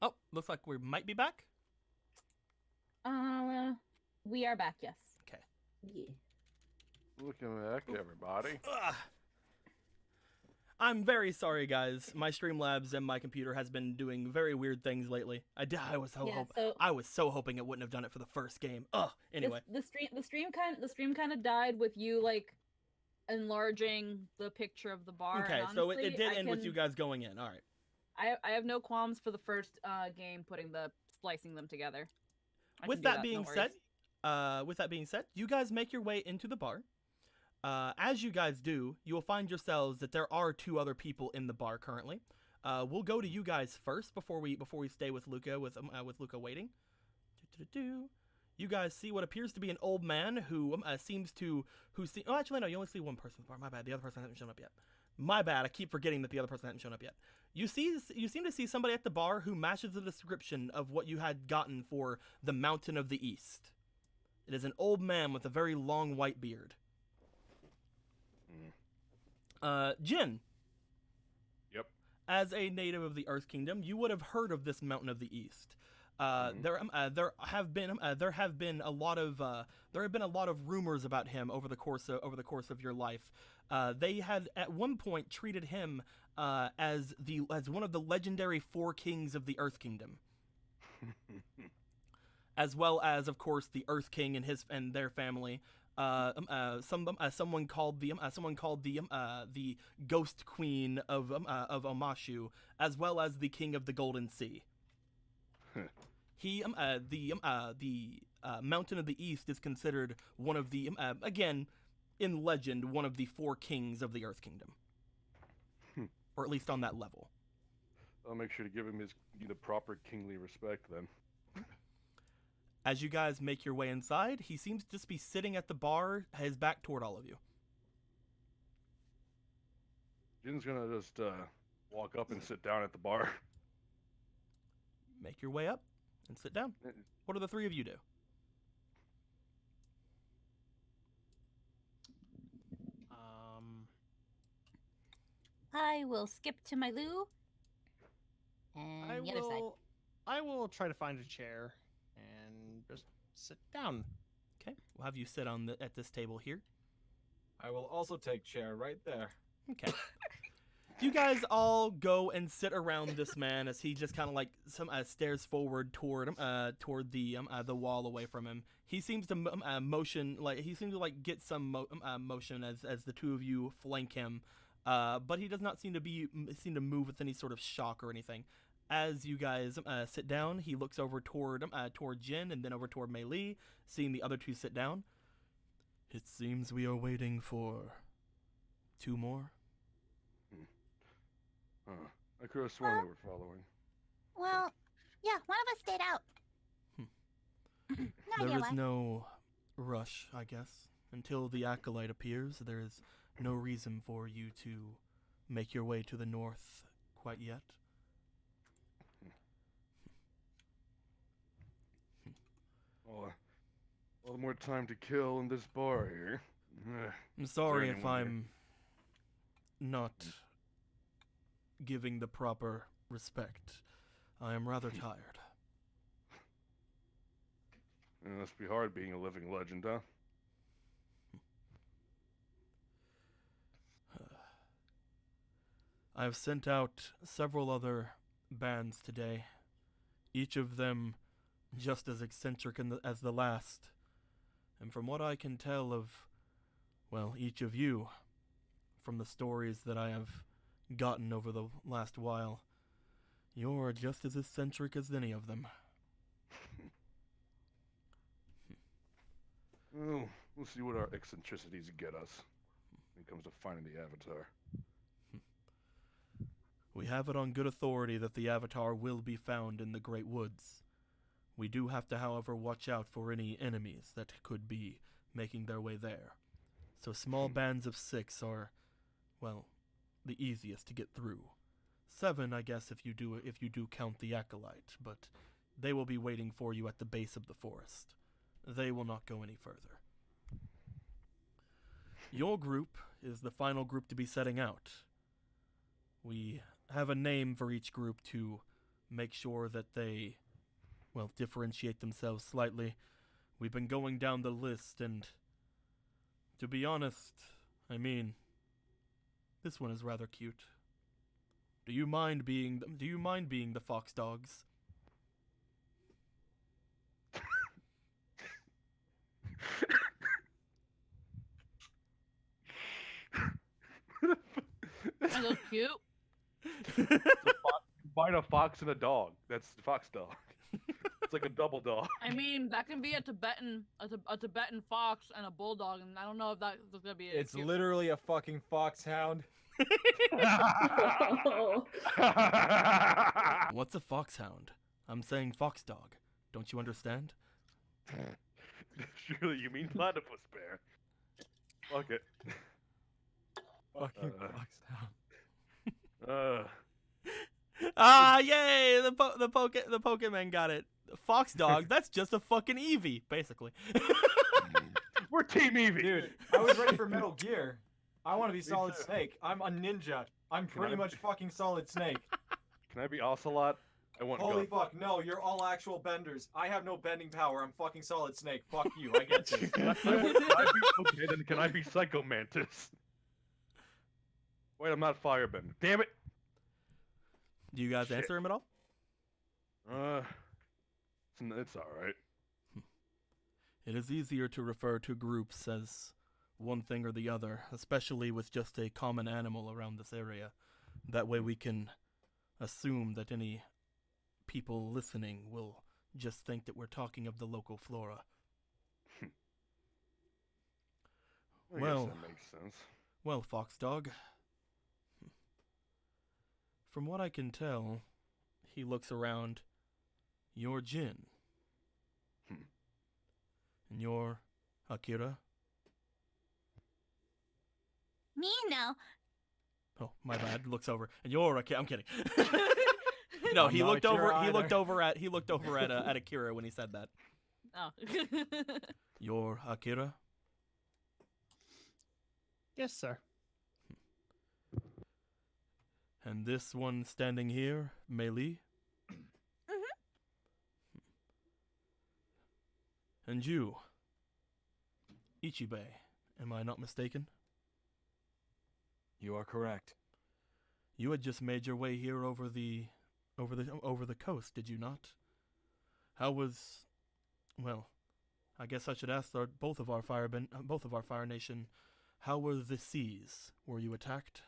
Oh, looks like we might be back. Uh, we are back, yes. Okay. Yeah. Welcome back, everybody. Ugh. I'm very sorry, guys. My Streamlabs and my computer has been doing very weird things lately. I was Yeah, so I was so hoping it wouldn't have done it for the first game. Ugh. Anyway, the stream kind of died with you like enlarging the picture of the bar, and okay. So it honestly, did end with you guys going in. All right. I have no qualms for the first game putting the splicing them together. I With can do that that, no being worries. said, you guys make your way into the bar. As you guys do, you will find yourselves that there are two other people in the bar currently. We'll go to you guys first before we stay with Luca with Luca waiting. You guys see what appears to be an old man who seems to oh, actually no, you only see one person in the bar. My bad, the other person hasn't shown up yet. My bad, I keep forgetting that the other person hasn't shown up yet. You seem to see somebody at the bar who matches the description of what you had gotten for the Mountain of the East. It is an old man with a very long white beard. Jin, Yep. as a native of the Earth Kingdom, you would have heard of this Mountain of the East. There have been a lot of rumors about him over the course of your life. They had at one point treated him as one of the legendary four kings of the Earth Kingdom, as well as, of course, the Earth King and their family. Someone called the Ghost Queen of Omashu, as well as the King of the Golden Sea. The Mountain of the East is considered one of the again in legend one of the four kings of the Earth Kingdom, or at least on that level. I'll make sure to give him the proper kingly respect then. As you guys make your way inside, he seems to just be sitting at the bar, his back toward all of you. Jin's gonna just walk up and sit down at the bar. Make your way up and sit down. What do the three of you do? I will skip to my loo. And the other side. I will try to find a chair and just sit down. Okay, we'll have you sit at this table here. I will also take chair right there. Okay. You guys all go and sit around this man as he just kind of like stares forward toward the wall away from him. He seems to motion get some motion as the two of you flank him, but he does not seem to move with any sort of shock or anything. As you guys sit down, he looks over toward Jin and then over toward Mei Li, seeing the other two sit down. It seems we are waiting for two more. I could have sworn they were following. Well, yeah, one of us stayed out. No There idea is why. no rush, I guess. Until the acolyte appears, there is no reason for you to make your way to the north quite yet. Well, all the more time to kill in this bar here. I'm sorry if anyone I'm not giving the proper respect. I am rather tired. It must be hard being a living legend, huh? I have sent out several other bands today, each of them just as eccentric as the last. And from what I can tell of, well, each of you, from the stories that I have gotten over the last while, you're just as eccentric as any of them. Oh, we'll see what our eccentricities get us when it comes to finding the Avatar. We have it on good authority that the Avatar will be found in the Great Woods. We do have to, however, watch out for any enemies that could be making their way there. So small bands of 6 are, well, the easiest to get through. 7, I guess, if you do count the acolyte, but they will be waiting for you at the base of the forest. They will not go any further. Your group is the final group to be setting out. We have a name for each group to make sure that they, well, differentiate themselves slightly. We've been going down the list, and to be honest, I mean, this one is rather cute. Do you mind being the fox dogs? That looks cute. Combine a fox and a dog. That's the fox dog. It's like a double dog. I mean, that can be a Tibetan fox and a bulldog, and I don't know if that's gonna be. It's cute. literally a fucking foxhound. What's a foxhound? I'm saying fox dog. Don't you understand? Surely you mean platypus bear. Fuck it. Fucking foxhound. Ah, yay! The Pokemon got it. Fox dog. That's just a fucking Eevee, basically. We're Team Eevee. Dude, I was ready for Metal Gear. I want to be Solid too. Snake. I'm a ninja. I'm pretty I- much fucking Solid Snake. Can I be Ocelot? I want Holy gun. fuck, no, you're all actual benders. I have no bending power. I'm fucking Solid Snake. Fuck you, I get this. Okay, then can I be Psycho Mantis? Wait, I'm not Firebender. Damn it! Do you guys Shit. answer him at all? It's alright. It is easier to refer to groups as one thing or the other, especially with just a common animal around this area. That way we can assume that any people listening will just think that we're talking of the local flora. I Well. guess that makes sense. Well, fox dog. From what I can tell, he looks around. You're Jin. Hmm. And you're Akira. Me no. Oh, my bad. Looks over. And you're Akira. I'm kidding. No, I'm he not looked Akira over. He either. looked over at Akira when he said that. Oh. You're Akira. Yes, sir. And this one standing here, Meili. And you, Ichibe. Am I not mistaken? You are correct. You had just made your way here over the coast, did you not? How was, well, I guess I should ask both of our Fire Nation, how were the seas? Were you attacked?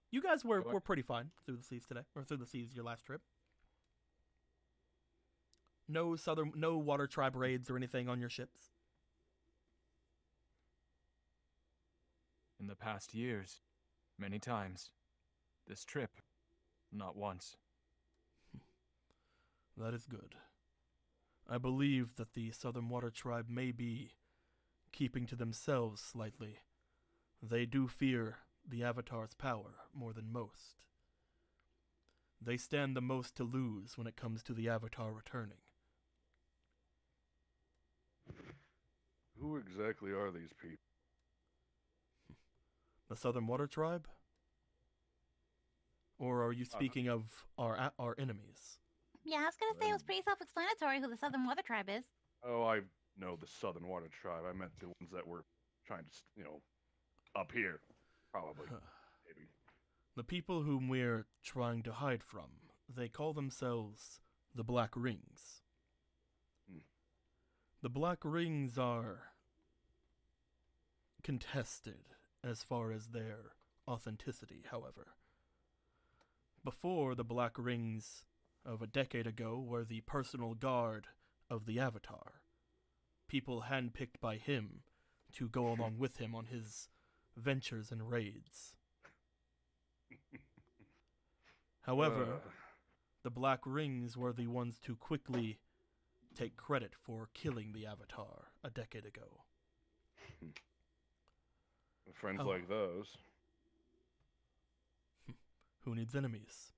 You guys were pretty fine through the seas today, or through the seas your last trip. No water tribe raids or anything on your ships. In the past years, many times. This trip, not once. That is good. I believe that the Southern Water Tribe may be keeping to themselves slightly. They do fear the Avatar's power more than most. They stand the most to lose when it comes to the Avatar returning. Who exactly are these people? The Southern Water Tribe? Or are you speaking of our enemies? Yeah, I was gonna say it was pretty self-explanatory who the Southern Water Tribe is. Oh, I know the Southern Water Tribe. I meant the ones that were trying to, up here. Probably. Maybe. The people whom we're trying to hide from, they call themselves the Black Rings. The Black Rings are contested as far as their authenticity, however. Before, the Black Rings of a decade ago were the personal guard of the Avatar. People handpicked by him to go along with him on his ventures and raids. However, the Black Rings were the ones to quickly take credit for killing the Avatar a decade ago. Friends Oh. like those. Who needs enemies?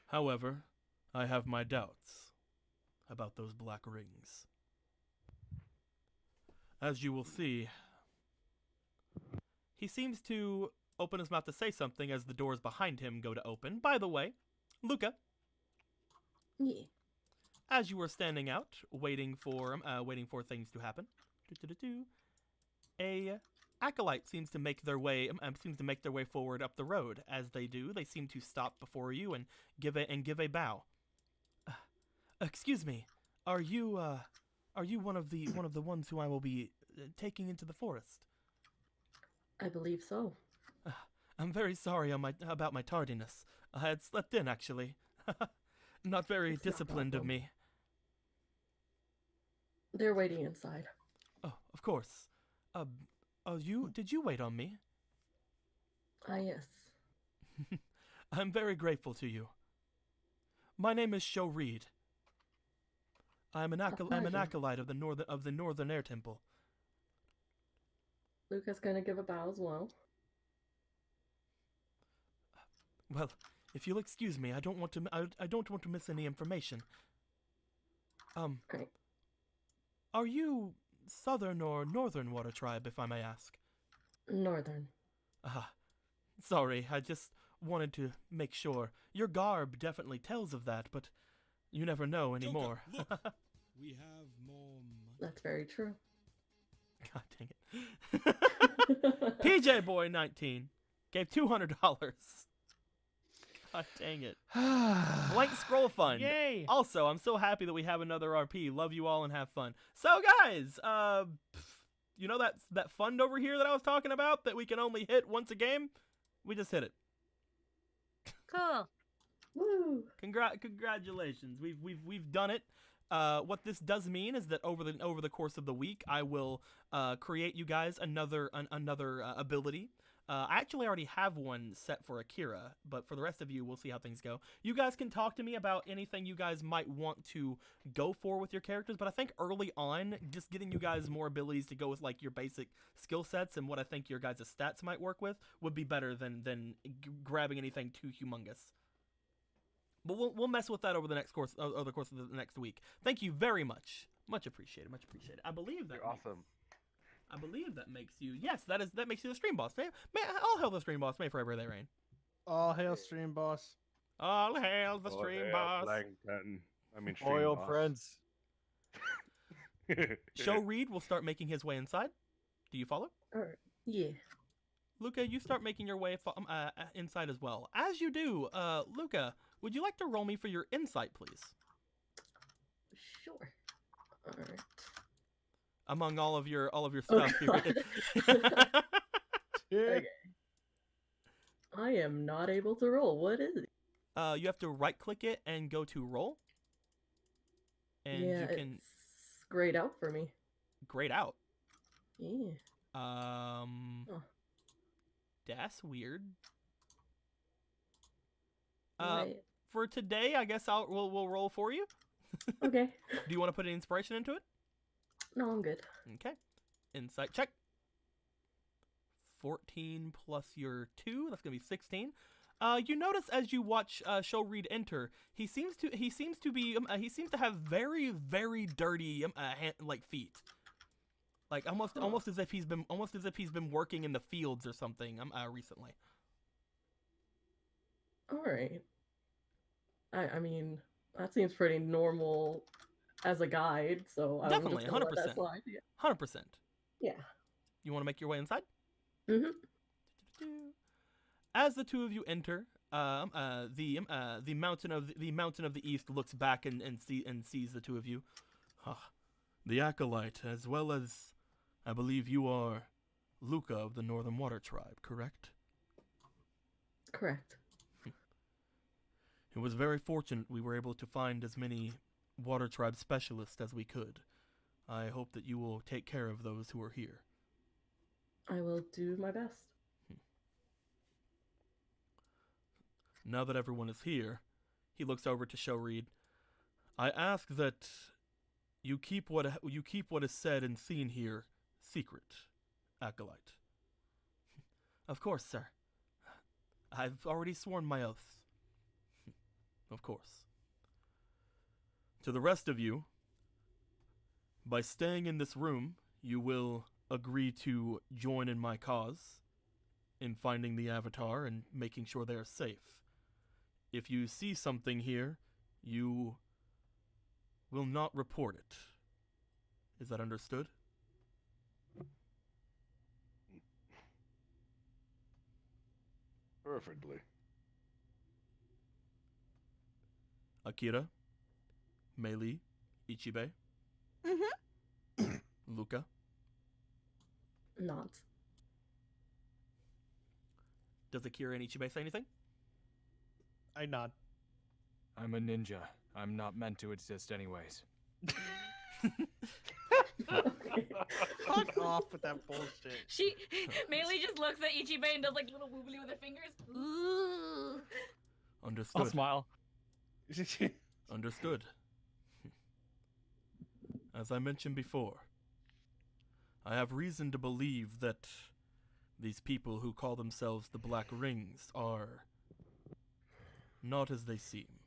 However, I have my doubts about those Black Rings. As you will see, he seems to open his mouth to say something as the doors behind him go to open. By the way, Luca, Yeah. as you were standing out, waiting for things to happen, a acolyte seems to make their way forward up the road. As they do, they seem to stop before you and give a bow. Excuse me, are you one of the ones who I will be taking into the forest? I believe so. I'm very sorry about my tardiness. I had slept in, actually. Not very It's no disciplined of problem. me. They're waiting inside. Oh, of course. Did you wait on me? Ah, yes. I'm very grateful to you. My name is Sho Reed. I'm an pleasure. acolyte of the Northern Air Temple. Luca's gonna give a bow as well. Well, if you'll excuse me, I don't want to miss any information. Right. Are you Southern or Northern Water Tribe, if I may ask? Northern. Sorry, I just wanted to make sure. Your garb definitely tells of that, but you never know anymore. Joker, look. We have more money. That's very true. God dang it. PJ Boy 19 gave $200. God dang it. Blank Scroll Fund. Yay! Also, I'm so happy that we have another RP. Love you all and have fun. So, guys, you know that fund over here that I was talking about that we can only hit once a game? We just hit it. Cool. Woo! Congratulations. We've done it. What this does mean is that over the course of the week, I will create you guys another ability. I actually already have one set for Akira, but for the rest of you, we'll see how things go. You guys can talk to me about anything you guys might want to go for with your characters, but I think early on, just getting you guys more abilities to go with like your basic skill sets and what I think your guys' stats might work with would be better than grabbing anything too humongous. But we'll mess with that over the course of the next week. Thank you very much. Much appreciated. Much appreciated. I believe that. You're awesome. I believe that makes you. Yes, that makes you the stream boss. May all hail the stream boss. May forever they reign. All hail, stream boss. All hail the Oh, stream yeah, boss. Plankton. I mean, stream Oil boss. Prince. Sho Reed will start making his way inside. Do you follow? Alright. Yeah. Luca, you start making your way inside as well. As you do, Luca, would you like to roll me for your insight, please? Sure. Alright. Among all of your stuff here. Okay. I am not able to roll. What is it? You have to right click it and go to roll. And yeah, you can it's grayed out for me. grade out. Yeah. Oh. Oh. That's weird. Right. For today, I guess we'll roll for you. Okay. Do you want to put an inspiration into it? No, I'm good. Okay. Insight check. 14 plus your 2, that's gonna be 16. You notice as you watch Sho Reed enter, he seems to have very, very dirty like feet. Like almost as if he's been working in the fields or something recently. Alright. I mean, that seems pretty normal as a guide, so I'm Definitely, just gonna let that 100%. slide. Yeah. 100%. Yeah. You want to make your way inside? Mhm. As the two of you enter, the mountain of the east looks back and sees the two of you. The acolyte, as well as, I believe you are Luca of the Northern Water Tribe, correct? Correct. It was very fortunate we were able to find as many Water Tribe specialists as we could. I hope that you will take care of those who are here. I will do my best. Now that everyone is here, he looks over to Sho Reed. I ask that you keep what is said and seen here secret, acolyte. Of course, sir. I've already sworn my oath. Of course. To the rest of you, by staying in this room, you will agree to join in my cause. in finding the Avatar and making sure they are safe. If you see something here, you will not report it. Is that understood? Perfectly. Akira, Meili, Ichibe, Luca. Not. Does Akira and Ichibe say anything? I nod. I'm a ninja. I'm not meant to exist anyways. Okay. Fuck off with that bullshit. She Meili just looks at Ichibe and does like little woobly with her fingers. Ooh. Understood. I'll smile. Understood. As I mentioned before, I have reason to believe that these people who call themselves the Black Rings are not as they seem.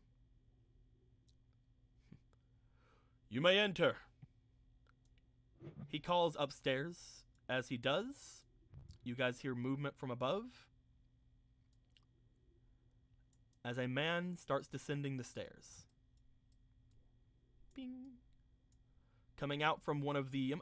You may enter. He calls upstairs. As he does, you guys hear movement from above as a man starts descending the stairs. Bing. Coming out from one of the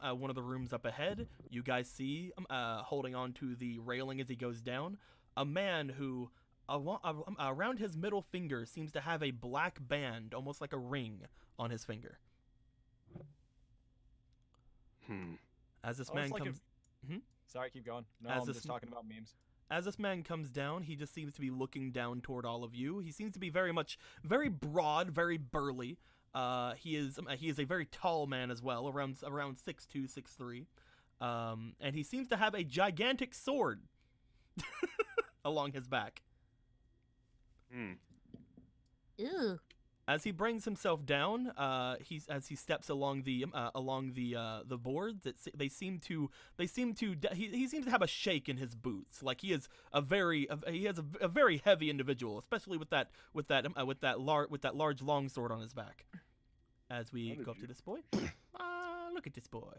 rooms up ahead, you guys see, holding on to the railing as he goes down, a man who, around his middle finger, seems to have a black band, almost like a ring, on his finger. As this man comes... Sorry, keep going. No, As I'm this just talking about memes. As this man comes down, he just seems to be looking down toward all of you. He seems to be very broad, very burly. He is a very tall man as well, around 6'2", 6'3", and he seems to have a gigantic sword along his back. Ooh. As he brings himself down, as he steps along the boards, he seems to have a shake in his boots. Like he is a very heavy individual, especially with that large longsword on his back. As we go up to this boy, look at this boy.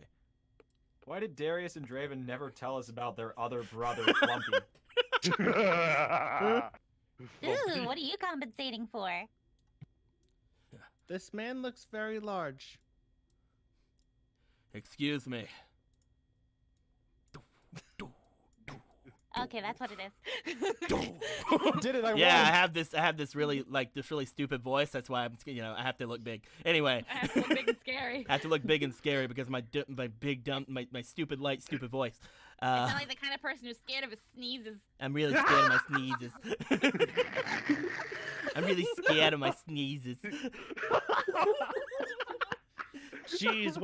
Why did Darius and Draven never tell us about their other brother, Flumpy? Ooh, what are you compensating for? This man looks very large. Excuse me. Okay, that's what it is. Did it? I Yeah, won. I have this really stupid voice. That's why I have to look big. Anyway, I have to look big and scary. I have to look big and scary because of my stupid light stupid voice. I sound like the kind of person who's scared of his sneezes. I'm really scared of my sneezes. I'm really scared of my sneezes. Jeez,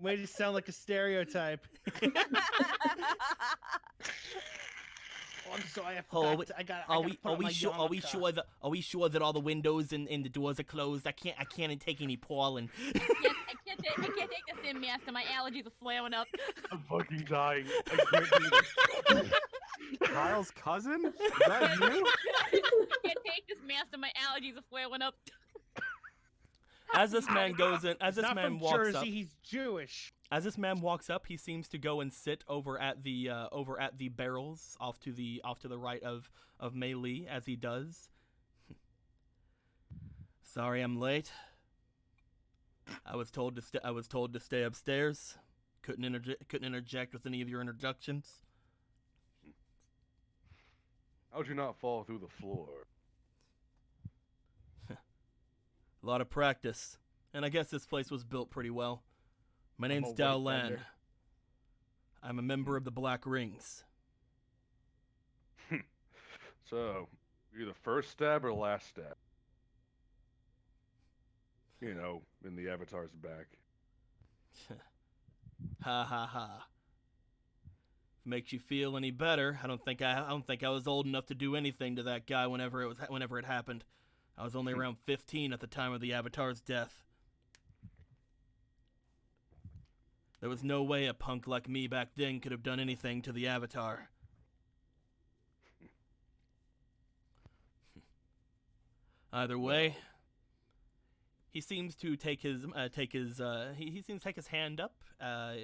way to sound like a stereotype. Oh, I'm sorry, I forgot. Are we sure that all the windows and the doors are closed? I can't take any pollen. I can't take this in, Master. My allergies are flaring up. I'm fucking dying. I can't do this. Kyle's cousin? Is that you? I can't take this, Master. My allergies are flaring up. As this man goes in, as this Not man from walks Jersey, up, he's Jewish. as this man walks up, he seems to go and sit over at the barrels off to the right of Meili. As he does, sorry I'm late. I was told to stay upstairs. Couldn't interject with any of your introductions. How'd you not fall through the floor? A lot of practice, and I guess this place was built pretty well. My name's a Dao white Lan. bender. I'm a member of the Black Rings. So, you're the first stab or last stab? You know, in the Avatar's back. Ha ha ha. If it makes you feel any better, I don't think I was old enough to do anything to that guy whenever it happened. I was only around 15 at the time of the Avatar's death. There was no way a punk like me back then could have done anything to the Avatar. Either way, He seems to take his he seems to take his hand up.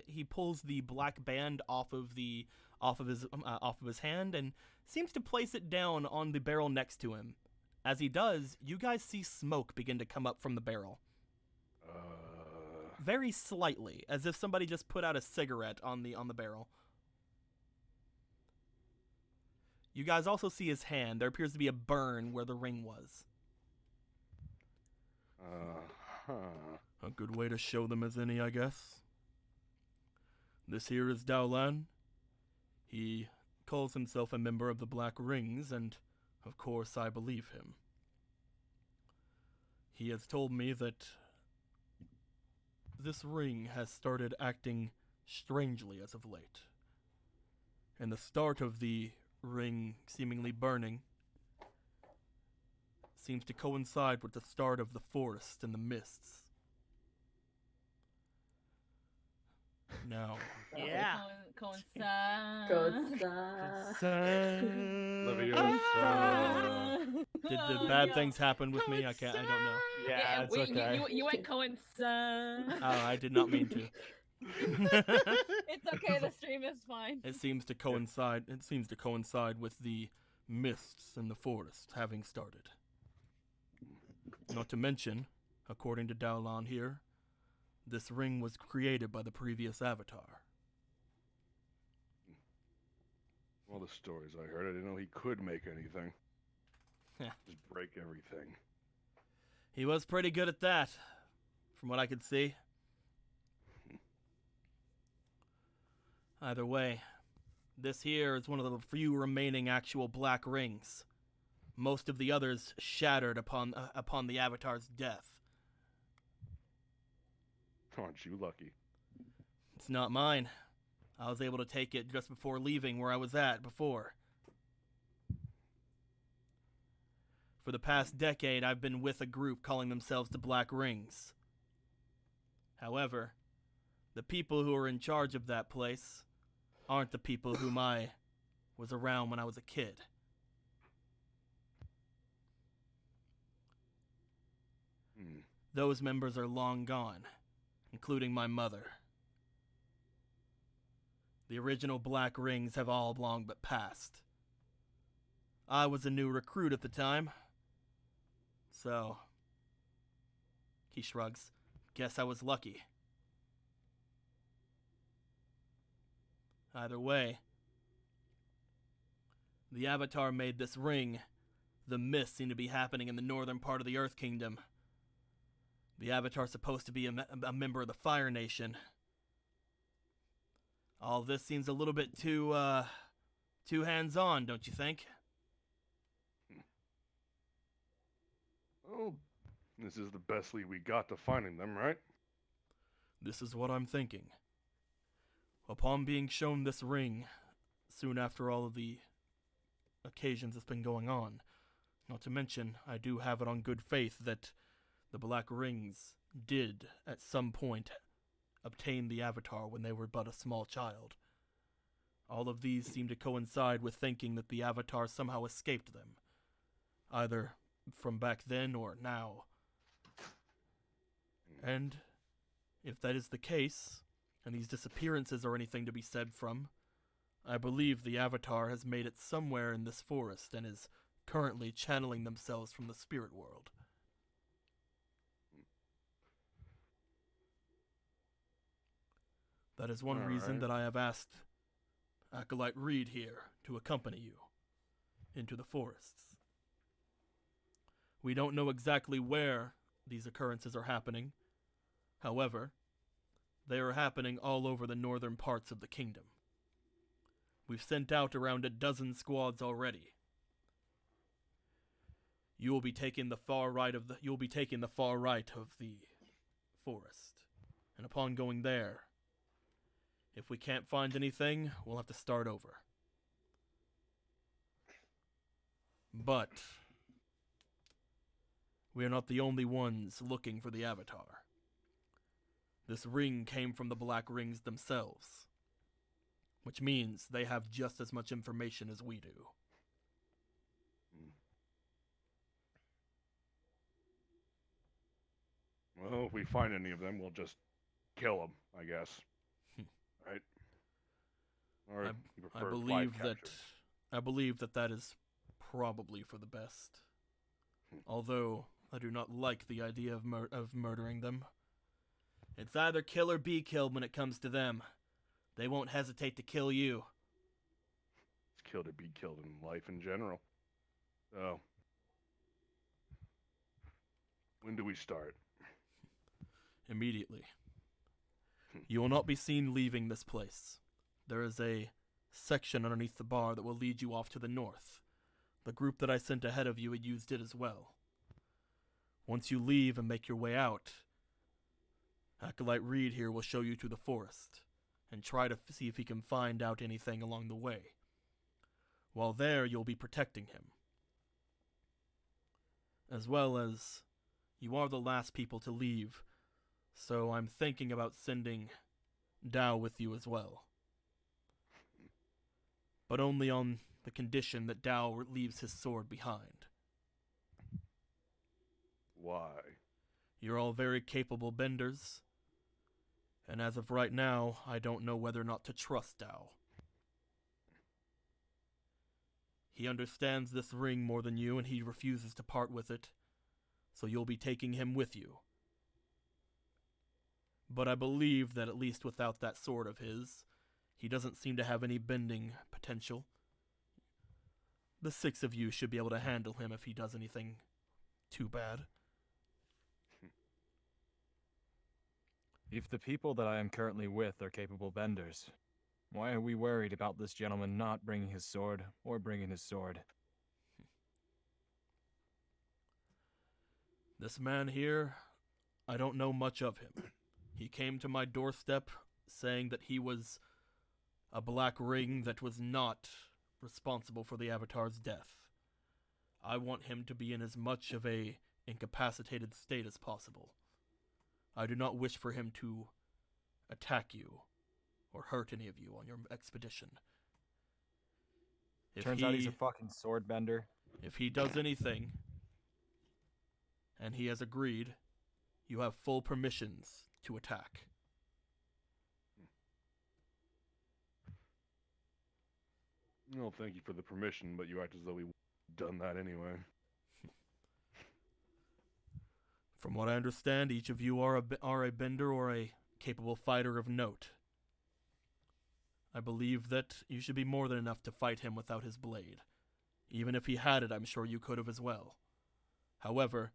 He pulls the black band off of his hand and seems to place it down on the barrel next to him. As he does, you guys see smoke begin to come up from the barrel. Very slightly, as if somebody just put out a cigarette on the barrel. You guys also see his hand. There appears to be a burn where the ring was. A good way to show them as any, I guess. This here is Daolan. He calls himself a member of the Black Rings, and of course I believe him. He has told me that this ring has started acting strangely as of late. And the start of the ring seemingly burning seems to coincide with the start of the forest and the mists. Now, Yeah. Coincide. did bad things happen with me? I don't know. Yeah, it's okay. You went coincide. Oh, I did not mean to. It's okay. The stream is fine. It seems to coincide. It seems to coincide with the mists in the forest having started. Not to mention, according to Daolan here, this ring was created by the previous avatar. Well, the stories I heard, I didn't know he could make anything. Just break everything. He was pretty good at that, from what I could see. Either way, this here is one of the few remaining actual black rings. Most of the others shattered upon the Avatar's death. Aren't you lucky? It's not mine. I was able to take it just before leaving where I was at before. For the past decade, I've been with a group calling themselves the Black Rings. However, the people who are in charge of that place aren't the people whom I was around when I was a kid. Those members are long gone, including my mother. The original Black Rings have all long but passed. I was a new recruit at the time, so he shrugs. Guess I was lucky. Either way, the Avatar made this ring. The mists seem to be happening in the northern part of the Earth Kingdom. The Avatar's supposed to be a member of the Fire Nation. All this seems a little bit too hands-on, don't you think? Well, this is the best lead we got to finding them, right? This is what I'm thinking. Upon being shown this ring, soon after all of the occasions that's been going on, not to mention, I do have it on good faith that the Black Rings did, at some point, obtain the Avatar when they were but a small child. All of these seem to coincide with thinking that the Avatar somehow escaped them, either from back then or now. And if that is the case, and these disappearances are anything to be said from, I believe the Avatar has made it somewhere in this forest and is currently channeling themselves from the spirit world. That is one reason that I have asked Acolyte Reed here to accompany you into the forests. We don't know exactly where these occurrences are happening. However, they are happening all over the northern parts of the kingdom. We've sent out around a dozen squads already. You will be taking the far right of the forest. And upon going there, if we can't find anything, we'll have to start over. But we are not the only ones looking for the Avatar. This ring came from the Black Rings themselves, which means they have just as much information as we do. Well, if we find any of them, we'll just kill them, I guess. Right? Or you I prefer live believe that capture? I believe that that is probably for the best. Although I do not like the idea of murdering them. It's either kill or be killed when it comes to them. They won't hesitate to kill you. It's killed or be killed in life in general. So, when do we start? Immediately. You will not be seen leaving this place. There is a section underneath the bar that will lead you off to the north. The group that I sent ahead of you had used it as well. Once you leave and make your way out, Acolyte Reed here will show you to the forest and try to see if he can find out anything along the way. While there, you'll be protecting him. As well as, you are the last people to leave, so I'm thinking about sending Dao with you as well. But only on the condition that Dao leaves his sword behind. Why? You're all very capable benders, and as of right now, I don't know whether or not to trust Dao. He understands this ring more than you, and he refuses to part with it, so you'll be taking him with you. But I believe that at least without that sword of his, he doesn't seem to have any bending potential. The 6 of you should be able to handle him if he does anything too bad. If the people that I am currently with are capable benders, why are we worried about this gentleman not bringing his sword or bringing his sword? This man here, I don't know much of him. He came to my doorstep saying that he was a black ring that was not responsible for the Avatar's death. I want him to be in as much of a incapacitated state as possible. I do not wish for him to attack you or hurt any of you on your expedition. Turns out he's a fucking sword bender. If he does anything, and he has agreed, you have full permissions to attack. No, thank you for the permission, but you act as though we've done that anyway. From what I understand, each of you are a bender or a capable fighter of note. I believe that you should be more than enough to fight him without his blade. Even if he had it, I'm sure you could have as well. However,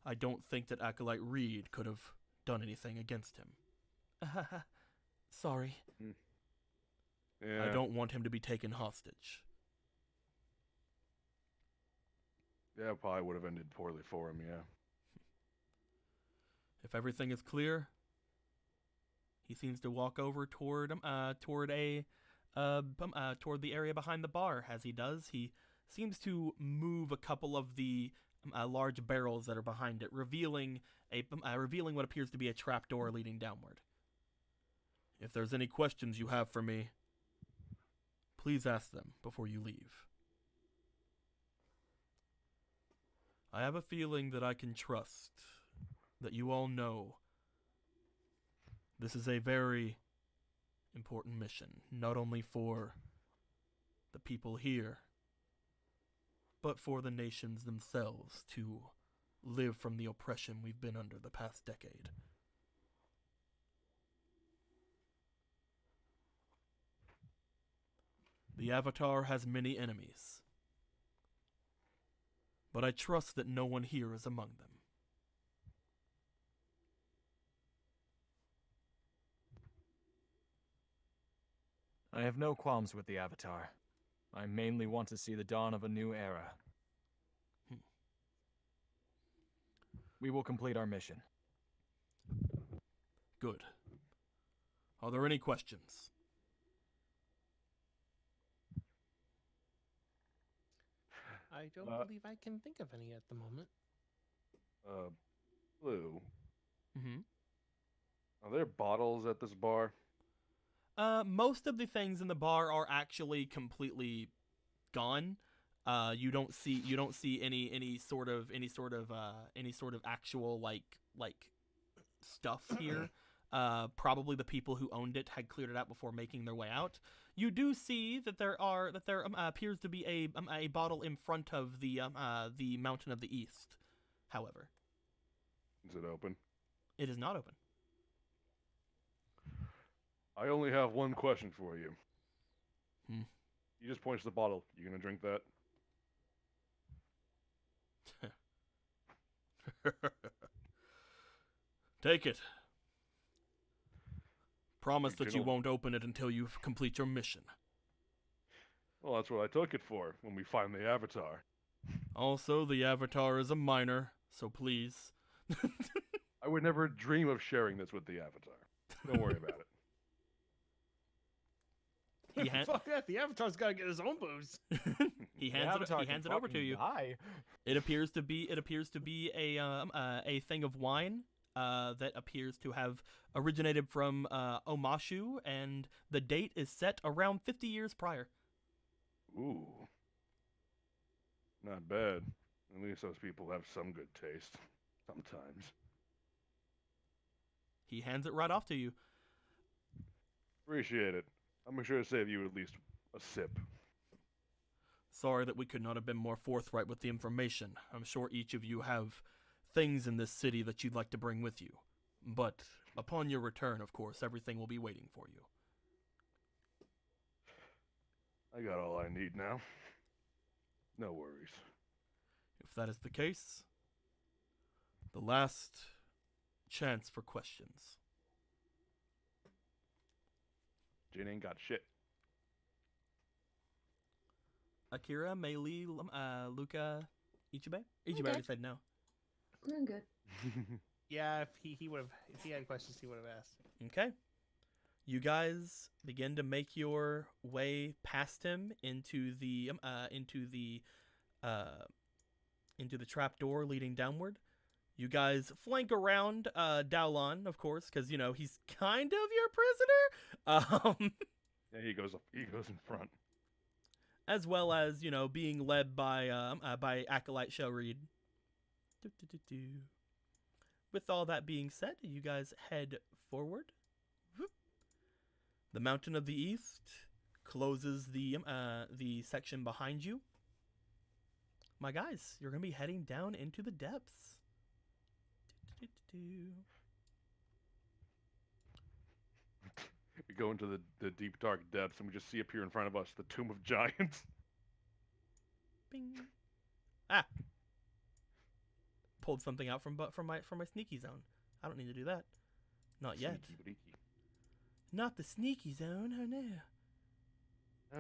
I don't think that Acolyte Reed could have done anything against him. Sorry. Yeah. I don't want him to be taken hostage. Yeah, probably would have ended poorly for him, yeah. If everything is clear, he seems to walk over toward the area behind the bar. As he does, he seems to move a couple of the large barrels that are behind it, revealing what appears to be a trapdoor leading downward. If there's any questions you have for me, please ask them before you leave. I have a feeling that I can trust that you all know this is a very important mission, not only for the people here, but for the nations themselves to live from the oppression we've been under the past decade. The Avatar has many enemies, but I trust that no one here is among them. I have no qualms with the Avatar. I mainly want to see the dawn of a new era. We will complete our mission. Good. Are there any questions? I don't believe I can think of any at the moment. Blue, Mm-hmm. are there bottles at this bar? Most of the things in the bar are actually completely gone. You don't see any sort of actual like stuff here. Probably the people who owned it had cleared it out before making their way out. You do see that there appears to be a bottle in front of the Mountain of the East. However, Is it open? it is not open. I only have one question for you. Hmm. You just point to the bottle. You gonna drink that? Take it. Promise You that you don't- won't open it until you complete your mission. Well, that's what I took it for when we find the Avatar. Also, the Avatar is a minor, so please. I would never dream of sharing this with the Avatar. Don't worry about it. He, han- Fuck that. The Avatar's got to get his own booze. he The hands it, Avatar he can hands it over to fucking you. die. It appears to be a thing of wine that appears to have originated from Omashu, and the date is set around 50 years prior. Ooh. Not bad. At least those people have some good taste. Sometimes. He hands it right off to you. Appreciate it. I'll make sure to save you at least a sip. Sorry that we could not have been more forthright with the information. I'm sure each of you have things in this city that you'd like to bring with you. But upon your return, of course, everything will be waiting for you. I got all I need now. No worries. If that is the case, the last chance for questions. Jin ain't got shit. Akira, Meili, Luca, Ichibe? Ichibe good. already said no. I'm good. Yeah, if he would have, if he had questions, he would have asked. Okay. You guys begin to make your way past him into the trap door leading downward. You guys flank around Dowlon, of course, because you know he's kind of your prisoner. Yeah, he goes in front. As well as being led by Acolyte Shellreed. With all that being said, you guys head forward. The Mountain of the East closes the section behind you. My guys, you're gonna be heading down into the depths. We go into the deep dark depths and we just see appear in front of us the Tomb of Giants. Bing. Ah. Pulled something out from my sneaky zone. I don't need to do that. Not yet. Sneaky breaky. Not the sneaky zone. Oh no.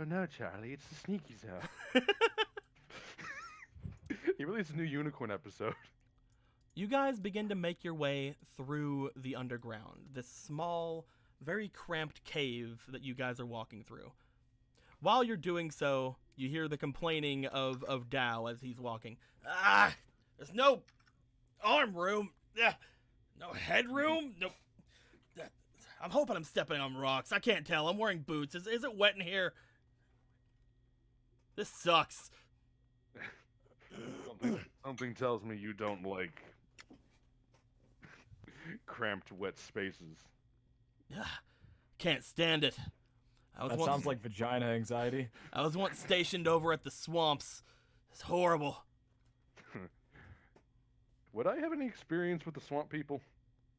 Oh no, Charlie, it's the sneaky zone. He released a new unicorn episode. You guys begin to make your way through the underground. This small, very cramped cave that you guys are walking through. While you're doing so, you hear the complaining of Dao as he's walking. Ah! There's no arm room. No headroom. No. I'm hoping I'm stepping on rocks. I can't tell. I'm wearing boots. Is it wet in here? This sucks. Something tells me you don't like cramped, wet spaces. Can't stand it. That sounds like vagina anxiety. I was once stationed over at the swamps. It's horrible. Would I have any experience with the swamp people?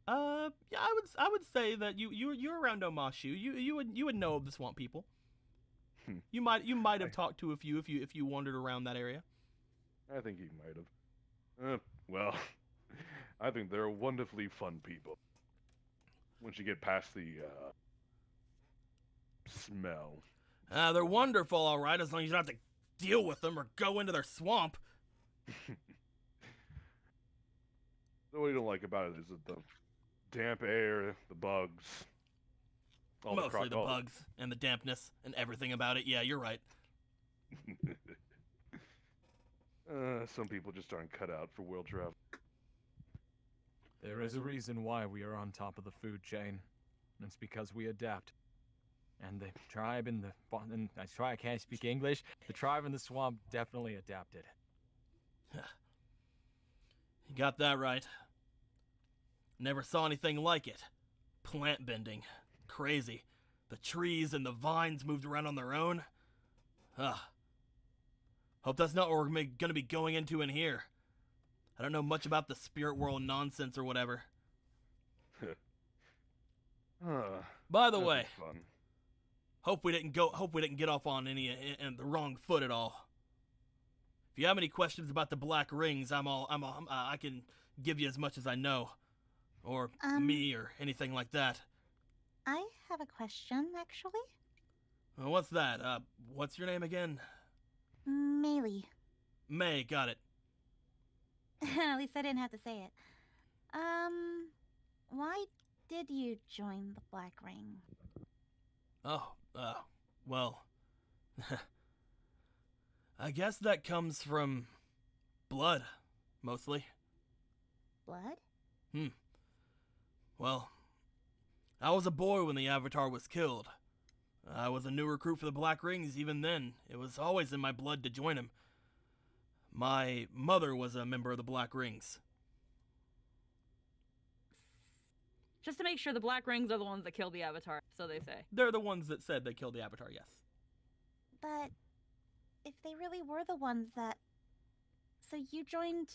Yeah, I would say that you're around Omashu. You would know of the swamp people. You might have talked to a few if you wandered around that area. I think he might have. Well, I think they're wonderfully fun people. Once you get past the smell. They're wonderful, all right, as long as you don't have to deal with them or go into their swamp. So what you don't like about it is that the damp air, the bugs, all Mostly the all- bugs and the dampness and everything about it. Yeah, you're right. Some people just aren't cut out for world travel. There is a reason why we are on top of the food chain. And it's because we adapt. And the tribe in the and I can't speak English. The tribe in the swamp definitely adapted. You got that right. Never saw anything like it. Plant bending. Crazy. The trees and the vines moved around on their own. Hope that's not what we're gonna be going into in here. I don't know much about the spirit world nonsense or whatever. By the That'd be way, fun. hope we didn't get off on the wrong foot at all. If you have any questions about the Black Rings, I can give you as much as I know, or me, or anything like that. I have a question, actually. Well, what's that? What's your name again? Melee. May, got it. At least I didn't have to say it. Why did you join the Black Ring? Oh, well, I guess that comes from blood, mostly. Blood? Well, I was a boy when the Avatar was killed. I was a new recruit for the Black Rings even then. It was always in my blood to join him. My mother was a member of the Black Rings. Just to make sure, the Black Rings are the ones that killed the Avatar, so they say. They're the ones that said they killed the Avatar, yes. But if they really were the ones that... So you joined...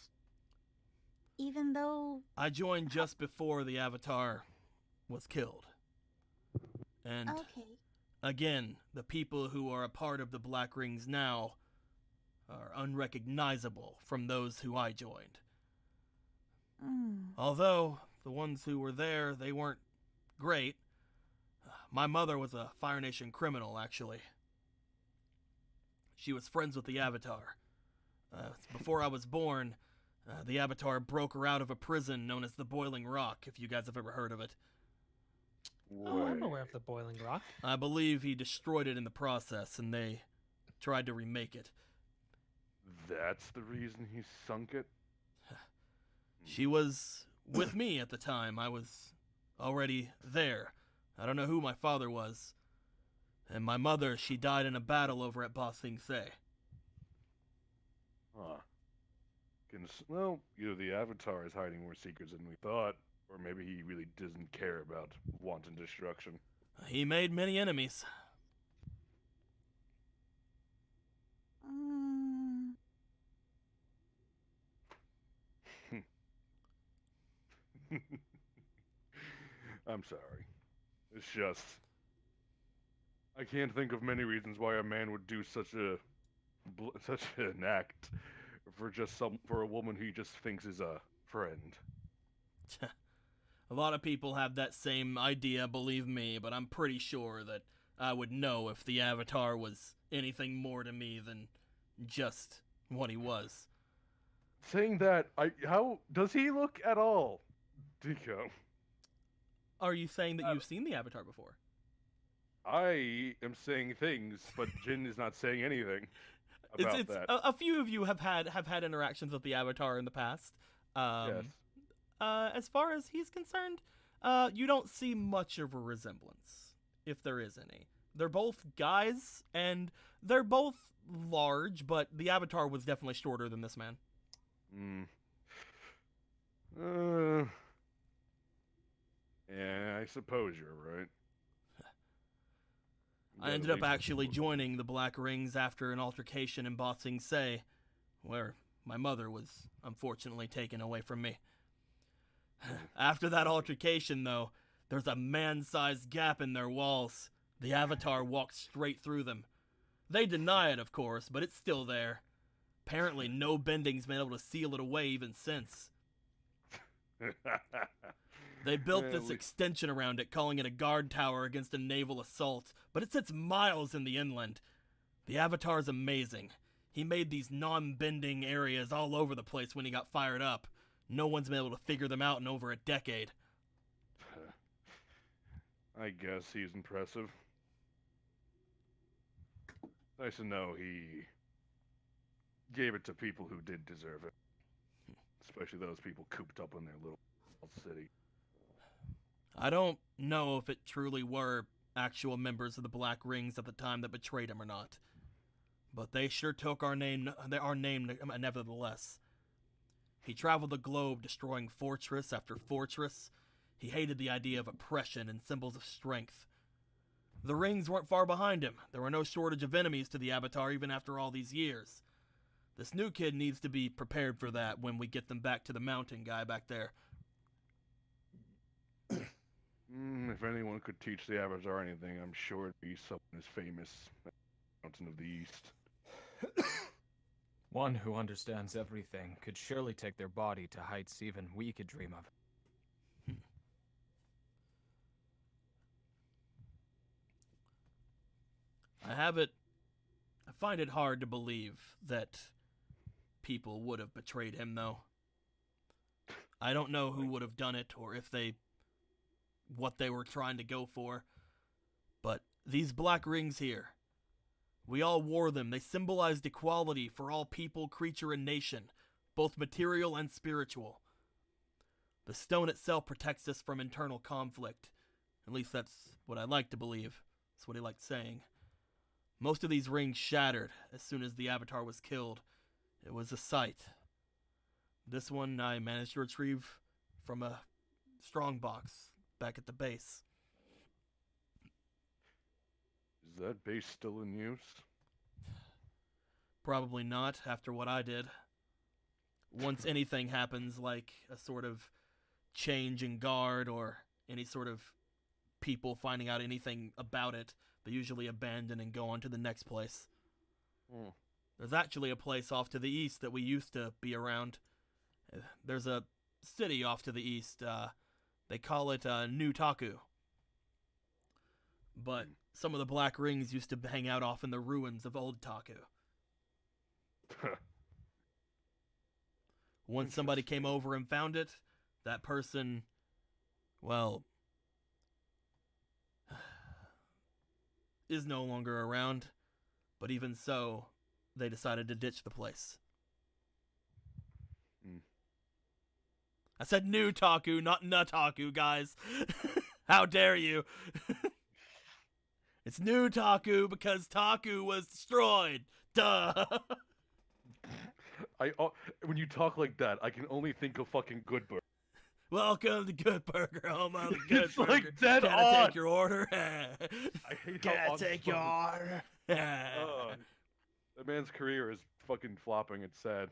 even though... I joined just before the Avatar was killed. And Okay. again, the people who are a part of the Black Rings now are unrecognizable from those who I joined. Although, the ones who were there, they weren't great. My mother was a Fire Nation criminal, actually. She was friends with the Avatar. Before I was born, the Avatar broke her out of a prison known as the Boiling Rock, if you guys have ever heard of it. Oh, I'm Wait. aware of the Boiling Rock. I believe he destroyed it in the process, and they tried to remake it. That's the reason he sunk it? She was with me at the time. I was already there. I don't know who my father was. And my mother, she died in a battle over at Ba Sing Se. Huh. Well, either the Avatar is hiding more secrets than we thought, or maybe he really doesn't care about wanton destruction. He made many enemies. I'm sorry. It's just... I can't think of many reasons why a man would do such an act for a woman he just thinks is a friend. A lot of people have that same idea, believe me, but I'm pretty sure that I would know if the Avatar was anything more to me than just what he was. Saying that, how does he look at all, Deco? Are you saying that you've seen the Avatar before? I am saying things, but Jin is not saying anything about that. A few of you have had interactions with the Avatar in the past. Yes. As far as he's concerned, you don't see much of a resemblance, if there is any. They're both guys, and they're both large, but the Avatar was definitely shorter than this man. Yeah, I suppose you're right. I ended up actually joining the Black Rings after an altercation in Ba Sing Se, where my mother was unfortunately taken away from me. After that altercation, though, there's a man-sized gap in their walls. The Avatar walks straight through them. They deny it, of course, but it's still there. Apparently, no bending's been able to seal it away even since. They built Yeah, this extension around it, calling it a guard tower against a naval assault, but it sits miles in the inland. The Avatar's amazing. He made these non-bending areas all over the place when he got fired up. No one's been able to figure them out in over a decade. I guess he's impressive. Nice to know he gave it to people who did deserve it. Especially those people cooped up in their little city. I don't know if it truly were actual members of the Black Rings at the time that betrayed him or not. But they sure took our name nevertheless. He traveled the globe destroying fortress after fortress. He hated the idea of oppression and symbols of strength. The rings weren't far behind him. There were no shortage of enemies to the Avatar even after all these years. This new kid needs to be prepared for that when we get them back to the mountain guy back there. If anyone could teach the Avatar anything, I'm sure it'd be someone as famous as Mountain of the East. One who understands everything could surely take their body to heights even we could dream of. I find it hard to believe that people would have betrayed him, though. I don't know who would have done it or what they were trying to go for. But these black rings here, we all wore them. They symbolized equality for all people, creature, and nation, both material and spiritual. The stone itself protects us from internal conflict. At least that's what I like to believe. That's what he liked saying. Most of these rings shattered as soon as the Avatar was killed. It was a sight. This one I managed to retrieve from a strong box back at the base. Is that base still in use? Probably not, after what I did. Once anything happens, like a sort of change in guard or any sort of people finding out anything about it, they usually abandon and go on to the next place. There's actually a place off to the east that we used to be around. There's a city off to the east. They call it New Taku. But some of the black rings used to hang out off in the ruins of Old Taku. Once somebody came over and found it, that person, well, is no longer around. But even so, they decided to ditch the place. I said New Taku, not Nutaku, guys. How dare you? It's New Taku because Taku was destroyed. Duh. When you talk like that, I can only think of fucking Good Burger. Welcome to Good Burger, home of the Good It's Burger. like dead Can I on. take your order? I hate Can how I take your order? That man's career is fucking flopping. It's sad.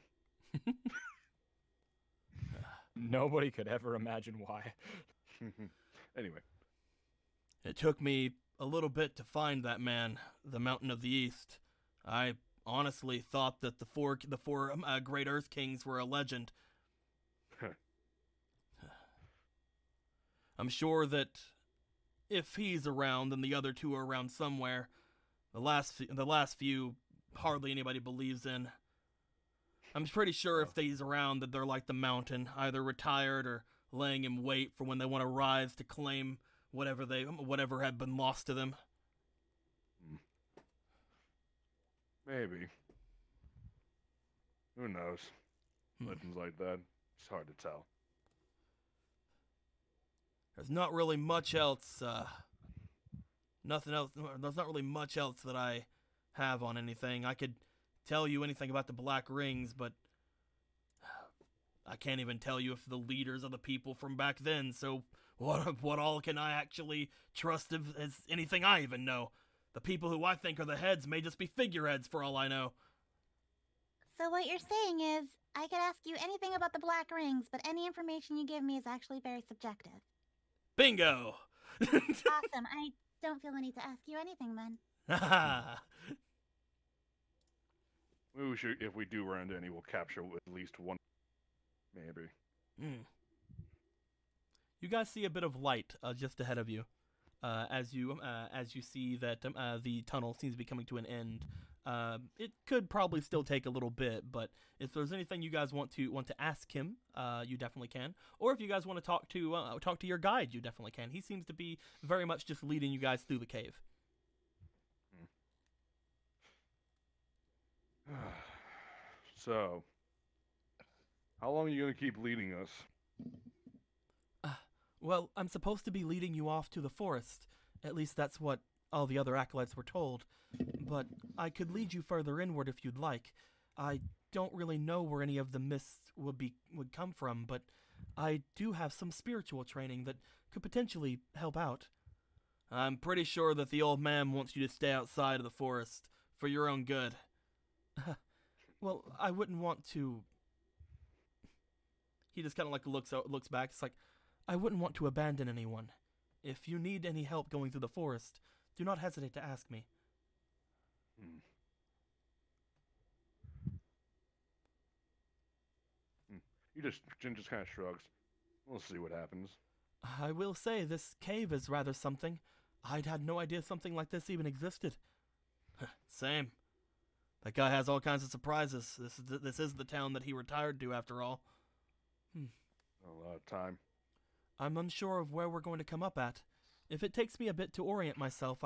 Nobody could ever imagine why. Anyway. It took me a little bit to find that man, the Mountain of the East. I honestly thought that the four Great Earth Kings were a legend. I'm sure that if he's around, then the other two are around somewhere. The last few, hardly anybody believes in. I'm pretty sure if he's around that they're like the Mountain, either retired or laying in wait for when they want to rise to claim whatever had been lost to them. Maybe. Who knows? Legends like that, it's hard to tell. There's not really much else, nothing else, there's not really much else that I have on anything. I could tell you anything about the Black Rings, but I can't even tell you if the leaders are the people from back then, so what all can I actually trust as anything I even know? The people who I think are the heads may just be figureheads for all I know. So what you're saying is, I could ask you anything about the Black Rings, but any information you give me is actually very subjective. Bingo! Awesome. I don't feel the need to ask you anything then. Maybe we should, if we do run into any, we'll capture at least one. Maybe. You guys see a bit of light just ahead of you, as you see that the tunnel seems to be coming to an end. It could probably still take a little bit, but if there's anything you guys want to ask him, you definitely can. Or if you guys want to talk to your guide, you definitely can. He seems to be very much just leading you guys through the cave. So, how long are you gonna keep leading us? Well, I'm supposed to be leading you off to the forest, At least that's what all the other acolytes were told. But I could lead you further inward if you'd like. I don't really know where any of the mists would come from, but I do have some spiritual training that could potentially help out. I'm pretty sure that the old man wants you to stay outside of the forest for your own good. Well, I wouldn't want to... He just kind of like looks back. It's like, I wouldn't want to abandon anyone. If you need any help going through the forest, do not hesitate to ask me. Jin just kind of shrugs. We'll see what happens. I will say this cave is rather something. I'd had no idea something like this even existed. Same. That guy has all kinds of surprises. This is the town that he retired to, after all. A lot of time. I'm unsure of where we're going to come up at. If it takes me a bit to orient myself,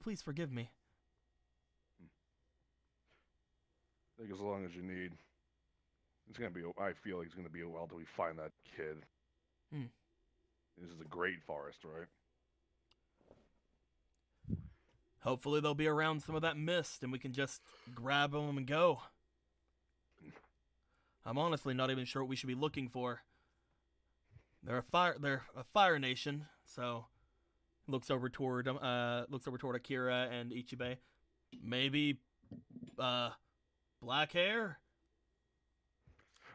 please forgive me. Take as long as you need. It's gonna be. I feel like it's gonna be a while till we find that kid. This is a great forest, right? Hopefully they'll be around some of that mist and we can just grab them and go. I'm honestly not even sure what we should be looking for. They're a fire nation, so looks over toward Akira and Ichibe. Maybe black hair?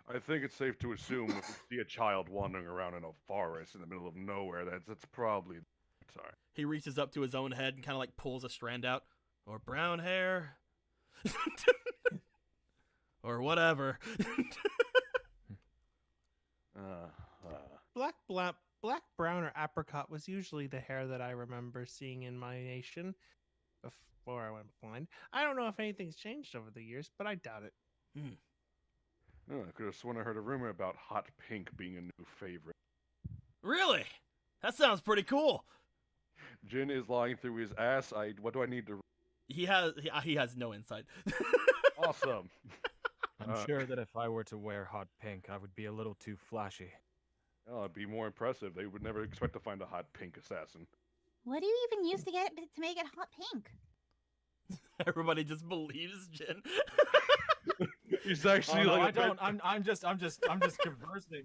I think it's safe to assume if we see a child wandering around in a forest in the middle of nowhere, that's probably... Sorry. He reaches up to his own head and kind of like pulls a strand out. Or brown hair. Or whatever. Black, brown, or apricot was usually the hair that I remember seeing in my nation before I went blind. I don't know if anything's changed over the years, but I doubt it. Oh, I could have sworn I heard a rumor about hot pink being a new favorite. Really? That sounds pretty cool. Jin is lying through his ass. What do I need to... He has no insight. Awesome. I'm sure that if I were to wear hot pink, I would be a little too flashy. Oh, it'd be more impressive. They would never expect to find a hot pink assassin. What do you even use to make it hot pink? Everybody just believes Jin. He's actually no, like... I don't. I'm just conversing.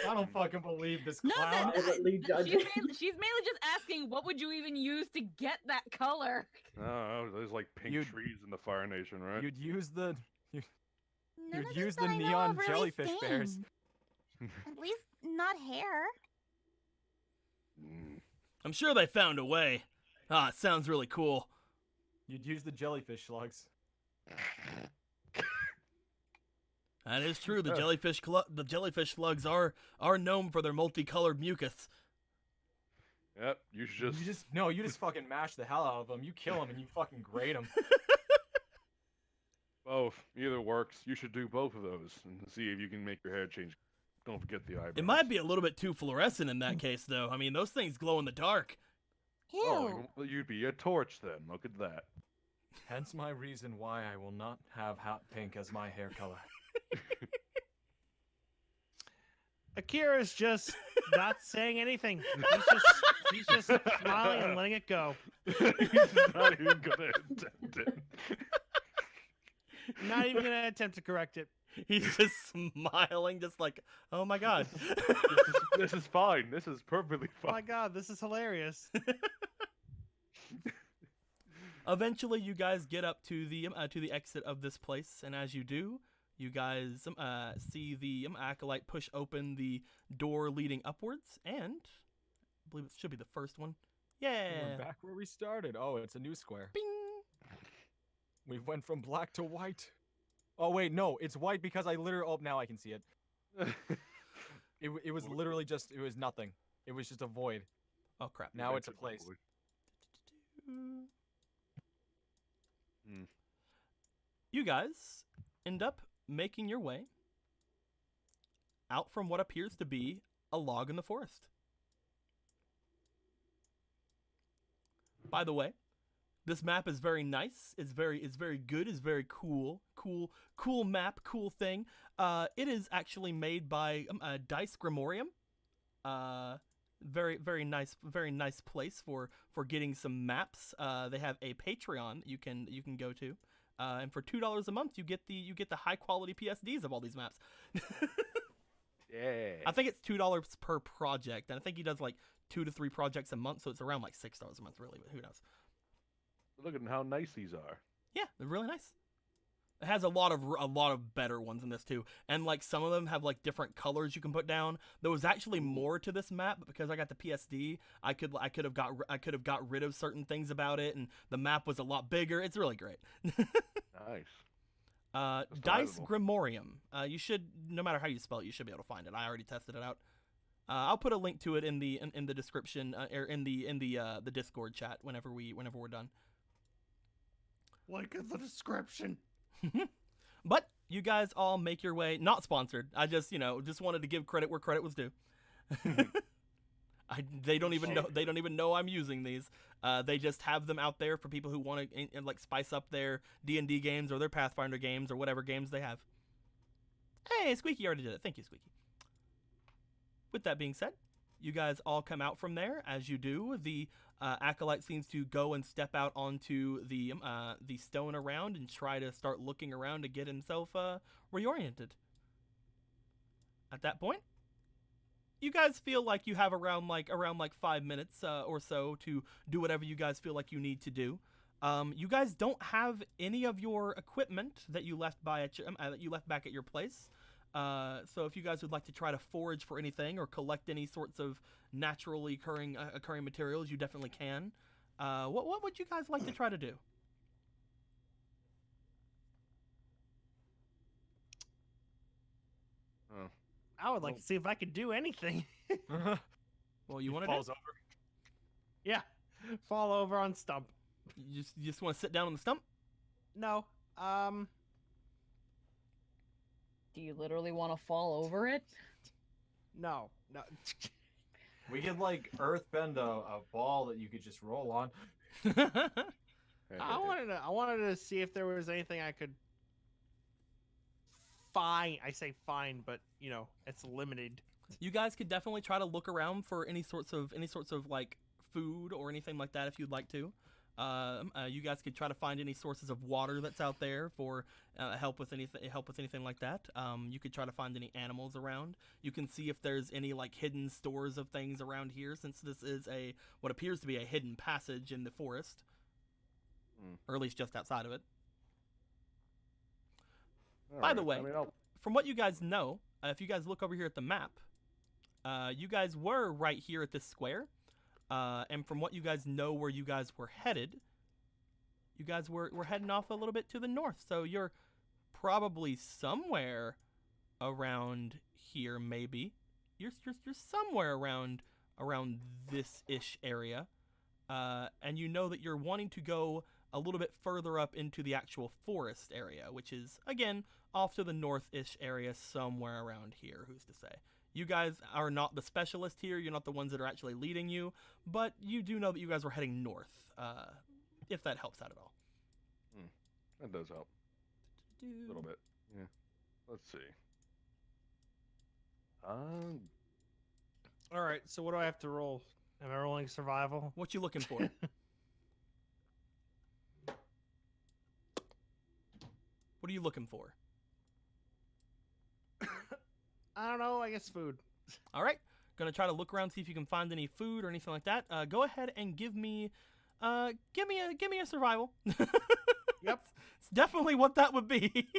I don't fucking believe this clown. She's mainly just asking, what would you even use to get that color? Oh, there's like pink trees in the Fire Nation, right? You'd use the None you'd of use these the that I know neon of really jellyfish bears. sting. At least not hair. I'm sure they found a way. Ah, it sounds really cool. You'd use the jellyfish slugs. That is true. The jellyfish slugs are known for their multicolored mucus. Yep, you just fucking mash the hell out of them. You kill them and you fucking grate them. Both. Either works. You should do both of those and see if you can make your hair change. Don't forget the eyebrows. It might be a little bit too fluorescent in that case, though. I mean, those things glow in the dark. Ew. Oh, well, you'd be a torch then. Look at that. Hence my reason why I will not have hot pink as my hair color. Akira's just not saying anything. He's just smiling and letting it go. He's not even gonna attempt it. Not even gonna attempt to correct it. He's just smiling, just like, oh my god. This is fine. This is perfectly Oh fine. my god, this is hilarious. Eventually, you guys get up to the exit of this place, and as you do, you guys see the acolyte push open the door leading upwards, and I believe it should be the first one. Yeah. We're back where we started. Oh, it's a new square. Bing. We went from black to white. Oh wait, no, it's white because I literally. Oh, now I can see it. It was literally just. It was nothing. It was just a void. Oh crap. Now it's a place. You guys end up making your way out from what appears to be a log in the forest. By the way, this map is very nice. It's very good. It's very cool. Cool map. Cool thing. It is actually made by Dice Grimorium. very nice place for getting some maps. They have a Patreon you can go to, and for $2 a month you get the high quality PSDs of all these maps. Yeah. I think it's $2 per project, and I think he does like 2 to 3 projects a month, so it's around like $6 a month, really. But who knows? Look at how nice these are. Yeah, they're really nice. It has a lot of better ones in this too, and like some of them have like different colors you can put down. There was actually more to this map, but because I got the PSD, I could have got rid of certain things about it, and the map was a lot bigger. It's really great. Nice. Dice delightful. Grimorium. You should, no matter how you spell it, you should be able to find it. I already tested it out. I'll put a link to it in the description or in the Discord chat whenever we're done. Link in the description. But you guys all make your way. Not sponsored. I just wanted to give credit where credit was due. They don't even know I'm using these. They just have them out there for people who want to like spice up their D&D games or their Pathfinder games or whatever games they have. Hey, Squeaky already did it. Thank you, Squeaky. With that being said, you guys all come out from there. As you do, the acolyte seems to go and step out onto the stone around and try to start looking around to get himself reoriented. At that point, you guys feel like you have around 5 minutes or so to do whatever you guys feel like you need to do. You guys don't have any of your equipment that you left back at your place. So if you guys would like to try to forage for anything or collect any sorts of naturally occurring materials, you definitely can. What would you guys like to try to do? I would like to see if I could do anything. Well, you want to falls over. Yeah, fall over on stump. You just want to sit down on the stump? No. Do you literally want to fall over it? No. We could like earthbend a ball that you could just roll on. I wanted to see if there was anything I could find. I say find, but it's limited. You guys could definitely try to look around for any sorts of like food or anything like that if you'd like to. You guys could try to find any sources of water that's out there for help with anything like that. You could try to find any animals around. You can see if there's any like hidden stores of things around here, since this is what appears to be a hidden passage in the forest, or at least just outside of it. By the way, from what you guys know, if you guys look over here at the map, you guys were right here at this square. And from what you guys know where you guys were headed, you guys were heading off a little bit to the north. So you're probably somewhere around here, maybe. You're somewhere around this-ish area. And you know that you're wanting to go a little bit further up into the actual forest area, which is, again, off to the north-ish area somewhere around here. Who's to say? You guys are not the specialist here. You're not the ones that are actually leading you, but you do know that you guys were heading north, if that helps out at all. That does help. A little bit. Yeah. Let's see. All right, so what do I have to roll? Am I rolling survival? What you looking for? What are you looking for? I don't know. I guess food. All right. Gonna try to look around, see if you can find any food or anything like that. Go ahead and give me a survival. Yep. It's definitely what that would be.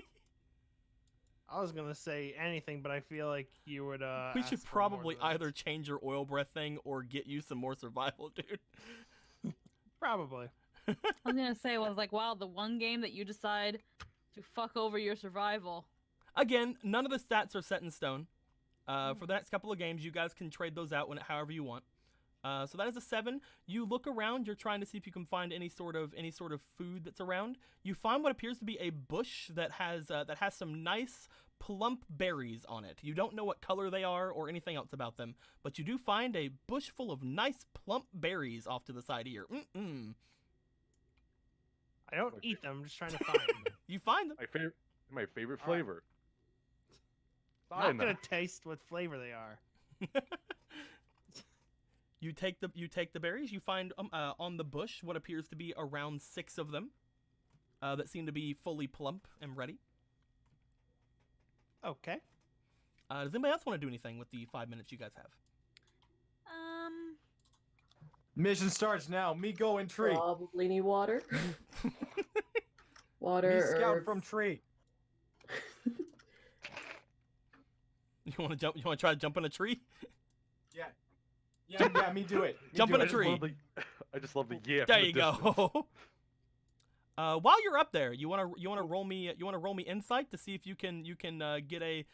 I was gonna say anything, but I feel like you would. We ask should for more probably than that. either change your oil breath thing or get you some more survival, dude. Probably. I was gonna say, was like, wow, the one game that you decide to fuck over your survival. Again, none of the stats are set in stone. For the next couple of games, you guys can trade those out however you want. So that is a 7. You look around. You're trying to see if you can find any sort of food that's around. You find what appears to be a bush that has some nice plump berries on it. You don't know what color they are or anything else about them, but you do find a bush full of nice plump berries off to the side here. I don't eat them. I'm just trying to find them. You find them. My favorite All right. flavor. I'm not gonna taste what flavor they are. You take the berries. You find on the bush what appears to be around 6 of them that seem to be fully plump and ready. Okay. Does anybody else want to do anything with the 5 minutes you guys have? Mission starts now. Me go in tree. Probably need water. Me Water, scout herbs. from tree. You want to jump? You want to try to jump in a tree? Yeah. Yeah, me do it. Me Jump do in a it. tree. I just love the yeah. There from you the distance. go. While you're up there, you wanna roll me insight to see if you can get a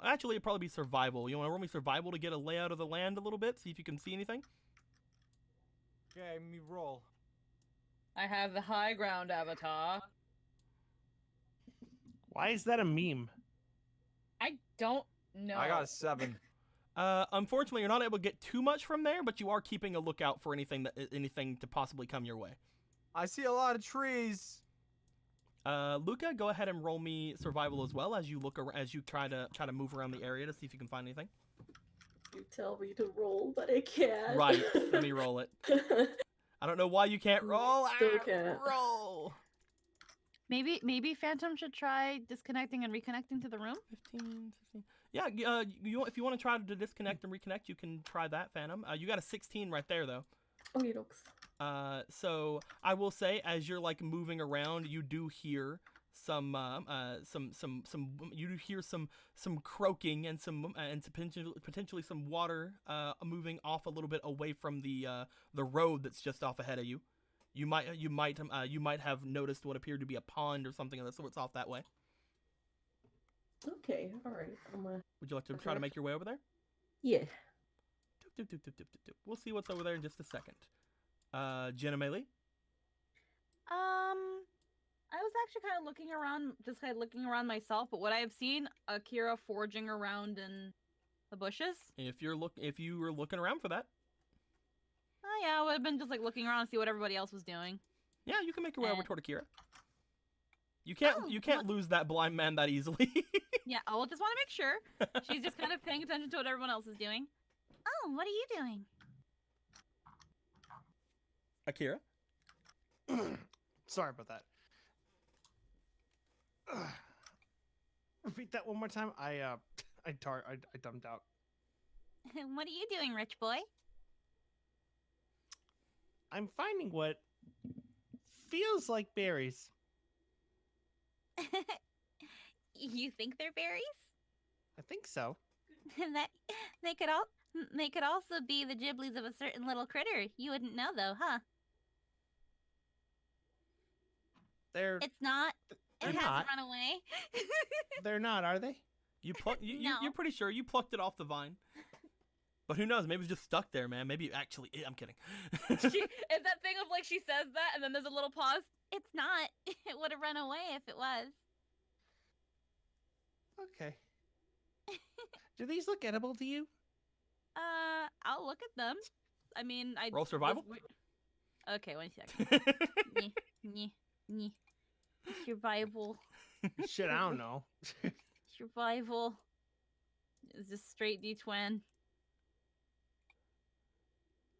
actually it'd probably be survival. You wanna roll me survival to get a layout of the land a little bit, see if you can see anything. Okay, me roll. I have the high ground, Avatar. Why is that a meme? I don't know. I got a 7. Unfortunately, you're not able to get too much from there, but you are keeping a lookout for anything to possibly come your way. I see a lot of trees. Luca, go ahead and roll me survival as well as you as you try to move around the area to see if you can find anything. You tell me to roll, but I can't. Right, let me roll it. I don't know why you can't roll. Still can't. Roll. Maybe Phantom should try disconnecting and reconnecting to the room. 15, 16. Yeah, if you want to try to disconnect and reconnect, you can try that, Phantom. You got a 16 right there, though. Oh, you dokes. So I will say, as you're like moving around, you do hear some croaking and potentially some water moving off a little bit away from the road that's just off ahead of you. You might have noticed what appeared to be a pond or something of the sorts off that way. Okay, alright. Would you like to try to make your way over there? Yeah. We'll see what's over there in just a second. Jenna Melee? I was actually kind of looking around, just kind of looking around myself, but what I have seen, Akira foraging around in the bushes. If you were looking around for that. Oh yeah, I would have been just like looking around to see what everybody else was doing. Yeah, you can make your way over toward Akira. You can't lose that blind man that easily. Yeah, I just want to make sure. She's just kind of paying attention to what everyone else is doing. Oh, what are you doing? Akira? Sorry about that. Repeat that one more time. I dumbed out. What are you doing, rich boy? I'm finding what feels like berries. You think they're berries? I think so. That they could also be the giblies of a certain little critter. You wouldn't know though, huh? It's not. They're It hasn't not. run away. They're not, are they? No. You're pretty sure you plucked it off the vine. But who knows? Maybe it's just stuck there, man. Maybe it actually is. I'm kidding. It's that thing of like she says that and then there's a little pause. It's not. It would have run away if it was. Okay. Do these look edible to you? I'll look at them. I mean, I Roll survival? Okay, 1 second. Nyeh. Survival. Shit, I don't know. Survival. It's just straight D20.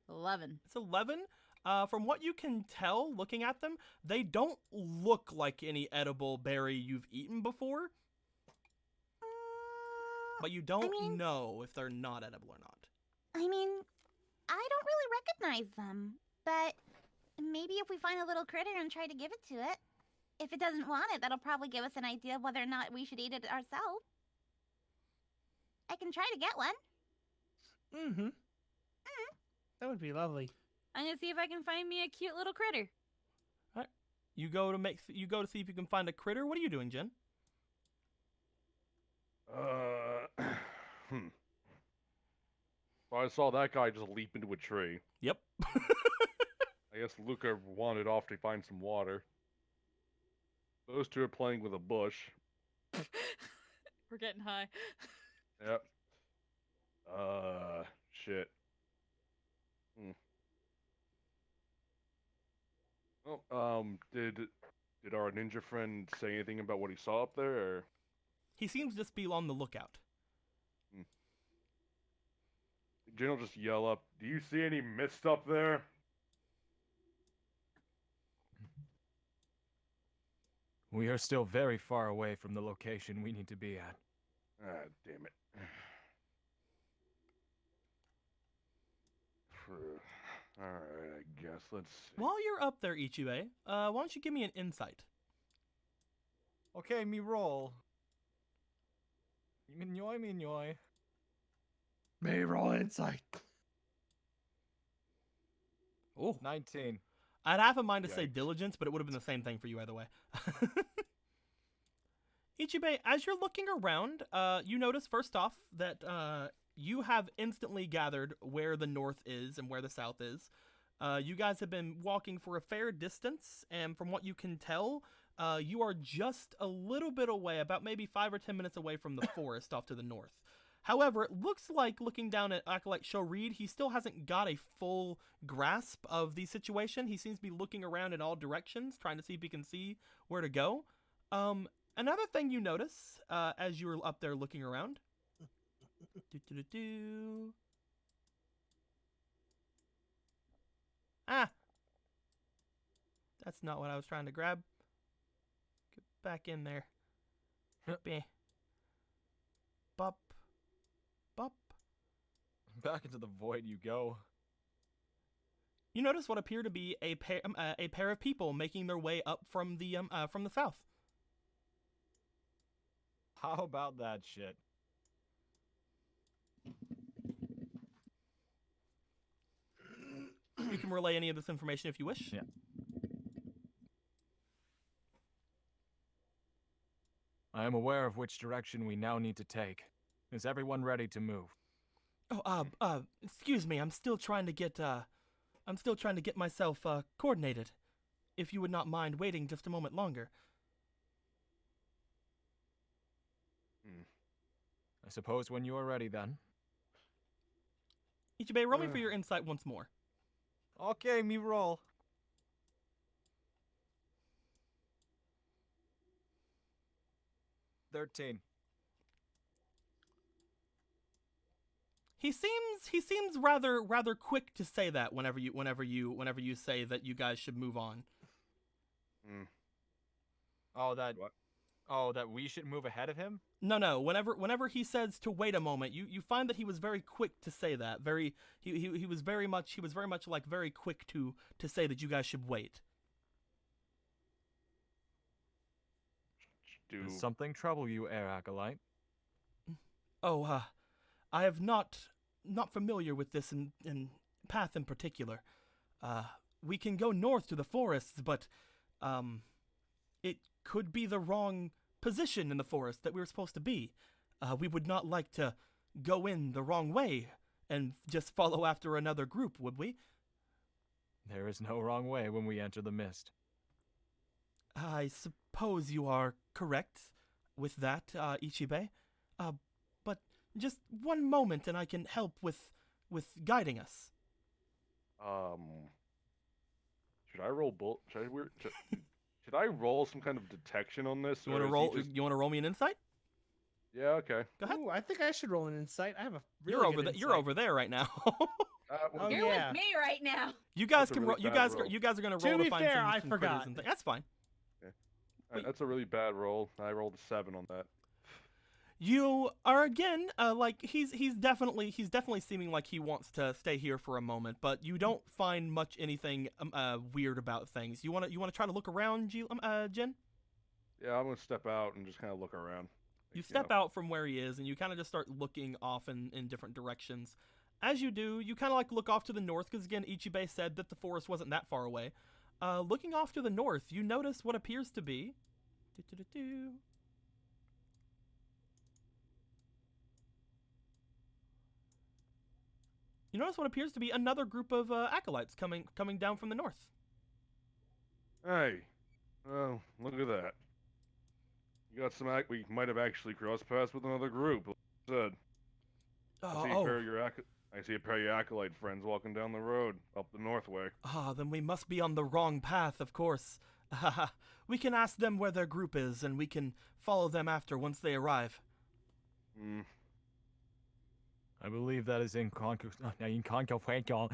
11. It's 11. From what you can tell, looking at them, they don't look like any edible berry you've eaten before. But you don't know if they're not edible or not. I mean, I don't really recognize them, but maybe if we find a little critter and try to give it to it, if it doesn't want it, that'll probably give us an idea of whether or not we should eat it ourselves. I can try to get one. Mm-hmm. That would be lovely. I'm gonna see if I can find me a cute little critter. All right. You go to see if you can find a critter. What are you doing, Jen? Well, I saw that guy just leap into a tree. Yep. I guess Luca wandered off to find some water. Those two are playing with a bush. We're getting high. Yep. Shit. Oh, did our ninja friend say anything about what he saw up there, or? He seems to just be on the lookout. Jin will just yell up, "Do you see any mist up there?" We are still very far away from the location we need to be at. Ah, damn it. Alright, I guess. Let's see. While you're up there, Ichibei, why don't you give me an insight? Okay, me roll. Minyoy. May roll insight. Oh, 19. I'd have in mind to say Yikes. diligence, but it would have been the same thing for you either way. Ichibei, as you're looking around, you notice first off that you have instantly gathered where the north is and where the south is. You guys have been walking for a fair distance, and from what you can tell, you are just a little bit away, about maybe 5 or 10 minutes away from the forest off to the north. However, it looks like, looking down at Acolyte Show Reed, he still hasn't got a full grasp of the situation. He seems to be looking around in all directions, trying to see if he can see where to go. Another thing you notice as you're up there looking around. Ah! That's not what I was trying to grab. Get back in there. Beh. Bop. Bop. Back into the void you go. You notice what appear to be a pair of people making their way up from the south. How about that shit? You can relay any of this information if you wish. Yeah. I am aware of which direction we now need to take. Is everyone ready to move? Oh, excuse me. I'm still trying to get myself coordinated. If you would not mind waiting just a moment longer. I suppose when you are ready then. Ichibei, roll me for your insight once more. Okay, me roll. 13. He seems rather quick to say that whenever you say that you guys should move on. Oh, that What? Oh, that we should move ahead of him? No. Whenever he says to wait a moment, you find that he was very quick to say that. He was very much like very quick to say that you guys should wait. Does something trouble you, Air Acolyte? Oh, I have not familiar with this in path in particular. We can go north to the forests, but it could be the wrong position in the forest that we were supposed to be. We would not like to go in the wrong way and just follow after another group, would we? There is no wrong way when we enter the mist. I suppose you are correct with that, Ichibei. But just one moment and I can help with guiding us. Should I roll should I roll some kind of detection on this? You want to roll? You want to roll me an insight? Yeah, okay. Go ahead. Ooh, I think I should roll an insight. I have a really You're over good there. You're insight. over there right now. Oh, You're yeah. with me right now. You guys That's a can really roll. bad roll. You guys are gonna To roll to be find fair, some, I some critters forgot. and things. That's fine. Wait. That's a really bad roll. I rolled a 7 on that. You are again like he's definitely seeming like he wants to stay here for a moment, but you don't find much anything weird about things. You wanna try to look around, Jen? Yeah, I'm gonna step out and just kind of look around. You step out from where he is, and you kind of just start looking off in different directions. As you do, you kind of like look off to the north, because again, Ichibei said that the forest wasn't that far away. Looking off to the north, you notice what appears to be... You notice what appears to be another group of acolytes coming down from the north. Hey, oh, look at that. You got some we might have actually crossed paths with another group. Like I said, I see a pair of your acolyte friends walking down the road up the north way. Then we must be on the wrong path, of course. We can ask them where their group is, and we can follow them after once they arrive. I believe that is inconsequential.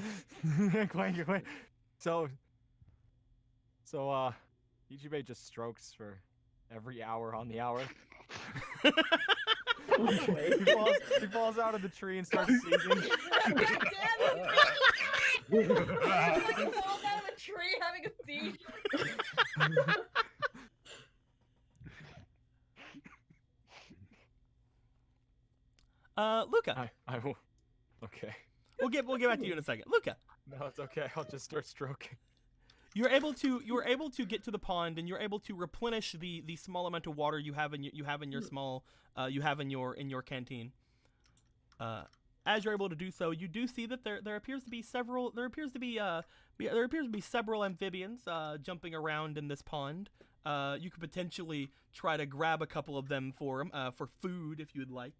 So, Ichibei just strokes for every hour on the hour. he falls out of the tree and starts seizing. God damn it! Like he falls out of a tree having a seizure. Luca. I will. Okay. We'll get back to you in a second. Luca, No, it's okay. I'll just start stroking. you were able to get to the pond, and you're able to replenish the small amount of water you have in your small you have in your canteen. As you're able to do so, you do see that there appears to be several amphibians jumping around in this pond. You could potentially try to grab a couple of them for food if you'd like.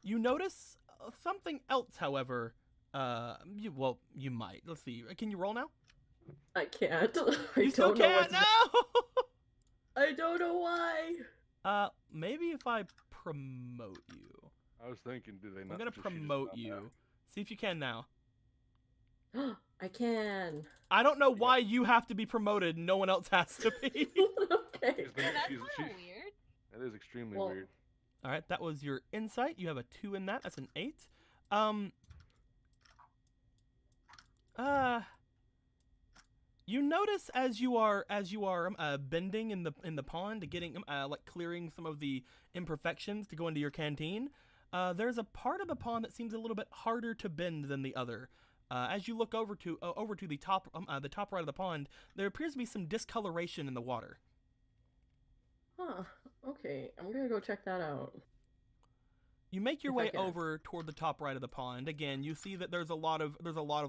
You notice something else, however. You might. Let's see. Can you roll now? I can't. I You still don't know can't. what to No. I don't know why. Maybe if I promote you. I was thinking, do they not? I'm gonna does she just promote not you. have- See if you can now. I can. I don't know why you have to be promoted and no one else has to be. Okay. She's been- That's she's- kind of she- weird. That is extremely Well- weird. All right, that was your insight. You have a 2 in that. That's an 8. You notice as you are bending in the pond, getting like clearing some of the imperfections to go into your canteen. There's a part of the pond that seems a little bit harder to bend than the other. As you look over to the top right of the pond, there appears to be some discoloration in the water. Huh. Okay, I'm gonna go check that out. You make your If I way can. over toward the top right of the pond. Again, you see that there's a lot of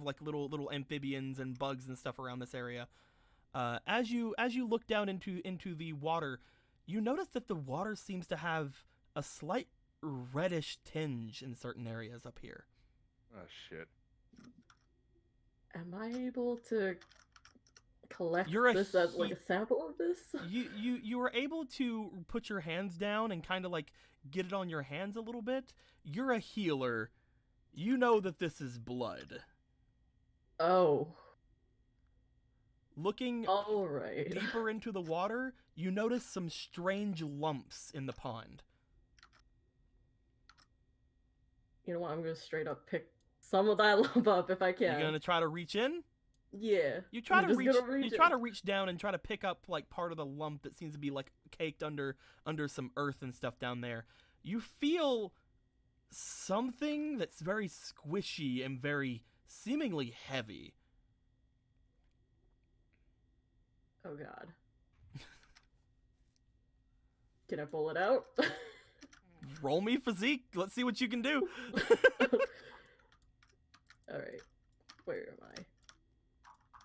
like little amphibians and bugs and stuff around this area. As you look down into the water, you notice that the water seems to have a slight reddish tinge in certain areas up here. Oh shit. Am I able to collect You're a this as like hu- a sample of this? You were able to put your hands down and kind of like get it on your hands a little bit. You're a healer. You know that this is blood. Oh. Looking All right. deeper into the water, you notice some strange lumps in the pond. You know what? I'm gonna straight up pick some of that lump up if I can. You're gonna try to reach in. Yeah. You try I'm to just reach. gonna You reach try it. to reach down and try to pick up like part of the lump that seems to be like caked under some earth and stuff down there. You feel something that's very squishy and very seemingly heavy. Oh god. Can I pull it out? Roll me physique. Let's see what you can do. Alright. Where am I?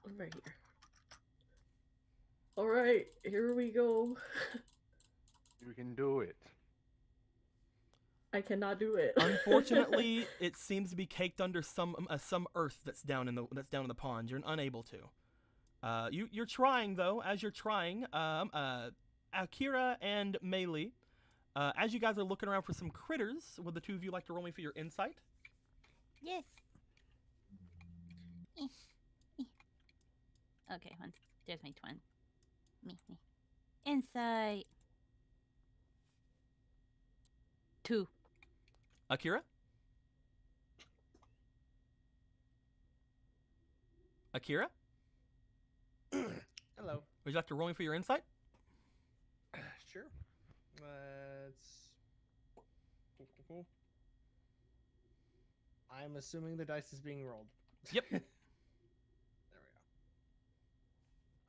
I'm right here. Alright, here we go. You can do it. I cannot do it. Unfortunately, it seems to be caked under some earth that's down in the pond. You're unable to. You're trying though. As you're trying, Akira and Meili, as you guys are looking around for some critters, would the two of you like to roll me for your insight? Yes. Okay, there's my twin. Me. Insight. 2. Akira? Akira? Hello. Would you like to roll me for your insight? Sure. Let's. Cool. I'm assuming the dice is being rolled. Yep. There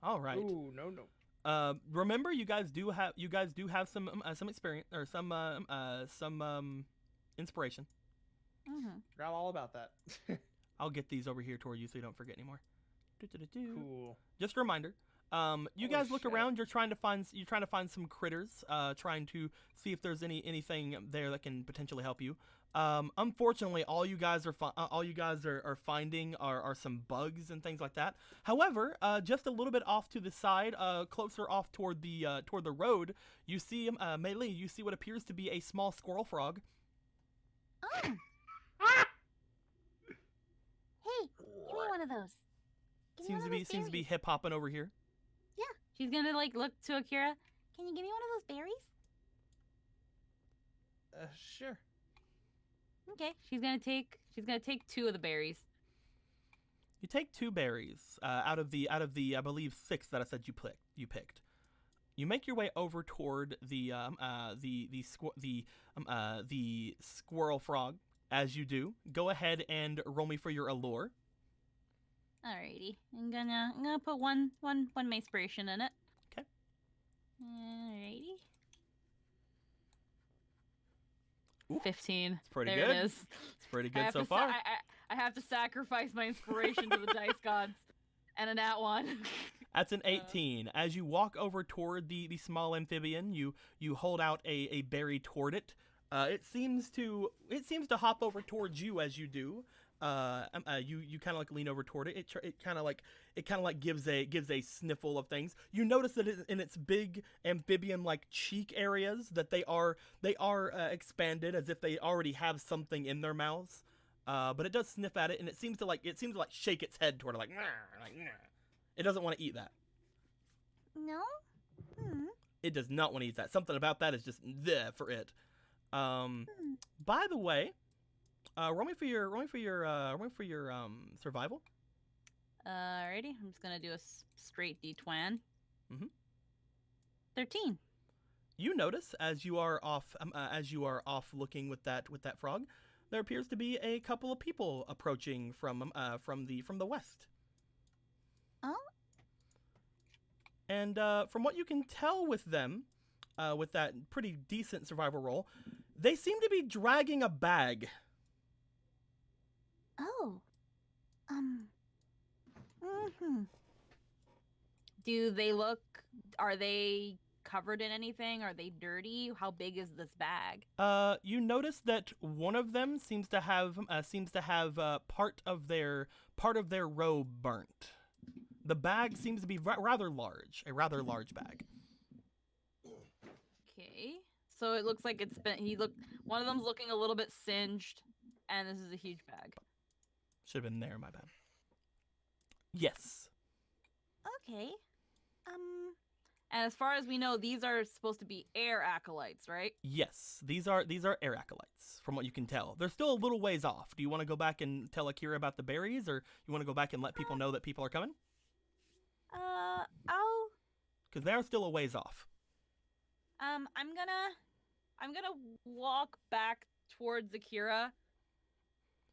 All we right. go. Ooh, no. Remember, you guys do have some experience or some inspiration. Mm-hmm. Forgot all about that. I'll get these over here toward you so you don't forget anymore. Cool. Just a reminder. You Holy guys look shit. around. You're trying to find some critters. Trying to see if there's anything there that can potentially help you. Unfortunately, all you guys are finding are some bugs and things like that. However, just a little bit off to the side, closer off toward the road, you see Meili. You see what appears to be a small squirrel frog. Oh. Hey, give me one of those. Give me Seems one to of be those seems to be berries. hip hopping over here. She's gonna like look to Akira. Can you give me one of those berries? Sure. Okay, she's gonna take 2 of the berries. You take 2 berries out of the I believe 6 that I said you picked. You make your way over toward the squirrel frog. As you do, go ahead and roll me for your allure. Alrighty, I'm gonna put one inspiration in it. Okay. Alrighty. Ooh, 15. it's pretty there good. it is. It's pretty I good have so to far. I have to sacrifice my inspiration to the dice gods, and a nat 1. That's an 18. As you walk over toward the small amphibian, you hold out a berry toward it. It seems to hop over towards you as you do. You kind of like lean over toward it. It kind of like gives a sniffle of things. You notice that in its big amphibian like cheek areas that they are expanded as if they already have something in their mouths. But it does sniff at it, and it seems to like shake its head toward it like. It doesn't want to eat that. No? Hmm. It does not want to eat that. Something about that is just there for it. By the way, roll me for your survival. Alrighty, I'm just gonna do a straight D20. 13. You notice as you are off looking with that frog, there appears to be a couple of people approaching from the west. Oh? And from what you can tell with them, with that pretty decent survival roll, they seem to be dragging a bag. Oh. Are they covered in anything? Are they dirty? How big is this bag? You notice that one of them seems to have part of their robe burnt. The bag seems to be rather large, a rather large bag. Okay. So it looks like it's been one of them's looking a little bit singed, and this is a huge bag. Should have been there, my bad. Yes. Okay. And as far as we know, these are supposed to be air acolytes, right? Yes, these are air acolytes, from what you can tell. They're still a little ways off. Do you want to go back and tell Akira about the berries, or you want to go back and let people know that people are coming? Because they're still a ways off. I'm gonna walk back towards Akira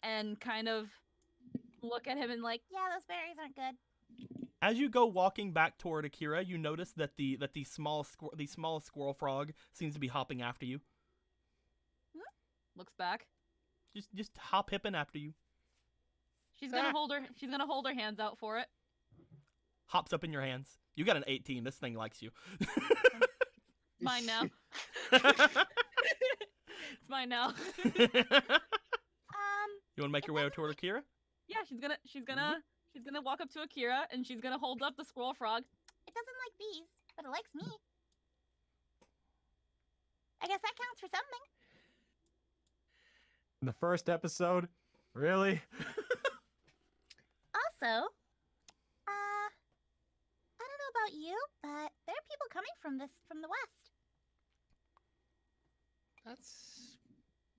and kind of look at him and like, Yeah, those berries aren't good. As you go walking back toward Akira, you notice that the small squirrel frog seems to be hopping after you. looks back. Just hop hipping after you. She's gonna hold her hands out for it. Hops up in your hands. You got an 18. This thing likes you. Mine now. It's mine now. You want to make your way toward Akira? Yeah, she's gonna walk up to Akira and she's gonna hold up the squirrel frog. It doesn't like bees, but it likes me. I guess that counts for something. In the first episode? Really? Also, I don't know about you, but there are people coming from the west. That's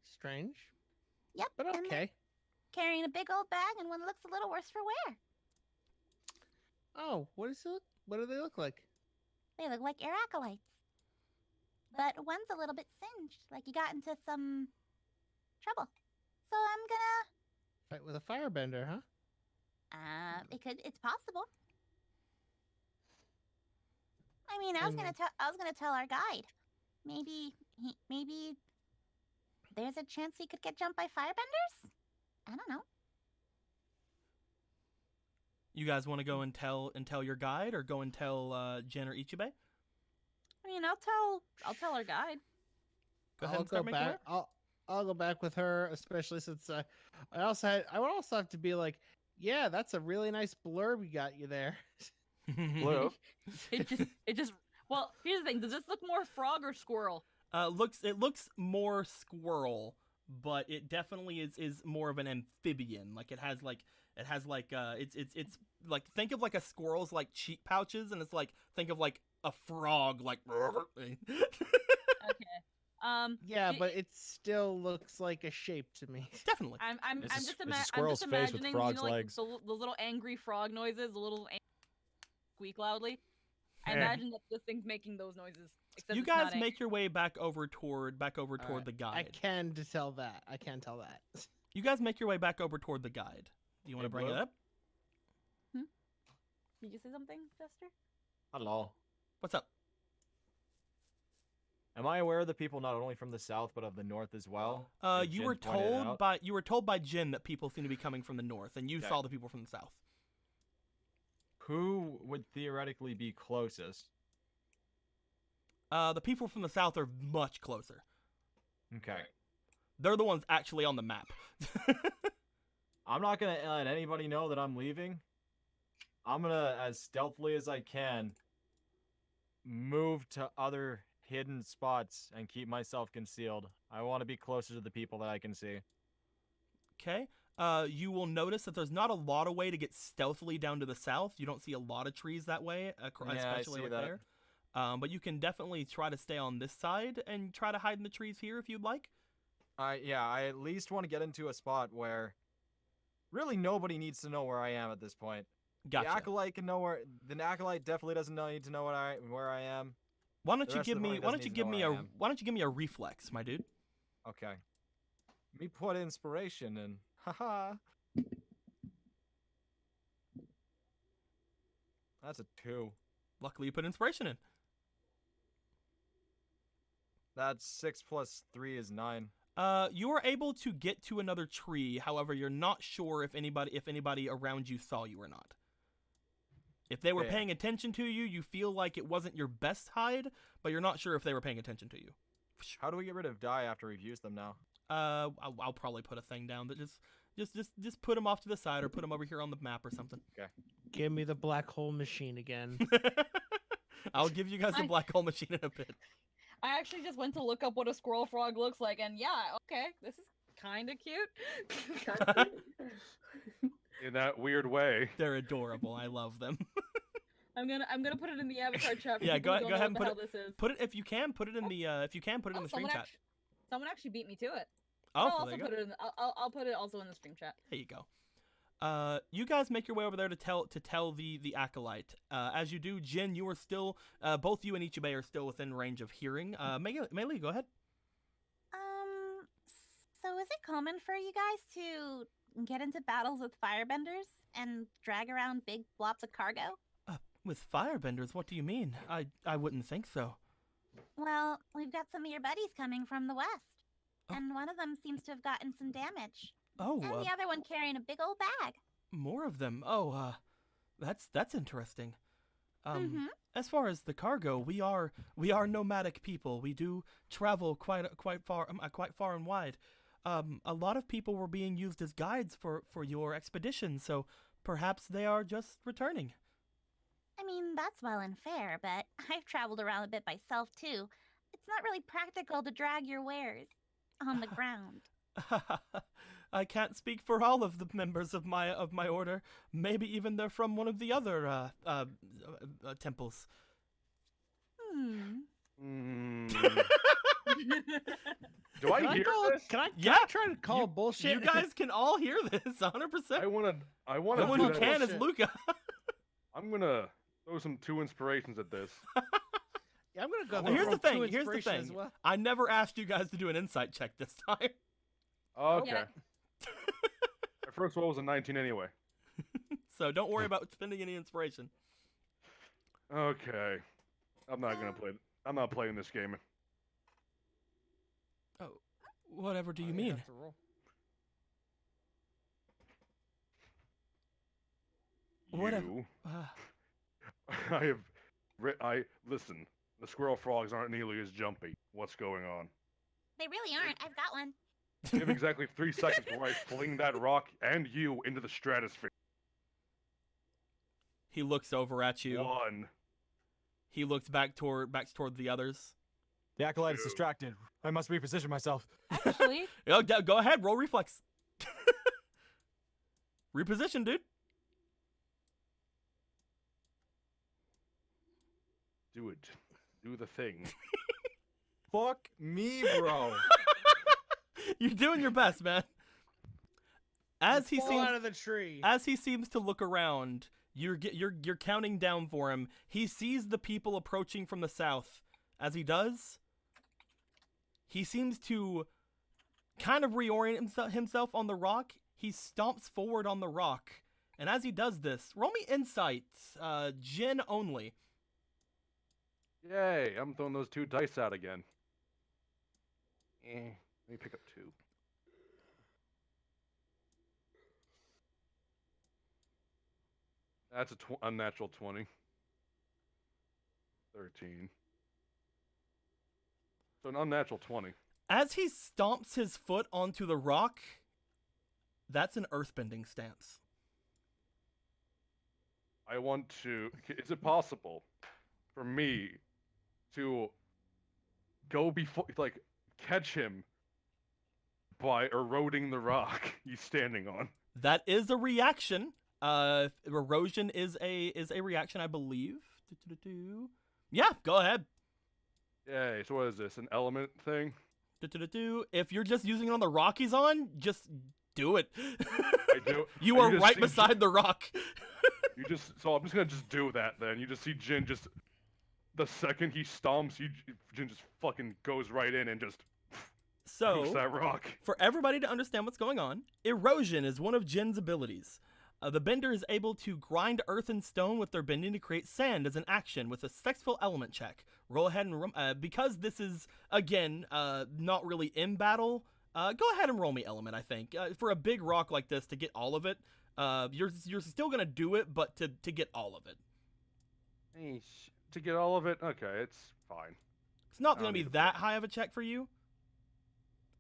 strange. Yep. But and they're okay. carrying a big old bag and one looks a little worse for wear. Oh, what do they look like? They look like air acolytes. But one's a little bit singed, like he got into some trouble. So I'm gonna Fight with a firebender, huh? it's possible. I mean, I was gonna tell our guide. Maybe there's a chance he could get jumped by firebenders? I don't know. You guys want to go and tell your guide, or go and tell Jen or Ichibe? I mean, I'll tell our guide. Go ahead I'll and start go making back. I'll go back with her, especially since I would also have to be like, yeah, that's a really nice blurb you got you there. Blue. Well, here's the thing. Does this look more frog or squirrel? It looks more squirrel. but it definitely is more of an amphibian. Like it has like it's like, think of like a squirrel's like cheek pouches, and it's like, think of like a frog like. Okay. Yeah, do- but it still looks like a shape to me. Definitely. I'm It's a just s- it's a I'm just squirrel's face with imagining, frog's like legs. the little angry frog noises, the little squeak loudly. I Eh. imagine that this thing's making those noises. Except You it's not guys make your way back over toward Alright, the guide. I can tell that. I can tell that. You guys make your way back over toward the guide. Do you want to Hey, bring it Blue? up? Did you say something, Jester? Hello. What's up? Am I aware of the people not only from the south but of the north as well? Did You Jin were point it told out? by Jin that people seem to be coming from the north, and you Okay. saw the people from the south. Who would theoretically be closest? The people from the south are much closer. Okay. They're the ones actually on the map. I'm not gonna let anybody know that I'm leaving. I'm gonna, as stealthily as I can, move to other hidden spots and keep myself concealed. I want to be closer to the people that I can see. Okay. You will notice that there's not a lot of way to get stealthily down to the south. You don't see a lot of trees that way, Yeah, I especially see right that. there. But you can definitely try to stay on this side and try to hide in the trees here if you'd like. I at least want to get into a spot where really nobody needs to know where I am at this point. Gotcha. The acolyte can know where. The acolyte definitely doesn't need to know where I am. Why don't the you rest give of the me? party Why don't doesn't you need to give know me where a? I am. Why don't you give me a reflex, my dude? Okay. Let me put inspiration in. Haha. That's a 2. Luckily, you put inspiration in. That's 6 plus 3 is 9. You are able to get to another tree. However, you're not sure if anybody around you saw you or not. If they were Fair. paying attention to you, you feel like it wasn't your best hide, but you're not sure if they were paying attention to you. How do we get rid of die after we've used them now? I'll probably put a thing down that just put them off to the side or put them over here on the map or something. Give me the black hole machine again. I'll give you guys the I- black hole machine in a bit. I actually just went to look up what a squirrel frog looks like, and yeah, okay, this is kind of cute. In that weird way. They're adorable. I love them. I'm gonna put it in the avatar chat. For Yeah, people go who ahead don't know and what put the it- hell this is. Put it if you can. Put it in the in the stream chat. Someone actually beat me to it. Oh, I'll there also you go. put it in. I'll put it also in the stream chat. There you go. You guys make your way over there to tell the acolyte. As you do, Jin, you are still both you and Ichibei are still within range of hearing. Melee, go ahead. So is it common for you guys to get into battles with firebenders and drag around big blobs of cargo? With firebenders, what do you mean? I wouldn't think so. Well, we've got some of your buddies coming from the west, Oh. and one of them seems to have gotten some damage, Oh, and the other one carrying a big old bag. more of them. Oh, that's interesting. Mhm. As far as the cargo, we are nomadic people. We do travel quite far and wide. A lot of people were being used as guides for your expedition, so perhaps they are just returning. I mean, that's well and fair, but I've traveled around a bit myself too. It's not really practical to drag your wares on the ground. I can't speak for all of the members of my order. Maybe even they're from one of the other temples. Mm. Do I Can I hear call? this? Can I Yeah, try to call bullshit? You guys can all hear this 100%. I wanna The Don't one do who call that. can is bullshit. Luca. I'm gonna throw some 2 inspirations at this. Yeah, I'm gonna go. Well, here's for the two thing. Here's the inspiration as thing. well. I never asked you guys to do an insight check this time. Okay. Yeah. My first roll was a 19 anyway. So don't worry about spending any inspiration. Okay. I'm not playing this game. Oh, whatever do you I mean? have to roll. Whatever. You. Uh, Listen. The squirrel frogs aren't nearly as jumpy. What's going on? They really aren't. I've got one. You have exactly 3 seconds before I fling that rock and you into the stratosphere. he looks over at you. 1. He looks back toward the others. The acolyte is Shoot. distracted. I must reposition myself. Actually, Go ahead, roll reflex. Reposition, dude. Do it. Do the thing. Fuck me, bro. You're doing your best, man. As he Fall seems out of the tree. as he seems to look around, you're counting down for him. He sees the people approaching from the south. As he does, he seems to kind of reorient himself on the rock. He stomps forward on the rock, and as he does this, roll me insights, Jin only. Yay! I'm throwing those 2 dice out again. Let me pick up 2. That's a unnatural 20. 13. So an unnatural 20. As he stomps his foot onto the rock, that's an earthbending stance. I want to. Is it possible for me to go before, like, catch him by eroding the rock he's standing on? That is a reaction. Erosion is a reaction, I believe. Yeah, go ahead. Yay! So what is this? An element thing? If you're just using it on the rock he's on, just do it. I do. You You are just right see beside the rock. So I'm just gonna just do that then. You just see Jin just the second he stomps, Jin just fucking goes right in and just So, that rock. for everybody to understand what's going on, erosion is one of Jin's abilities. The bender is able to grind earth and stone with their bending to create sand as an action with a successful element check. Roll ahead and because this is again not really in battle. Go ahead and roll me element. I think for a big rock like this to get all of it, you're still gonna do it, but to get all of it, To get all of it, okay, it's fine. it's not I gonna don't be need to that put- high of a check for you.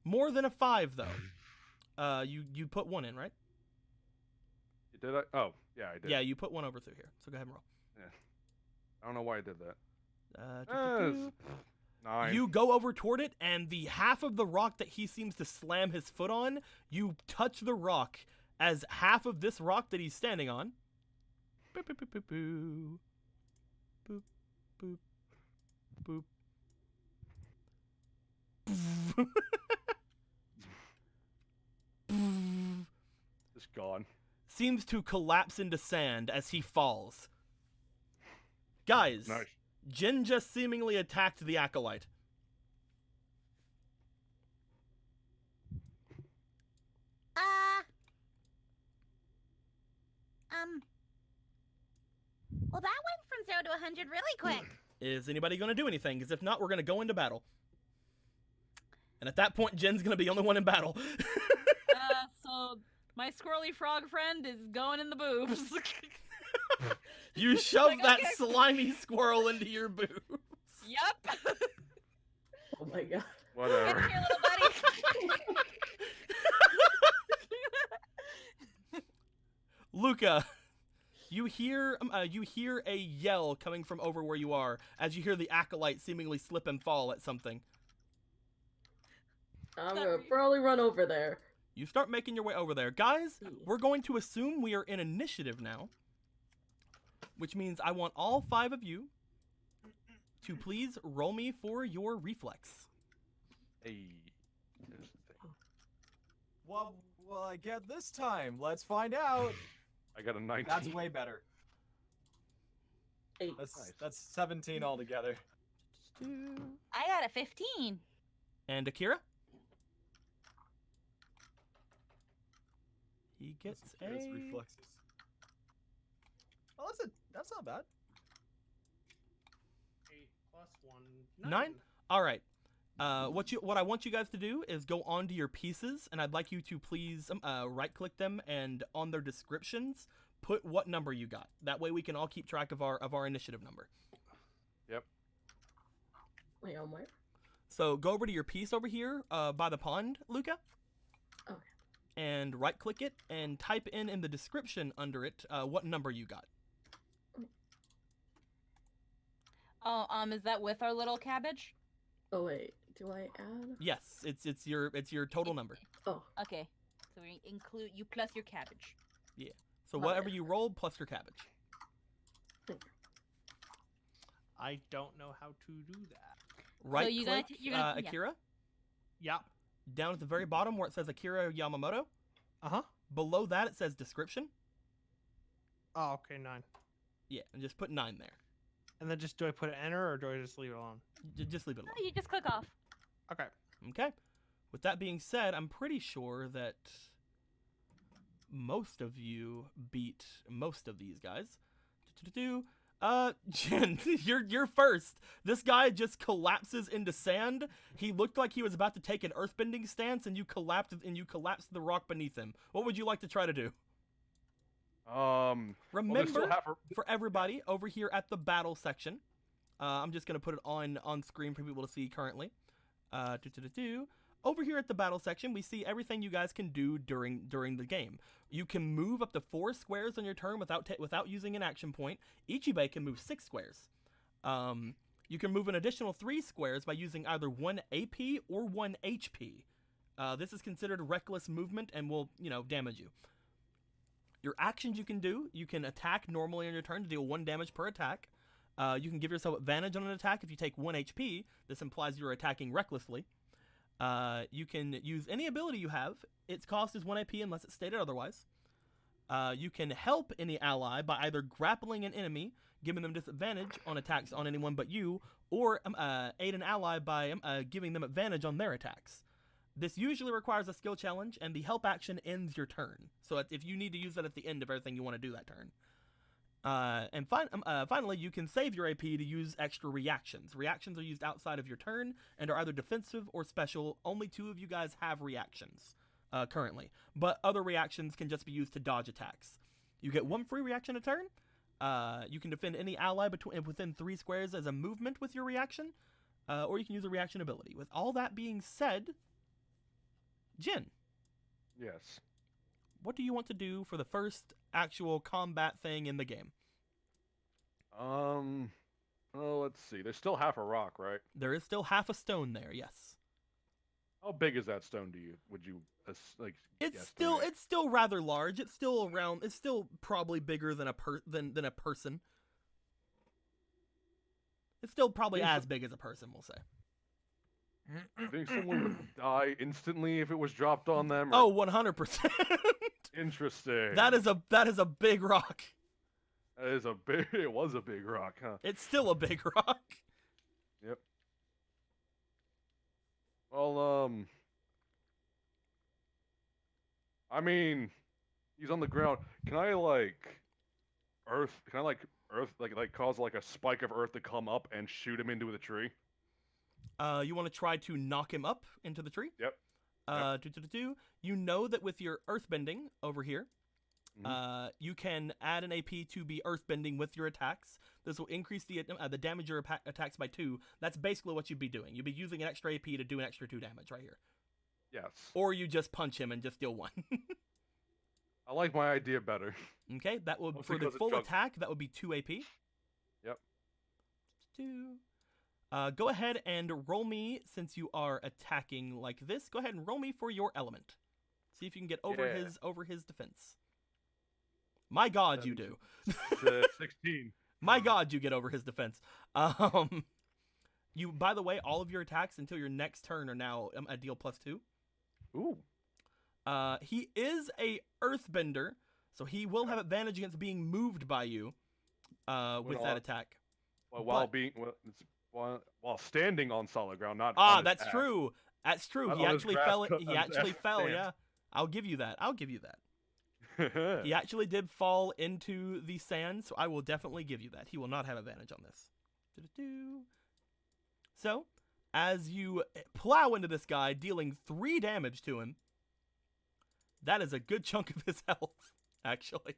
More than a 5 though. You put 1 in, right? Did I? Oh, yeah, I did. Yeah, you put 1 over through here. So go ahead and roll. I don't know why I did that. Doo-doo-doo. 9. You go over toward it, and the half of the rock that he seems to slam his foot on, you touch the rock as half of this rock that he's standing on. Boop, boop, boop, boop, boop. Boop, boop, boop. Just gone. Seems to collapse into sand as he falls. Guys, Nice. Jin just seemingly attacked the acolyte. Well, that went from 0 to 100 really quick. Is anybody going to do anything? Because if not, we're going to go into battle. And at that point, Jin's going to be the only one in battle. so my squirrely frog friend is going in the boobs. You shove Like, that okay. slimy squirrel into your boobs. Yep. Oh my god. Whatever. Get here, little buddy. Luca, you hear a yell coming from over where you are as you hear the acolyte seemingly slip and fall at something. I'm gonna probably run over there. You start making your way over there. Guys, we're going to assume we are in initiative now, which means I want all 5 of you to please roll me for your reflex. Hey. There's the thing. What will I get this time? Let's find out. I got a 19. That's way better. 8. That's 17 altogether. I got a 15. And Akira? He gets a... His reflexes. Oh, that's not bad. 8 plus 1. 9? All right. What I want you guys to do is go onto your pieces, and I'd like you to please right-click them, and on their descriptions, put what number you got. That way we can all keep track of our initiative number. Wait, on where? So go over to your piece over here by the pond, Luca. Okay. And right-click it, and type in the description under it what number you got. Oh, is that with our little cabbage? Oh wait, do I add? Yes, it's your total number. Oh, Okay. So we include you plus your cabbage. So Love whatever it. you rolled plus your cabbage. I don't know how to do that. Right you gotta click, t- you're gonna- yeah. Akira. Yep. Down at the very bottom where it says Akira Yamamoto. Uh-huh. Below that it says description. Oh, okay, 9. Yeah, and just put 9 there. And then do I put an enter or do I just leave it alone? Just leave it No, alone. you just click off. Okay. Okay. With that being said, I'm pretty sure that most of you beat most of these guys. Jin, you're first. This guy just collapses into sand. He looked like he was about to take an earthbending stance, and you collapsed the rock beneath him. What would you like to try to do? Well, they still Remember, have for everybody over here at the battle section, I'm just gonna put it on screen for people to see currently. Over here at the battle section, we see everything you guys can do during the game. You can move up to 4 squares on your turn without using an action point. Ichibei can move 6 squares. You can move an additional 3 squares by using either 1 AP or 1 HP. This is considered reckless movement and will, damage you. Your actions you can attack normally on your turn to deal 1 damage per attack. You can give yourself advantage on an attack if you take 1 HP. This implies you're attacking recklessly. You can use any ability you have. Its cost is 1 AP unless it's stated otherwise. You can help any ally by either grappling an enemy, giving them disadvantage on attacks on anyone but you, or aid an ally by giving them advantage on their attacks. This usually requires a skill challenge, and the help action ends your turn. So if you need to use that at the end of everything you want to do that turn. And finally, you can save your AP to use extra reactions. Reactions are used outside of your turn and are either defensive or special. Only 2 of you guys have reactions currently, but other reactions can just be used to dodge attacks. You get 1 free reaction a turn. You can defend any ally within 3 squares as a movement with your reaction, or you can use a reaction ability. With all that being said, Jin, Yes. what do you want to do for the first actual combat thing in the game? Well, let's see. There's still half a rock, right? There is still half a stone there, yes. How big is that stone to you? Would you It's guesstimate? still rather large. It's still probably bigger than a person. It's still probably Yeah. as big as a person, we'll say. I think someone would die instantly if it was dropped on them. Oh, 100%. Interesting. That is a big rock. That is a big. It was a big rock, huh? It's still a big rock. Yep. Well, I mean, he's on the ground. Can I earth? Can I earth cause a spike of earth to come up and shoot him into the tree? You want to try to knock him up into the tree? Yep. You know that with your earthbending over here, Mhm. you can add an AP to be earthbending with your attacks. This will increase the damage your attacks by 2. That's basically what you'd be doing. You'd be using an extra AP to do an extra 2 damage right here. Yes. Or you just punch him and just deal 1. I like my idea better. Okay, that would Mostly for the 'cause it full jumps. attack, that would be 2 AP. Yep. 2. Go ahead and roll me, since you are attacking like this. Go ahead and roll me for your element. See if you can get over Yeah. his defense. My God, you do. 16. My God, you get over his defense. You, by the way, all of your attacks until your next turn are now a deal +2. Ooh. He is a earthbender, so he will have advantage against being moved by you with that attack. Well, while But- being while standing on solid ground, not. Ah, on his that's ass. true. That's true. Not He on his actually grass fell. cut- He on his actually ass fell. stance. Yeah, I'll give you that. He actually did fall into the sand, so I will definitely give you that. He will not have advantage on this. So, as you plow into this guy, dealing 3 damage to him, that is a good chunk of his health, actually.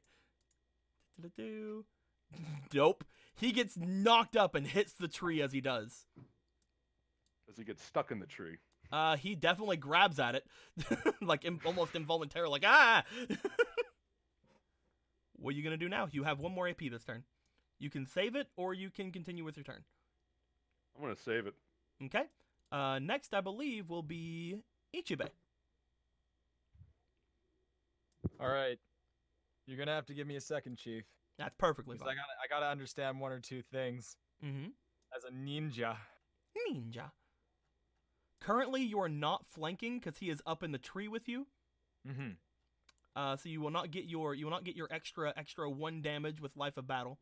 Nope. He gets knocked up and hits the tree as he does. Does he get stuck in the tree? He definitely grabs at it, like almost involuntarily, like, ah! What are you gonna do now? You have 1 more AP this turn. You can save it, or you can continue with your turn. I'm gonna save it. Okay? Next, I believe, will be Ichibe. All right. You're gonna have to give me a second, Chief. That's perfectly Because fine. I gotta understand one or two things Mm-hmm. as a ninja. Ninja. Currently, you are not flanking because he is up in the tree with you. Mm-hmm. So you will not get your extra 1 damage with Life of Battle.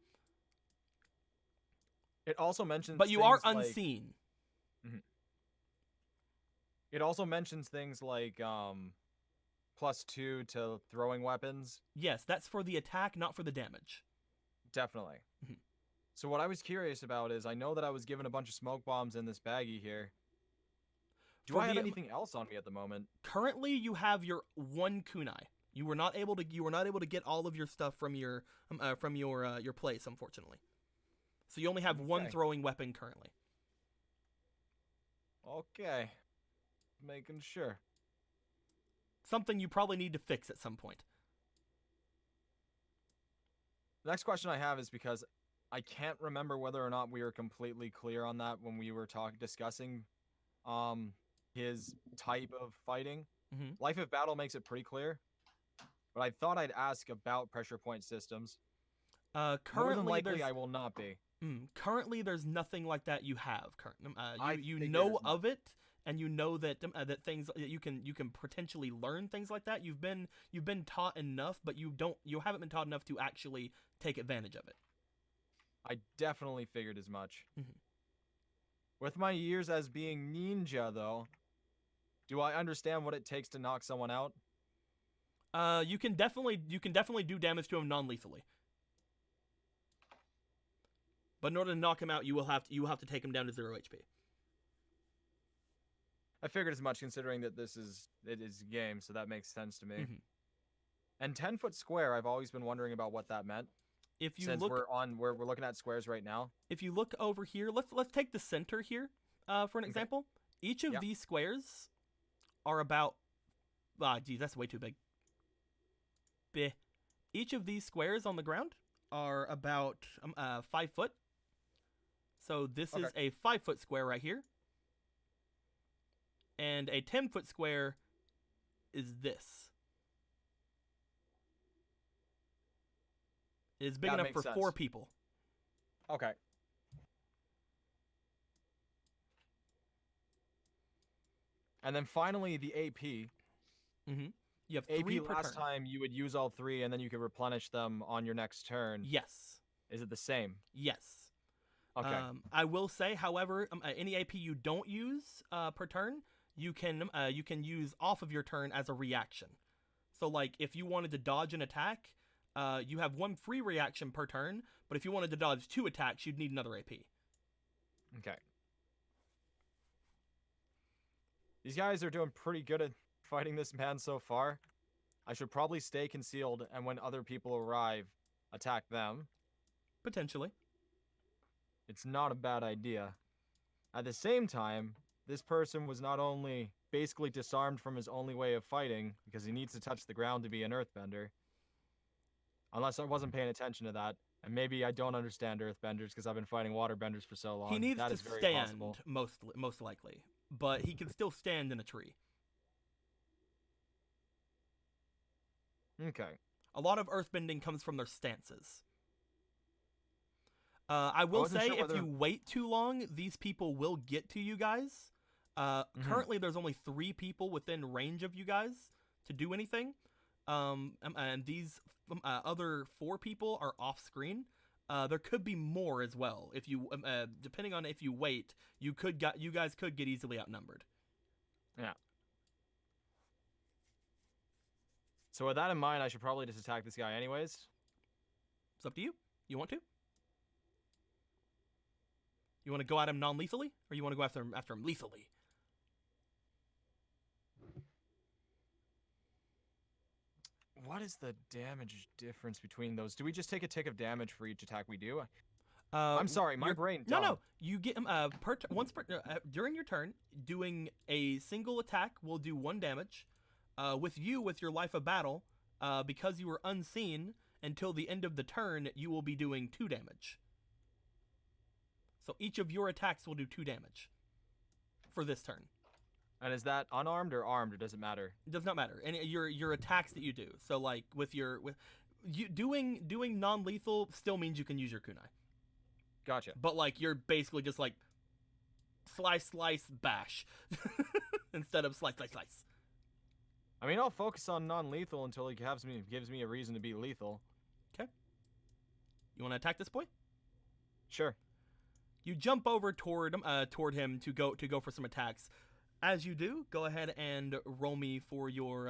It also mentions, But you are things like- unseen. It also mentions things like +2 to throwing weapons. Yes, that's for the attack, not for the damage. Definitely. Mhm. So what I was curious about is I know that I was given a bunch of smoke bombs in this baggie here. Do For I have the- anything else on me at the moment? Currently, you have your 1 kunai. You were not able to get all of your stuff from your place, unfortunately. So you only have 1 Okay. throwing weapon currently. Okay. Making sure. Something you probably need to fix at some point. The next question I have is because I can't remember whether or not we were completely clear on that when we were discussing his type of fighting. Mhm. Life of Battle makes it pretty clear. But I thought I'd ask about pressure point systems. More than Currently, likely, there's I will not be. currently there's nothing like that you have. I You figured know as much. of it, and you know that that things that you can potentially learn things like that. You've been taught enough, but you haven't been taught enough to actually take advantage of it. I definitely figured as much. Mhm. With my years as being ninja, though, do I understand what it takes to knock someone out? You can definitely do damage to him non-lethally. But in order to knock him out, you will have to take him down to 0 HP. I figured as much, considering that it is a game, so that makes sense to me. Mhm. And 10-foot square, I've always been wondering about what that meant. If you Since look we're looking at squares right now. if you look over here, let's take the center here for an Okay. example. Each of Yeah. these squares are about geez, that's way too big. Bleh. Each of these squares on the ground are about 5 foot. So this is Okay. a 5-foot square right here. And a 10-foot square is this. It is big That enough for makes 4 sense. people. Okay. And then finally, the AP. Mm-hmm. You have AP 3 per last turn. time you would use all 3, and then you could replenish them on your next turn. Yes. Is it the same? Yes. Okay. I will say, however, any AP you don't use per turn, you can use off of your turn as a reaction. So, like, if you wanted to dodge an attack, you have 1 free reaction per turn. But if you wanted to dodge 2 attacks, you'd need another AP. Okay. These guys are doing pretty good at fighting this man so far. I should probably stay concealed, and when other people arrive, attack them. Potentially. It's not a bad idea. At the same time, this person was not only basically disarmed from his only way of fighting, because he needs to touch the ground to be an earthbender. Unless I wasn't paying attention to that. And maybe I don't understand earthbenders because I've been fighting waterbenders for so long. He needs That to is very stand, possible. most likely. But he can still stand in a tree. Okay. A lot of earthbending comes from their stances. I will wasn't say, sure if whether- you wait too long, these people will get to you guys. Currently, there's only 3 people within range of you guys to do anything. And these other 4 people are off screen. There could be more as well. If you, depending on if you wait, you guys could get easily outnumbered. Yeah. So with that in mind, I should probably just attack this guy anyways. It's up to you. You want to? You want to go at him non-lethally, or you want to go after him lethally? What is the damage difference between those? Do we just take a tick of damage for each attack we do? I'm sorry, my brain. No, dumb. you get him during your turn. Doing a single attack will do 1 damage. With your Life of Battle, because you were unseen until the end of the turn, you will be doing 2 damage. So each of your attacks will do 2 damage for this turn. And is that unarmed or armed, or does it matter? It does not matter. And your attacks that you do. So like with you doing non-lethal still means you can use your kunai. Gotcha. But like you're basically just like slice bash instead of slice. I mean, I'll focus on non-lethal until he gives me a reason to be lethal. You want to attack this boy? Sure. You jump over toward him to go for some attacks. As you do, go ahead and roll me for your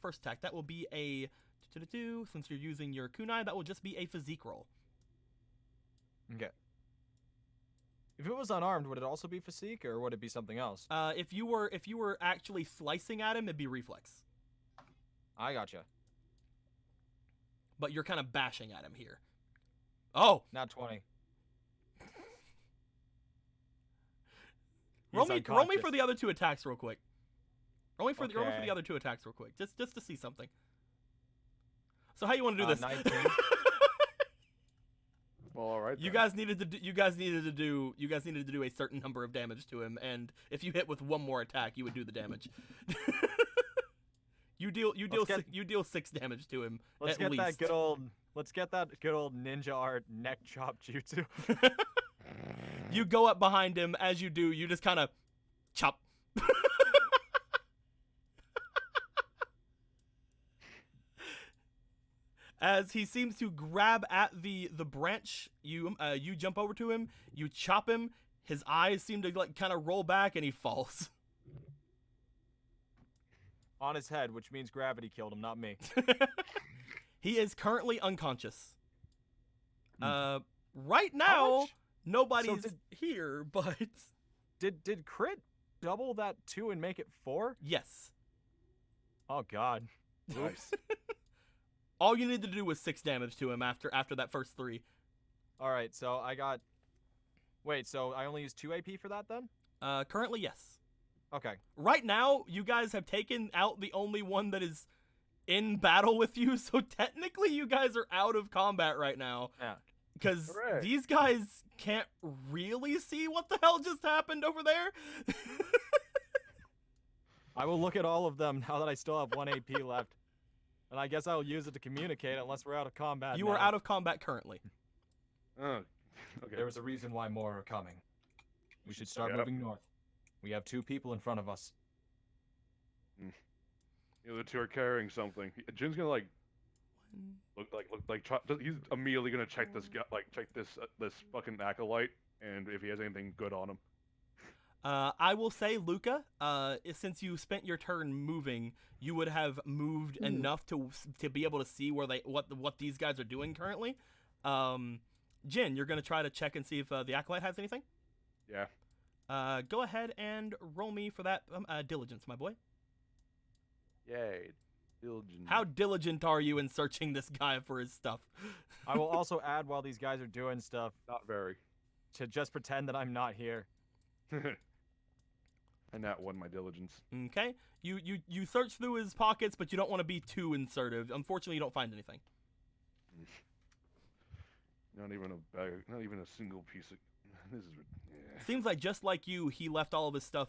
first attack. That will be a since you're using your kunai, that will just be a physique roll. Okay. If it was unarmed, would it also be physique, or would it be something else? If you were actually slicing at him, it'd be reflex. I gotcha. But you're kind of bashing at him here. Oh, Not 20. roll He's me for unconscious. the other two attacks real quick. Roll me for the Okay. other two attacks real quick, just to see something. So how you want to do this? 19. Well, all right. You then. guys needed to do a certain number of damage to him, and if you hit with one more attack, you would do the damage. you deal 6 damage to him Let's at get least. that good old ninja art neck chop jutsu. You go up behind him. As you do, you just kind of chop. As he seems to grab at the branch, you jump over to him, you chop him. His eyes seem to like kind of roll back, and he falls. On his head, which means gravity killed him, not me. He is currently unconscious. Right now, much? nobody's So here, but Did crit double that 2 and make it 4? yes. Oh god. Nice. All you need to do was 6 damage to him after that first 3. All right, so I got. Wait, so I only used 2 AP for that then? Currently, yes. Okay. Right now, you guys have taken out the only one that is in battle with you, so technically you guys are out of combat right now. Yeah. Because Hooray. these guys can't really see what the hell just happened over there. I will look at all of them now that I still have 1 AP left. And I guess I'll use it to communicate unless we're out of combat. You are out of combat currently. Oh, okay. There was a reason why more are coming. We should start Yep. moving north. We have 2 people in front of us. The other two are carrying something. Jin's gonna like he's immediately gonna check this guy, check this fucking acolyte, and if he has anything good on him. I will say, Luca, since you spent your turn moving, you would have moved enough to be able to see what these guys are doing currently. Jin, you're gonna try to check and see if the acolyte has anything. Yeah. Go ahead and roll me for that diligence, my boy. Yay. Diligent. How diligent are you in searching this guy for his stuff? I will also add while these guys are doing stuff Not very. to just pretend that I'm not here. And that won my diligence. Okay. You search through his pockets, but you don't want to be too insertive. Unfortunately, you don't find anything. Not even a bag. Not even a single piece of. This is. Yeah. Seems like just like you, he left all of his stuff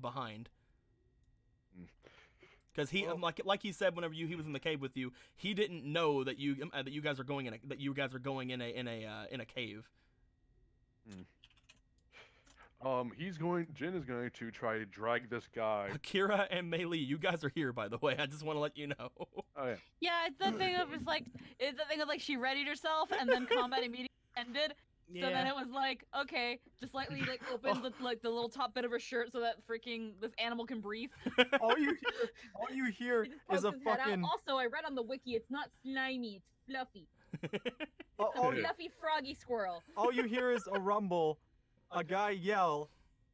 behind. Because he Well- like he said whenever he was in the cave with you, he didn't know that you guys are going in a cave. Jin is going to try to drag this guy. Akira and Mei Li, you guys are here, by the way. I just want to let you know. Oh yeah. Yeah, it's the thing of she readied herself and then combat immediately ended. So then it was like, okay, just slightly like opens the little top bit of her shirt so that freaking this animal can breathe. All you hear He just is a pokes his head out. fucking. Also, I read on the wiki, it's not slimy, it's fluffy. all, It's a all, you- fluffy froggy squirrel. all you hear is a rumble, a guy yell,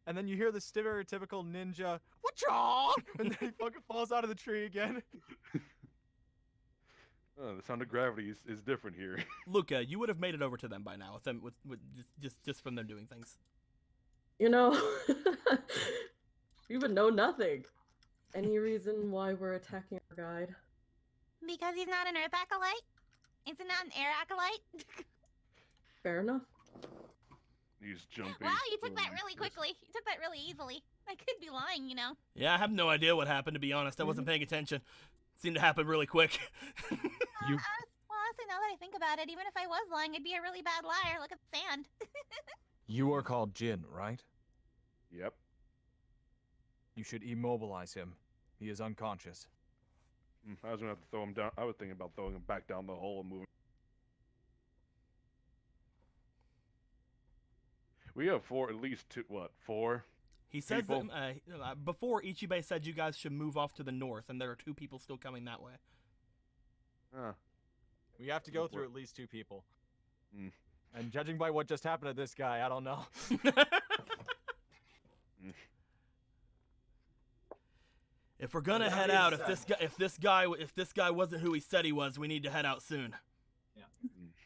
and then you hear the stereotypical ninja, "Whatcha?" and then he fucking falls out of the tree again. Oh, the sound of gravity is different here. Luca, you would have made it over to them by now with just from them doing things. You know, we would know nothing. Any reason why we're attacking our guide? Because he's not an earth acolyte? Is it not an air acolyte? Fair enough. He's jumping. Wow, you took that really quickly. You took that really easily. I could be lying, you know. Yeah, I have no idea what happened, to be honest. I wasn't paying attention. Seemed to happen really quick. You- Well, honestly, now that I think about it, even if I was lying, I'd be a really bad liar. Look at the sand. You are called Jin, right? Yep. You should immobilize him. He is unconscious. I was gonna have to throw him down. I was thinking about throwing him back down the hole and moving. We have at least four? He says that, People. before Ichibei said you guys should move off to the north, and there are 2 people still coming that way. Huh. We have to go Good through work. at least 2 people. Mm. And judging by what just happened to this guy, I don't know. If we're gonna That head being out, said- if this guy wasn't who he said he was, we need to head out soon.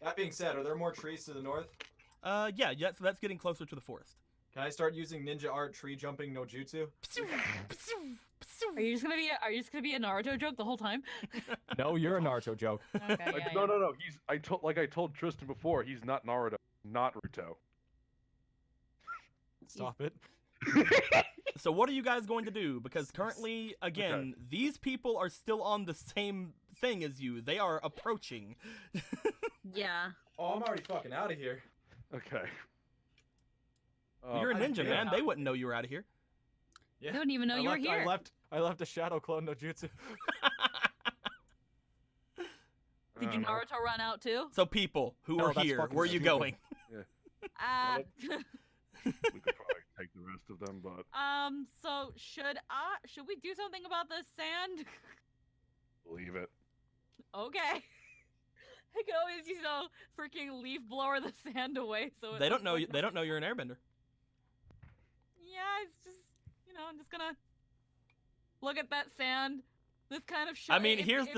That being said, are there more trees to the north? Yeah, so that's getting closer to the forest. Can I start using ninja art tree jumping no jutsu? Are you just gonna be a Naruto joke the whole time? No, you're a Naruto joke. Okay, yeah, No. I told Tristan before. He's not Naruto, not Naruto. Stop it. So what are you guys going to do? Because currently, again, these people are still on the same thing as you. They are approaching. Yeah. Oh, I'm already fucking out of here. Okay. You're a I ninja, did. man. They wouldn't know you were out of here. Yeah. They wouldn't even know you were here. I left a shadow clone no jutsu. Did you Naruto run out too? So people who No, are that's here, fucking where are you stupid. going? We could probably take the rest of them, but So should we do something about this sand? leave it. Okay. I could always, freaking leaf blower the sand away. So it They don't looks know. like They don't know you're an airbender. Yeah, it's just, I'm just gonna look at that sand. This kind of. I mean, here's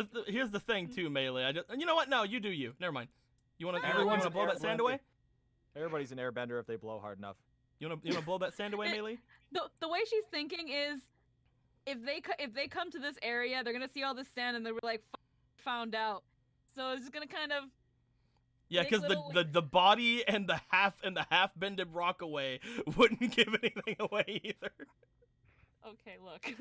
the thing too, Melee. You know what? No, you do you. Never mind. You want Everyone's to an blow that sand away? Everybody's an airbender if they blow hard enough. You want to blow that sand away, Melee? The way she's thinking is, if they come to this area, they're gonna see all this sand and they're like, found out. So it's just gonna kind of. Yeah, Big because little- the body and the half bended rock away wouldn't give anything away either. Okay, look.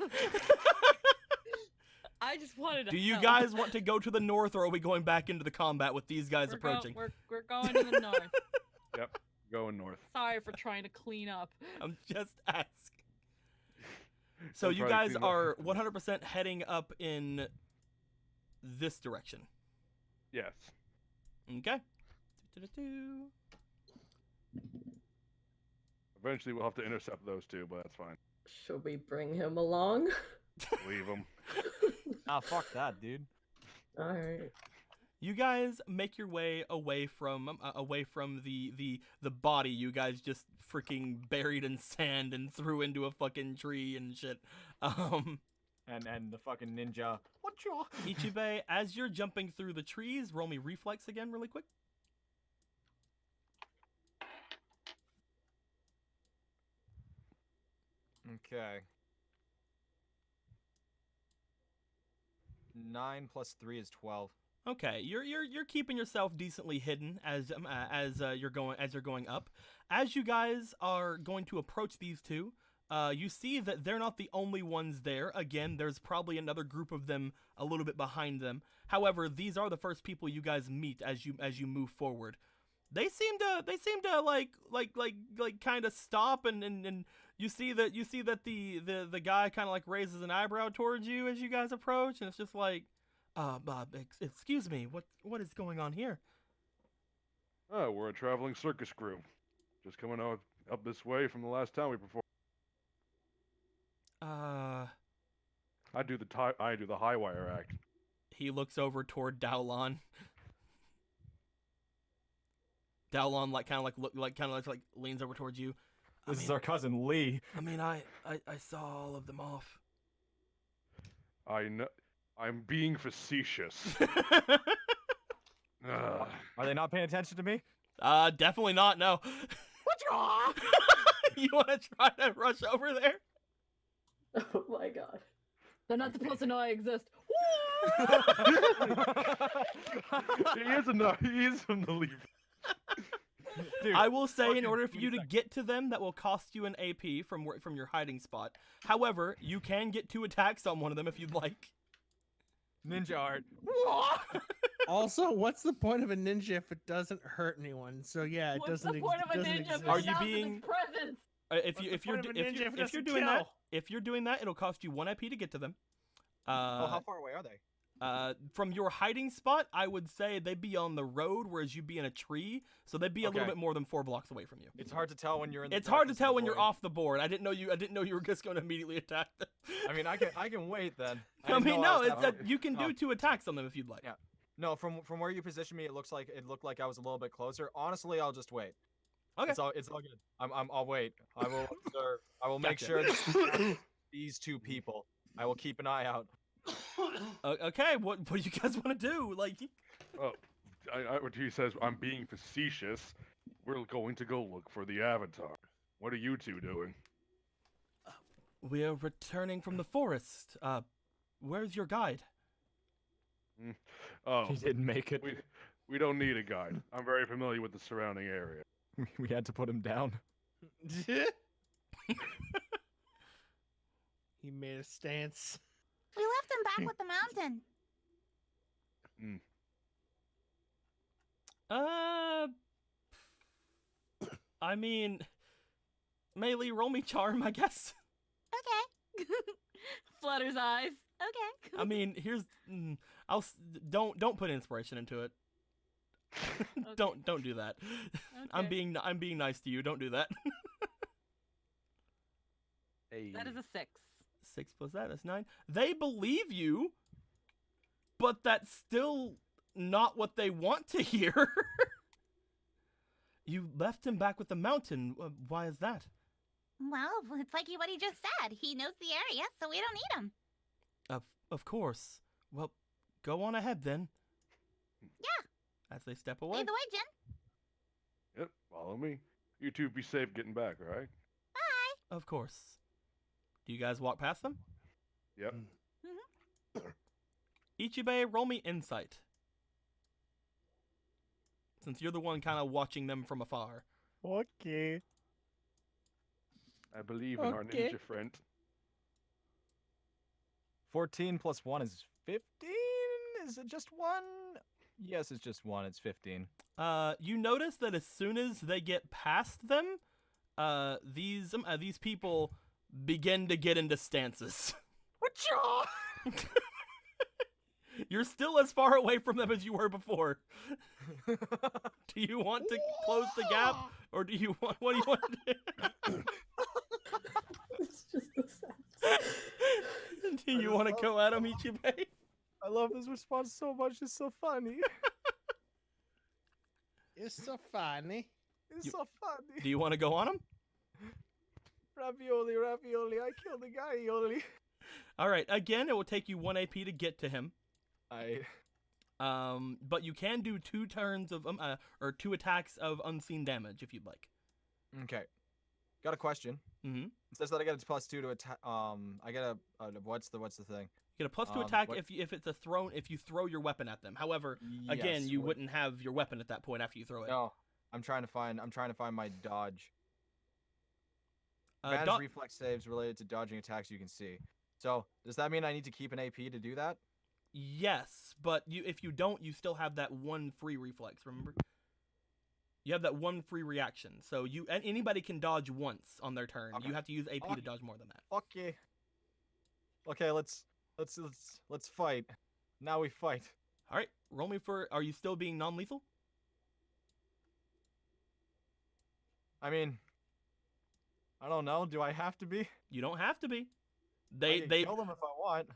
I just wanted to. Do you help. guys want to go to the north, or are we going back into the combat with these guys We're approaching? We're going to the north. Yep. Going north. Sorry for trying to clean up. I'm just asking. So I'll you try to guys clean up. are 100% heading up in this direction. Yes. Okay. Do-do-do-do. Eventually, we'll have to intercept those two, but that's fine. Should we bring him along? Leave them. Ah, fuck that, dude. Alright. You guys make your way away from the body you guys just freaking buried in sand and threw into a fucking tree and shit. And the fucking ninja. What you? Ichibei, as you're jumping through the trees, roll me reflex again really quick. Okay. 9 + 3 is 12. Okay, you're keeping yourself decently hidden as you're going up. As you guys are going to approach these two, you see that they're not the only ones there. Again, there's probably another group of them a little bit behind them. However, these are the first people you guys meet as you move forward. They seem to like kind of stop and you see that the guy kind of like raises an eyebrow towards you as you guys approach, and it's just like, excuse me, what is going on here? Oh, we're a traveling circus crew. Just coming up this way from the last time we performed. I do the high wire act. He looks over toward Daolon. Daolon leans over towards you. This is our cousin Lee. I mean, I saw all of them off. I know. I'm being facetious. Ugh. Are they not paying attention to me? Definitely not. No. You want to try to rush over there? Oh my god. They're not supposed to know I exist. He is from the leaf. Dude, I will say, in fucking order for give you me to a get to them, that will cost you an AP from your hiding spot. However, you can get 2 attacks on one of them if you'd like. ninja art. Also, what's the point of a ninja if it doesn't hurt anyone? So yeah, it What's doesn't. the point of a doesn't ninja exist. if Are it's you out of being- its presence? If What's you the if you're point do- of a if ninja you're if it if you're doesn't doing that kill? if you're doing that, it'll cost you 1 IP to get to them. Oh, how far away are they? From your hiding spot, I would say they'd be on the road, whereas you'd be in a tree, so they'd be a little Okay. bit more than 4 blocks away from you. It's hard to tell when you're in. The It's hard to darkness of tell the when you're void. off the board. I didn't know you were just going to immediately attack them. I mean, I can wait then. I didn't mean, know no, was it's that that you can do Oh. 2 attacks on them if you'd like. Yeah. No, from where you positioned me, it looked like I was a little bit closer. Honestly, I'll just wait. Okay. It's all good. I'll wait. I will observe. I will make Gotcha. sure that these 2 people. I will keep an eye out. Okay, what do you guys want to do? Like, Oh, what he says, I'm being facetious. We're going to go look for the Avatar. What are you 2 doing? we are returning from the forest. Where's your guide? Oh, He didn't make it. we don't need a guide. I'm very familiar with the surrounding area. We had to put him down. He made a stance. We left him back with the mountain. I mean, melee, roll me charm, I guess. Okay. Flutter's eyes. Okay. I mean, here's don't put inspiration into it. Don't do that. I'm Okay. being nice to you. Don't do that. Hey. That is a 6. 6 plus that's 9. They believe you, but that's still not what they want to hear. You left him back with the mountain. Why is that? Well, it's like what he just said. He knows the area, so we don't need him. Of course. Well, go on ahead then. Yeah. As they step away. Lead the way, Jin. Yep, follow me. You 2 be safe getting back, all right? Of course. Do you guys walk past them? Yep. Ichibe, roll me insight. Since you're the one kind of watching them from afar. Okay. I believe in our Okay. ninja friend. 14 plus 1 is 15. Is it just 1? Yes, it's just 1. It's 15. You notice that as soon as they get past them, these people begin to get into stances. You're still as far away from them as you were before. Do you want to close the gap, or do you want? What do you want to do? It's just the sound. Do you want to go at him, Ichibe? I love this response so much. It's so funny. It's so funny. It's You- so funny. Do you want to go on him? Ravioli, ravioli. I killed the guy, Yoli. All right. Again, it will take you 1 AP to get to him. I But you can do 2 turns of or 2 attacks of unseen damage if you'd like. okay. Got a question. Mm-hmm. It says that I get a +2 to attack. I get a what's the thing? You get a +2 attack what- if it's if you throw your weapon at them. However, again, Yes, you what- wouldn't have your weapon at that point after you throw it. No, I'm trying to find my dodge. Uh, Advantage do- reflex saves related to dodging attacks you can see. So does that mean I need to keep an AP to do that? Yes, but if you don't, you still have that 1 free reflex. Remember, you have that 1 free reaction. So anybody can dodge once on their turn. Okay. You have to use AP Okay. to dodge more than that. Okay. Okay, let's fight. Now we fight. All right, roll me for. Are you still being non-lethal? I mean, I don't know. Do I have to be? You don't have to be. I can kill them if I want.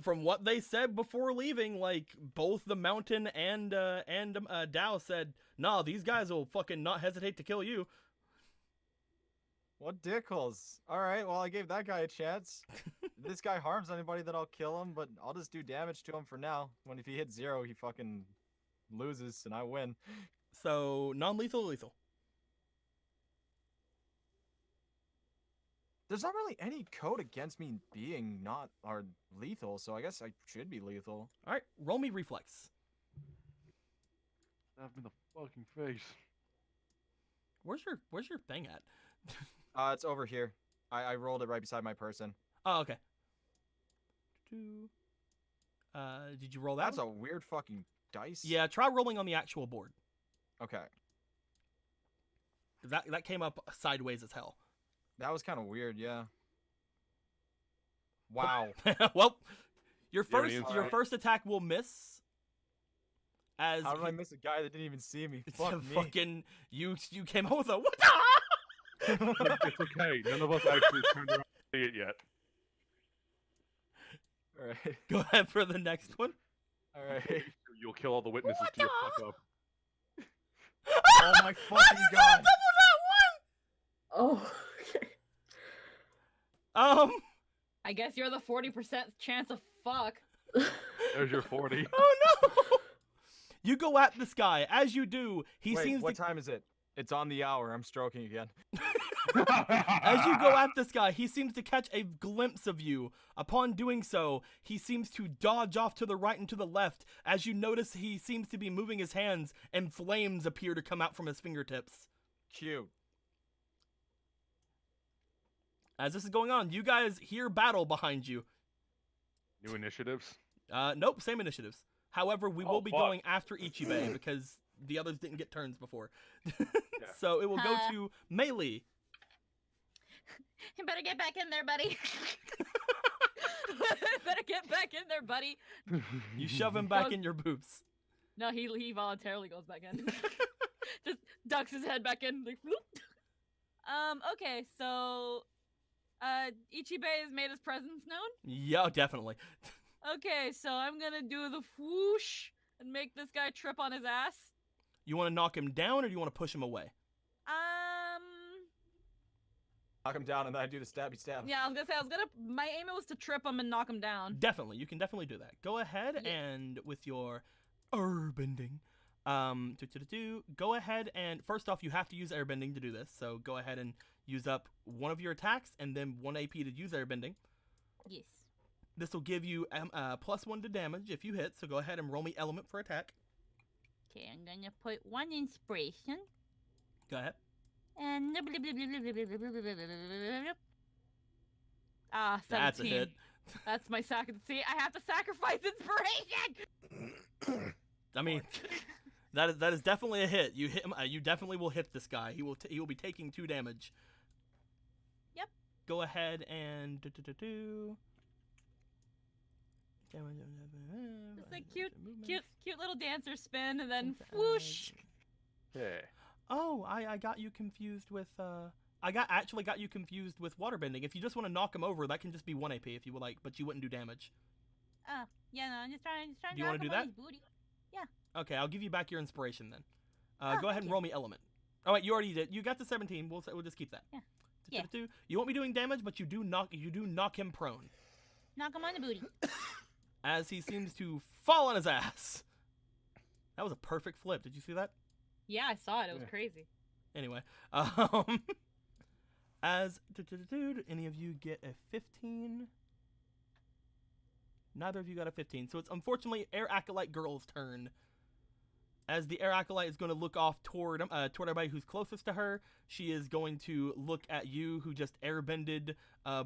From what they said before leaving, like both the mountain and Dao said, "Nah, these guys will fucking not hesitate to kill you." What dickholes? All right, well I gave that guy a chance. If this guy harms anybody, then I'll kill him. But I'll just do damage to him for now. When if he hits 0, he fucking loses and I win. So non-lethal, or lethal. There's not really any code against me being not or lethal, so I guess I should be lethal. All right, roll me reflex. Stab him in the fucking face. Where's your thing at? It's over here. I rolled it right beside my person. Oh, okay. Did you roll that? That's one? a weird fucking dice. Yeah, try rolling on the actual board. Okay. 'Cause that came up sideways as hell. That was kind of weird, yeah. Wow. Well, your You have any first insight? attack will miss. As How did I miss a guy that didn't even see me? it's Fuck a me. fucking you came out with a what the? It's okay. None of us actually turned around to see it yet. Alright. Go ahead for the next one. Alright. You'll kill all the witnesses What to your the- fuck up. Oh my fucking god. Oh, okay. I guess you're the 40% chance of fuck. There's your 40. Oh no! You go at this guy. As you do, he Wait, seems what to time is it? It's on the hour. I'm stroking again. as you go at this guy, he seems to catch a glimpse of you. Upon doing so, he seems to dodge off to the right and to the left. As you notice, he seems to be moving his hands, and flames appear to come out from his fingertips. Cute. As this is going on, you guys hear battle behind you. New initiatives. Nope, same initiatives. However, we will Oh, be fuck. going after Ichibe because the others didn't get turns before. So it will go Huh. to Melee. You better get back in there, buddy. Better get back in there, buddy. You shove him back Goes- in your boobs. No, he voluntarily goes back in. Just ducks his head back in. Like, whoop. Okay, so Ichibe has made his presence known. Yeah, definitely. Okay, so I'm gonna do the whoosh and make this guy trip on his ass. You want to knock him down or do you want to push him away? Knock him down and then I do the stabby stab. Yeah, I was gonna say my aim was to trip him and knock him down. Definitely, you can definitely do that. Go ahead Yeah. and with your airbending, go ahead and first off, you have to use airbending to do this. So go ahead and use up one of your attacks and then 1 AP to use airbending. Yes. This will give you +1 to damage if you hit. So go ahead and roll me element for attack. Okay, I'm gonna put 1 inspiration Go ahead. and 17. That's a hit. That's my See, I have to sacrifice inspiration. I mean, that is definitely a hit. You hit him. You definitely will hit this guy. He will be taking 2 damage. Yep. Go ahead and Just like cute little dancer spin and then whoosh. Yeah. Oh, I got you confused with actually got you confused with waterbending. If you just want to knock him over, that can just be 1 AP if you would like, but you wouldn't do damage. Oh, yeah, no, I'm just trying Do you to wanna knock do him on that? his booty. Okay, I'll give you back your inspiration then. Oh, go ahead thank and you. roll me element. Oh wait, you already did. You got the 17. We'll just keep that. Yeah. Yeah. You won't be doing damage, but you do knock him prone Knock him on the booty. as he seems to fall on his ass. That was a perfect flip. Did you see that? Yeah, I saw it. It was Yeah. crazy. Anyway, as any of you get a 15? Neither of you got a 15. So it's unfortunately Air Acolyte Girl's turn. As the Air Acolyte is going to look off toward everybody who's closest to her, she is going to look at you who just airbended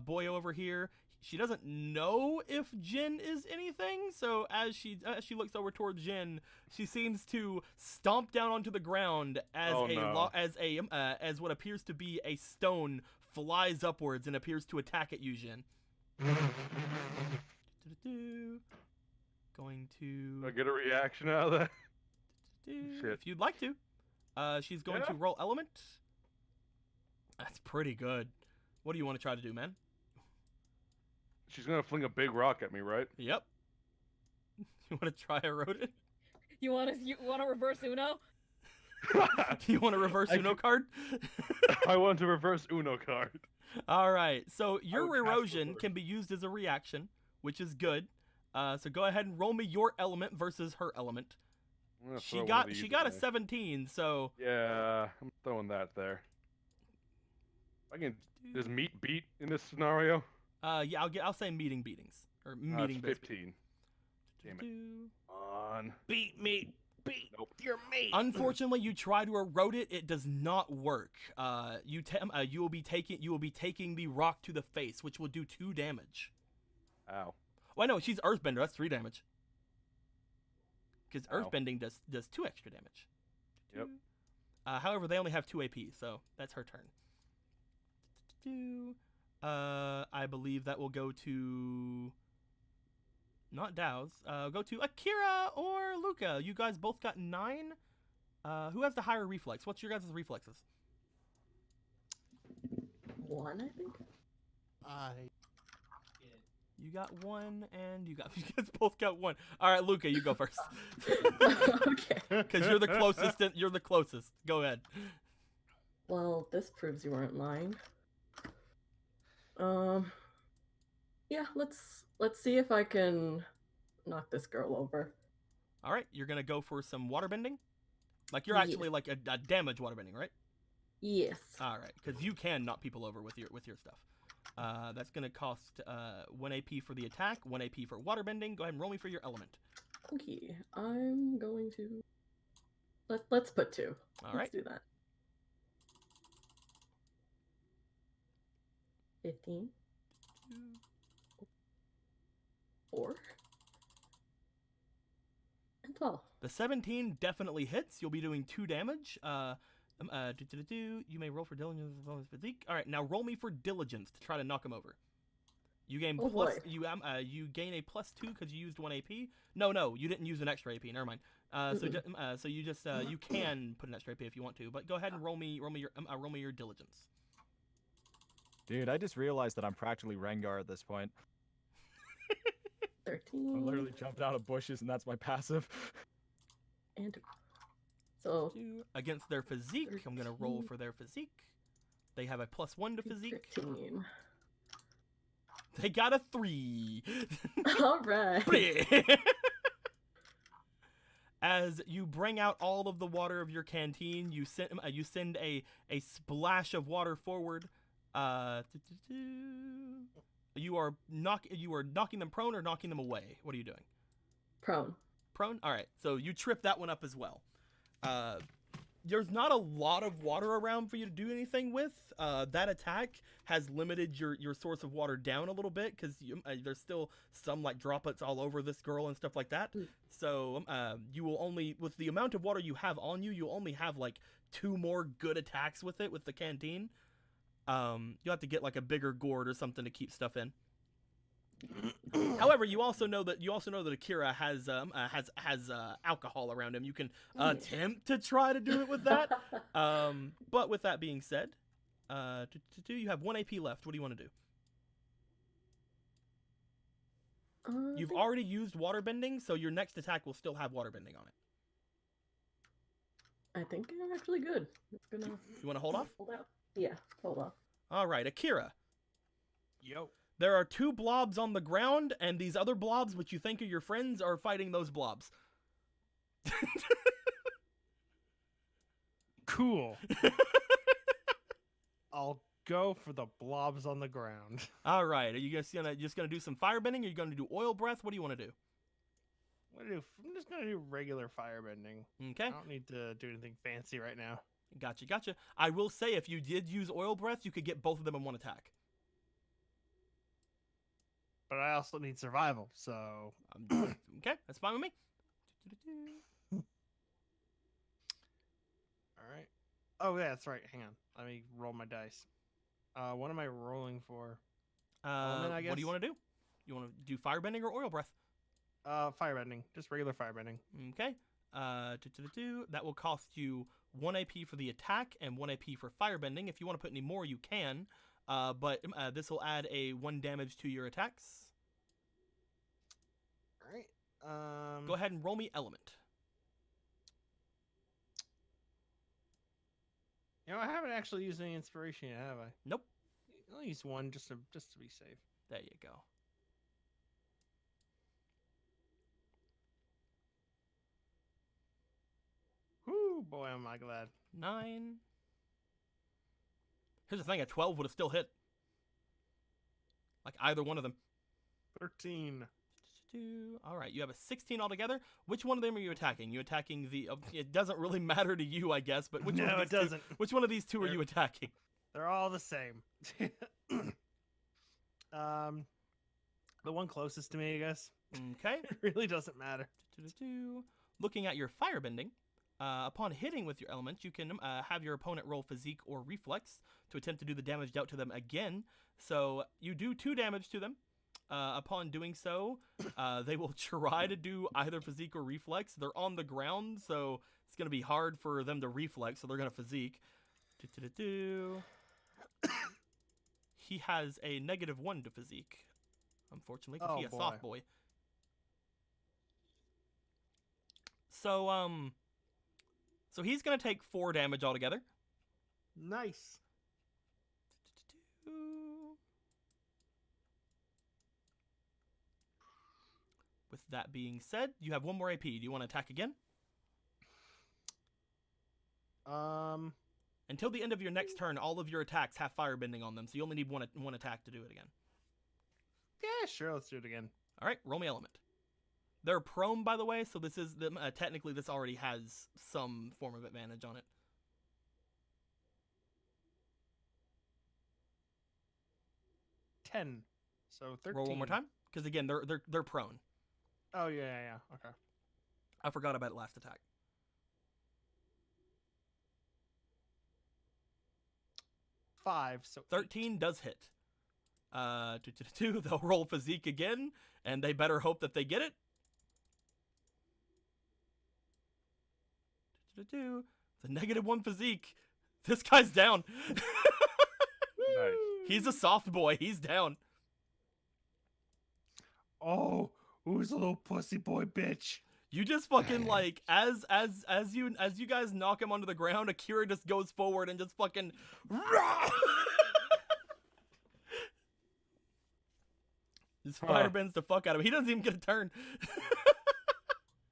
boy over here. She doesn't know if Jin is anything, so as she looks over towards Jin, she seems to stomp down onto the ground as Oh, no. as what appears to be a stone flies upwards and appears to attack at you, Jin. Going Do I to get a reaction out of that? Shit. if you'd like to. She's going to Yeah. roll element. That's pretty good. What do you want to try to do, man? She's gonna fling a big rock at me, right? Yep. You want to try a rodent? You want to reverse Uno? You want a reverse I Uno could- card? I want to reverse Uno card. All right. So your would pass the erosion reverse. can be used as a reaction, which is good. So go ahead and roll me your element versus her element. I'm gonna She throw one got of she these got a in there. 17. So Yeah, I'm throwing that there. I can. Does meat beat in this scenario? yeah, I'll say meeting beatings or It's meeting 15. Damn it. it. On. Beat me. beat Nope. your mate. Unfortunately, you try to erode it. It does not work. You will be taking the rock to the face, which will do 2 damage. Ow. Well, no, she's Earthbender. That's 3 damage. Because Ow. Earthbending does 2 extra damage. Yep. However, they only have 2 AP, so that's her turn. I believe that will go to not Dow's. Go to Akira or Luca. You guys both got 9. Who has the higher reflex? What's your guys' reflexes? 1, I think. You got 1, and you guys both got 1. All right, Luca, you go first. Okay. Because you're the closest. You're the closest. Go ahead. Well, this proves you weren't lying. Yeah, let's see if I can knock this girl over. All right, you're gonna go for some waterbending. Like you're actually Yes. like a damage waterbending, right? Yes. All right, because you can knock people over with your stuff. That's gonna cost 1 AP for the attack, 1 AP for waterbending. Go ahead and roll me for your element. Okay, I'm going to let's put 2. All Let's right. do that. 15. 4. And 12. The 17 definitely hits. You'll be doing 2 damage. You may roll for diligence as well as physique. All right, now roll me for diligence to try to knock him over. You gain Oh, plus. boy. You gain a +2 because you used 1 AP. No, you didn't use an extra AP. Never mind. So you just you can put an extra AP if you want to, but go ahead and roll me your diligence. Dude, I just realized that I'm practically Rengar at this point. 13. I'm literally jumping out of bushes, and that's my passive. And 2. So 2 against their physique. I'm gonna roll 13. for their physique. They have a +1 to physique. 15. They got a 3. All right. As you bring out all of the water of your canteen, you send a splash of water forward. You are knocking them prone or knocking them away. What are you doing? Prone. Prone. All right. So you trip that one up as well. There's not a lot of water around for you to do anything with. That attack has limited your source of water down a little bit because there's still some like droplets all over this girl and stuff like that. So you will only, with the amount of water you have on you, you'll only have like 2 more good attacks with it with the canteen. You'll have to get like a bigher gourd or something to keep stuff in. However, you also know that Akira has alcohol around him. You can attempt to try to do it with that. But with that being said, you have 1 AP left. What do you want to do? You've already used waterbending, so your next attack will still have waterbending on it. I think I'm actually good. It's gonna. You want to hold off? Hold out. Yeah, hold off. All right, Akira. Yo. There are 2 blobs on the ground, and these other blobs, which you think are your friends, are fighting those blobs. Cool. I'll go for the blobs on the ground. All right, are you just gonna do some firebending? Or are you gonna do oil breath? What do you want to do? I'm just gonna do regular firebending. Okay, I don't need to do anything fancy right now. gotcha. I will say, if you did use oil breath, you could get both of them in 1 attack. But I also need survival, so Okay, that's fine with me. all right. Oh yeah, that's right. Hang on. Let me roll my dice. What am I rolling for? Element, I What do you guess? want to do? You want to do firebending or oil breath? Firebending. Just regular firebending. Okay. That will cost you 1 AP for the attack and 1 AP for firebending. If you want to put any more, you can. But this will add a 1 damage to your attacks. All right. Go ahead and roll me element. You know, I haven't actually used any inspiration yet, have I? Nope. I'll use 1 just to be safe. There you go. Whoo, boy, am I glad. 9. Here's the thing: a 12 would have still hit. Like either one of them. 13. All right, you have a 16 altogether. Which one of them are you attacking? You attacking the? It doesn't really matter to you, I guess. But which one No, of it these doesn't. Which one of these two are you attacking? They're all the same. The one closest to me, I guess. Okay. It really doesn't matter. Looking at your firebending, upon hitting with your element, you can have your opponent roll physique or reflex to attempt to do the damage dealt to them again. So you do 2 damage to them. Upon doing so, they will try to do either physique or reflex. They're on the ground, so it's going to be hard for them to reflex, so they're going to physique. He has a -1 to physique, unfortunately, because Oh, he's a boy. soft boy. So, so he's going to take 4 damage altogether. Nice. With that being said, you have 1 more AP. Do you want to attack again? Until the end of your next turn, all of your attacks have firebending on them, so you only need one attack to do it again. Yeah, sure. Let's do it again. All right, roll me element. They're prone, by the way, so this is technically this already has some form of advantage on it. 10. So 13. Roll one more time, because again, they're prone. Oh yeah. Okay. I forgot about last attack. 5. So 13 does hit. 2, they'll roll physique again, and they better hope that they get it. 2, the -1 physique. This guy's down. Nice. He's a soft boy. He's down. Oh, who's a little pussy boy bitch? You just fucking like as you guys knock him onto the ground, Akira just goes forward and just fucking just firebends the fuck out of him. He doesn't even get a turn.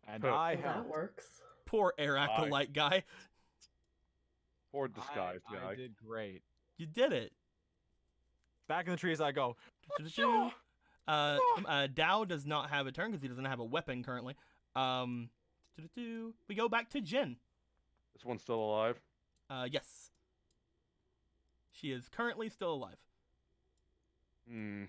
And Huh. I Well, have that works. Poor air acolyte guy. Poor disguised I guy. did great. You did it. Back in the trees I go. Dow does not have a turn because he doesn't have a weapon currently. We go back to Jin. This one's still alive. Yes. She is currently still alive. Hmm.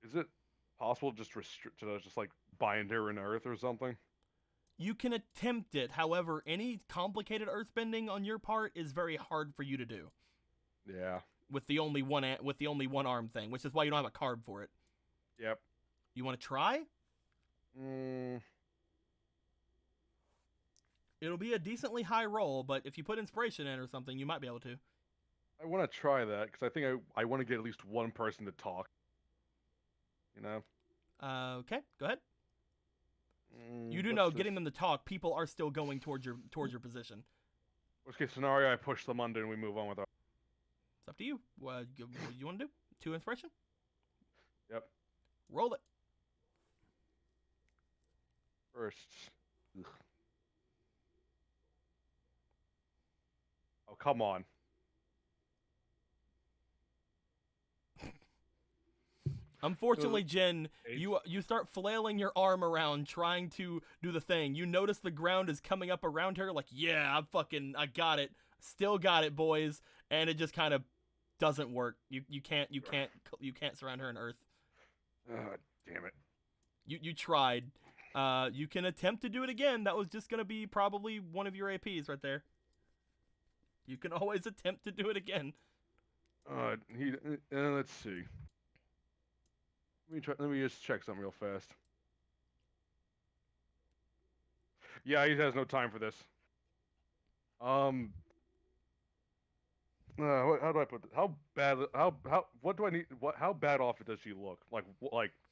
Is it possible just to just like bind her in earth or something? You can attempt it. However, any complicated earthbending on your part is very hard for you to do Yeah. with the only one arm thing, which is why you don't have a card for it. Yep. You want to try? Mm, It'll be a decently high roll, but if you put inspiration in or something, you might be able to. I want to try that because I think I want to get at least one person to talk. You know. Okay, go ahead. You do What's know, this? getting them to talk, people are still going towards your position. Worst case scenario, I push them under and we move on with our. It's up to you. What you want to do? 2 inspiration? Yep. Roll it. First. Ugh. Oh, come on. Unfortunately, Jin, you start flailing your arm around trying to do the thing. You notice the ground is coming up around her like, yeah, I got it. Still got it, boys. And it just kind of doesn't work. You can't surround her in earth. Damn it. You tried. You can attempt to do it again. That was just going to be probably one of your APs right there. You can always attempt to do it again. Let's see. Let me just check something real fast. Yeah, he has no time for this. How do I put this? How bad? What do I need? How bad off does she look? Like,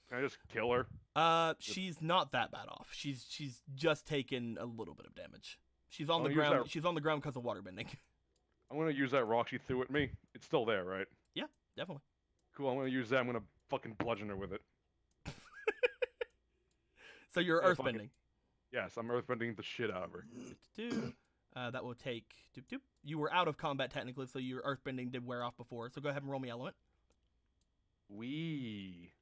can I just kill her? She's not that bad off. She's just taken a little bit of damage. She's on the use ground. that- She's on the ground because of waterbending. I'm gonna use that rock she threw at me. It's still there, right? Yeah, definitely. Cool. I'm gonna use that. I'm gonna fucking bludgeon her with it. So you're Yeah, fuck it. earthbending. Yes, I'm earthbending the shit out of her. That will take. Doop, doop. You were out of combat technically, so your earthbending did wear off before. So go ahead and roll me element. Wee.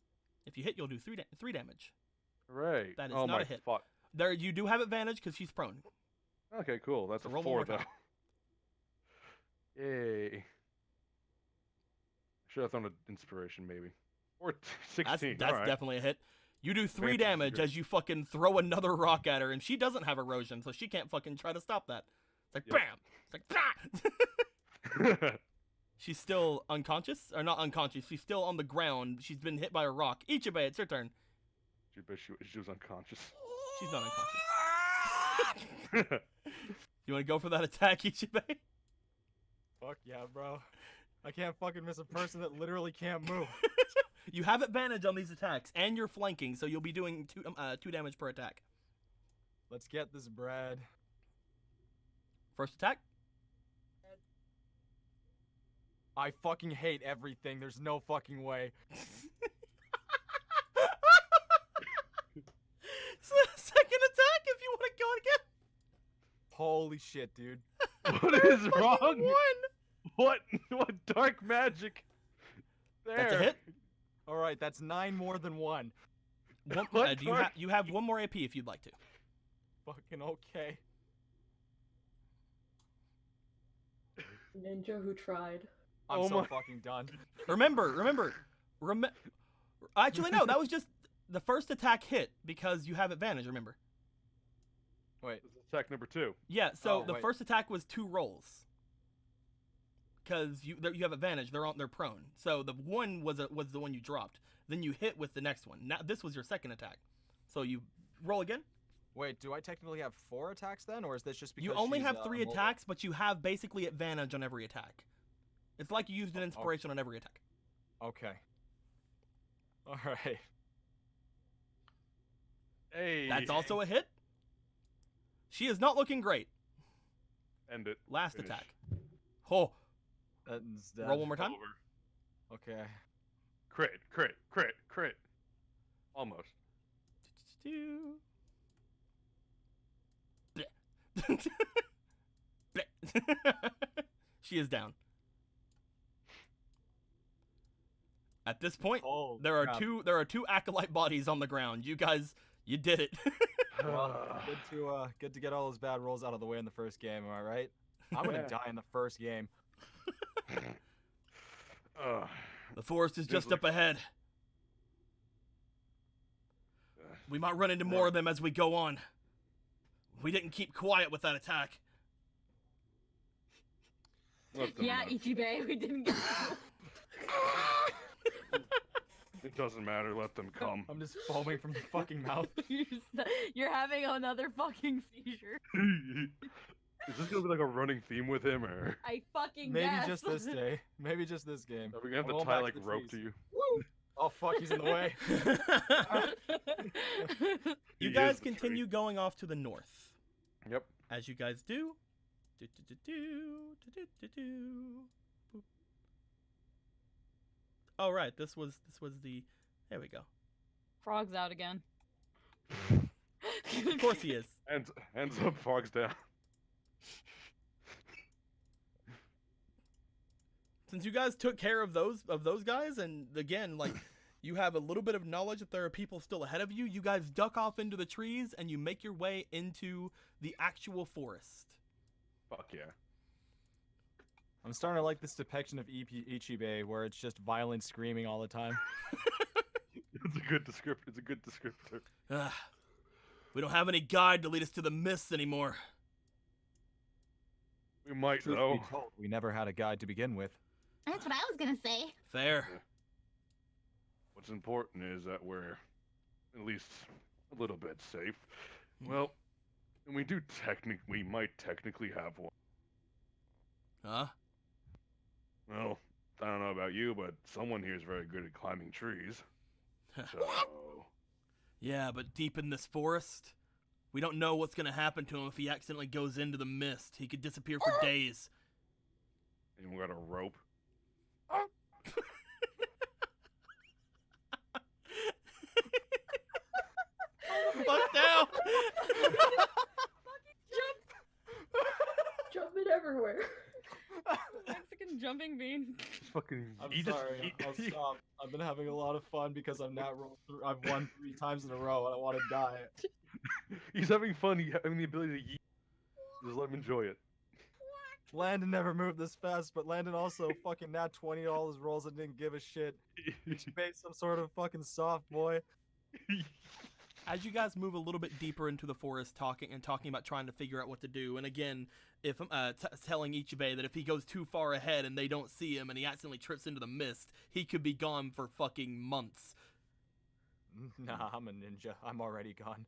If you hit, you'll do 3 damage. Right. That is oh not my a hit. Fuck. There, you do have advantage because she's prone. Okay, cool. That's So a roll 4 one more though. time. Yay. Should have thrown an inspiration maybe. Or 16. That's alright. definitely a hit. You do 3 Advantage is damage good. as you fucking throw another rock at her, and she doesn't have erosion, so she can't fucking try to stop that. It's like Yep. bam. It's like bah! She's still unconscious, or not unconscious. She's still on the ground. She's been hit by a rock. Ichibe, it's your turn. she was unconscious. She's not unconscious. You want to go for that attack, Ichibe? Fuck yeah, bro. I can't fucking miss a person that literally can't move. You have advantage on these attacks, and you're flanking, so you'll be doing 2 damage per attack. Let's get this bread. First attack. I fucking hate everything. There's no fucking way. Second attack, if you want to go again. Holy shit, dude. What is wrong? One. What dark magic? There. That's a hit. All right, that's 9 more than 1. What You have 1 more AP if you'd like to. Fucking okay. Ninja who tried. I'm Oh so my- fucking done. Remember. Actually, no, that was just the first attack hit because you have advantage. Remember? Wait. This is attack number 2. Yeah. So Oh, the wait. first attack was 2 rolls. Because you have advantage. They're prone. So the one was the one you dropped. Then you hit with the next one. Now this was your second attack. So you roll again. Wait, do I technically have 4 attacks then, or is this just because You only she's, have 3 immobile? attacks, but you have basically advantage on every attack. It's like you used an inspiration on every attack. Okay. All right. Hey. That's also a hit. She is not looking great. End it. Last Finish. attack. Oh, That's dead. roll one more time. Over. Okay. Crit. Almost. Bleh. She is down. At this point, Oh, there are two acolyte bodies on the ground. You guys, you did it. Well, good to get all those bad rolls out of the way in the first game. Am I right? I'm gonna Yeah. die in the first game. The forest is just Seems up ahead. We might run into more of them as we go on. We didn't keep quiet with that attack. Let them Yeah, know. Ichibe, we didn't get. It doesn't matter. Let them come. I'm just foaming from the fucking mouth. You're having another fucking seizure. Is this gonna be like a running theme with him, or I fucking Maybe guess. just this day. Maybe just this game. are we gonna have I'm to going tie back like to the rope to trees. you? Oh fuck, he's in the way. You He guys is the tree. continue going off to the north. Yep. As you guys do. Boop. Oh right, this was the. There we go. Frog's out again. Of course he is. Hands up, fogs down. Since you guys took care of those guys, and again, like you have a little bit of knowledge that there are people still ahead of you, you guys duck off into the trees and you make your way into the actual forest. Fuck yeah. I'm starting to like this depiction of Ichibe where it's just violent screaming all the time. It's a good descriptor. It's a good descriptor. Ugh. We don't have any guide to lead us to the mists anymore. We might Truth though. be told, we never had a guide to begin with. That's what I was gonna say. Fair. What's important is that we're at least a little bit safe. Well, and we might technically have one. Huh? Well, I don't know about you, but someone here is very good at climbing trees. So, Yeah, but deep in this forest, we don't know what's gonna happen to him if he accidentally goes into the mist. He could disappear for days. anyone got a rope? Fuck down! jumping bean. Fucking. I'm he just- sorry. he- I'll he- stop. I've been having a lot of fun because I've won 3 times in a row and I want to die. He's having fun. Having the ability to yeet. Just let him enjoy it. Landon never moved this fast, but Landon also fucking nat 20 all his rolls and didn't give a shit. He made some sort of fucking soft boy. As you guys move a little bit deeper into the forest, talking about trying to figure out what to do, and again, if telling Ichibei that if he goes too far ahead and they don't see him and he accidentally trips into the mist, he could be gone for fucking months. Nah, I'm a ninja. I'm already gone.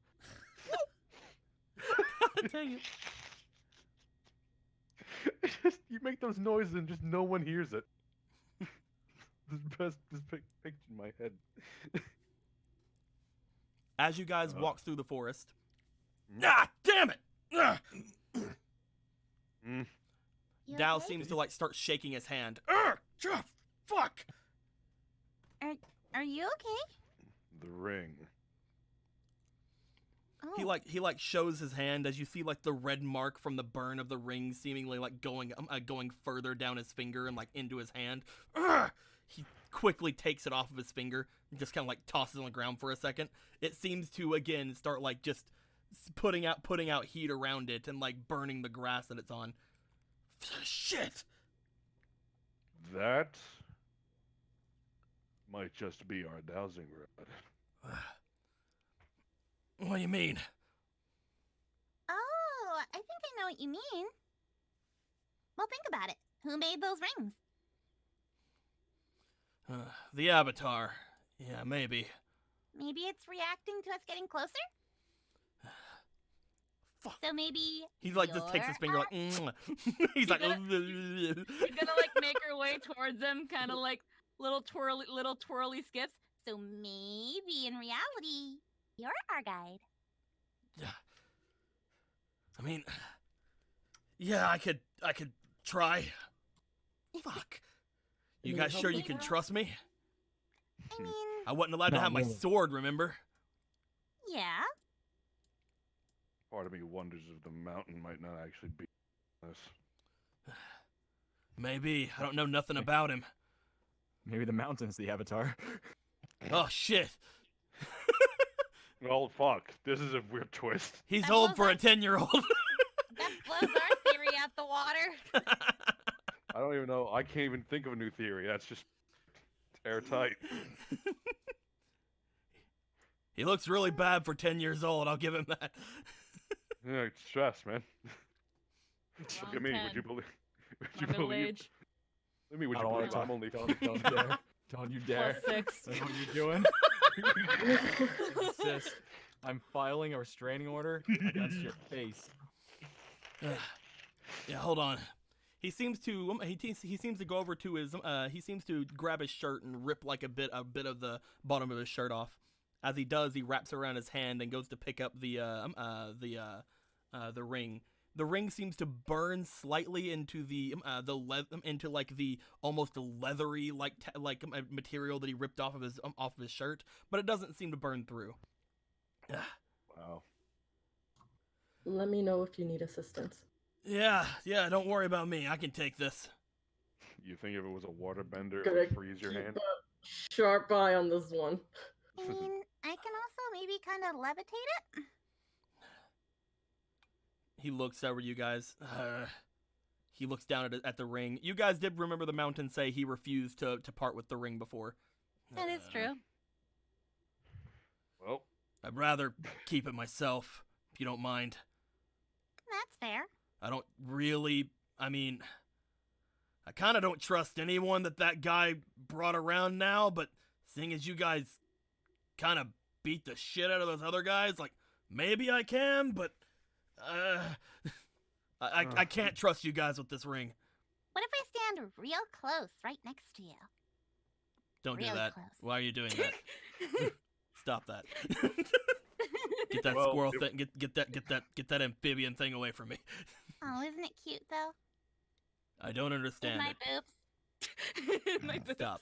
God dang it. You make those noises and just no one hears it. This picture in my head. As you guys Uh-huh. walk through the forest, Mm. ah, damn it! Ah! Mm. You Dao okay? seems to like start shaking his hand. Ugh, fuck! Are you okay? The ring. Oh. He like shows his hand as you see like the red mark from the burn of the ring seemingly like going further down his finger and like into his hand. Ugh! He quickly takes it off of his finger and just kind of like tosses it on the ground for a second. It seems to again start like just putting out heat around it and like burning the grass that it's on. Shit! That might just be our dowsing rod. What do you mean? Oh, I think I know what you mean. Well, think about it. Who made those rings? The Avatar. Yeah, maybe. Maybe it's reacting to us getting closer? Fuck. So maybe He like just takes his your finger like. art- He's like. He's gonna like make her way towards him, kind of like little twirly skips. So maybe in reality, you're our guide. I mean, yeah, I could try. Fuck. You Can you guys help sure me you can out? trust me? I mean, I wasn't allowed to Not have my really. sword, remember? yeah. Part of me wonders if the mountain might not actually be us. Maybe. I don't know nothing about him. Maybe the mountain's the Avatar. Oh shit. Oh fuck! This is a weird twist. He's That old blows for a up. 10-year-old. That blows our theory out the water. I don't even know. I can't even think of a new theory. That's just airtight. He looks really bad for 10 years old. I'll give him that. Yeah, it's stress, man. Look Wrong at me. 10. Would you believe? Would My you middle believe? age. Look at me. Would I you don't wanna believe I'm talk. only? Don't dare. Don't you dare. +6. That's what you're doing. Insist. I'm filing a restraining order against your face. Yeah, hold on. He seems to he seems to go over to his he seems to grab his shirt and rip like a bit of the bottom of his shirt off. As he does, he wraps around his hand and goes to pick up the ring. The ring seems to burn slightly into into like the almost leathery material that he ripped off of his shirt, but it doesn't seem to burn through. Wow. Let me know if you need assistance. Yeah, don't worry about me. I can take this. You think if it was a waterbender, it Gonna would freeze your keep hand? a sharp eye on this one. I mean, I can also maybe kind of levitate it. He looks over you guys. He looks down at the ring. You guys did remember the mountain say he refused to part with the ring before. That is true. Well, I'd rather keep it myself, if you don't mind. That's fair. I don't really, I mean, I kind of don't trust anyone that guy brought around now, but seeing as you guys kind of beat the shit out of those other guys, like, maybe I can, but, I can't trust you guys with this ring. What if I stand real close right next to you? Don't do Really that. close. Why are you doing that? Stop that. Get that Well, squirrel it- thing. Get that amphibian thing away from me. Oh, isn't it cute though? I don't With understand my it. boobs. My boobs. Stop.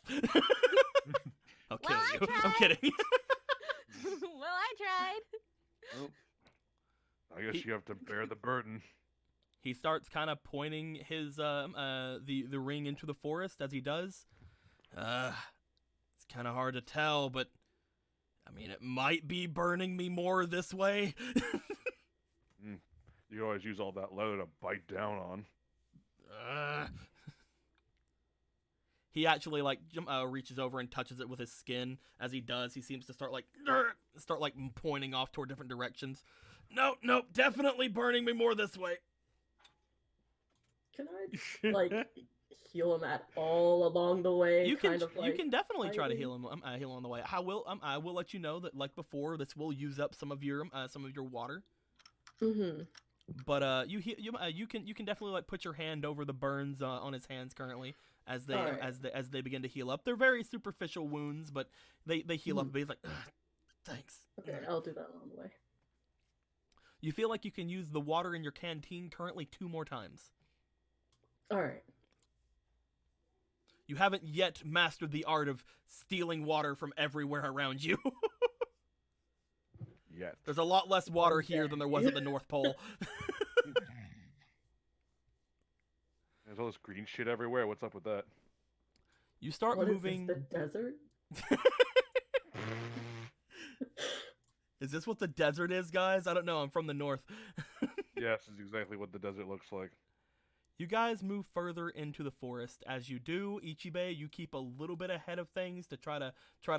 I'll kill Well, I you. I'm tried. kidding. Well, I tried. well, I guess He- you have to bear the burden. He starts kind of pointing his the ring into the forest as he does. It's kind of hard to tell, but I mean, it might be burning me more this way. You always use all that leather to bite down on. He actually reaches over and touches it with his skin. As he does, he seems to start pointing off toward different directions. Nope, definitely burning me more this way. Can I like heal him at all along the way? You can you can definitely try to fighting? heal him on the way. I will let you know that, like before, this will use up some of your water. Mm-hmm. But you can definitely like put your hand over the burns on his hands currently as they Alright. as they begin to heal up. They're very superficial wounds, but they heal up. But he's like, "Ugh, thanks. Okay, I'll do that on the way. You feel like you can use the water in your canteen currently 2 more times. All right. You haven't yet mastered the art of stealing water from everywhere around you. Yet. There's a lot less water here than there was at the North Pole. There's all this green shit everywhere. What's up with that? You start What moving. is this, the desert? Is this what the desert is, guys? I don't know. I'm from the north. Yes, is exactly what the desert looks like. You guys move further into the forest. As you do, Ichibe, you keep a little bit ahead of things to try to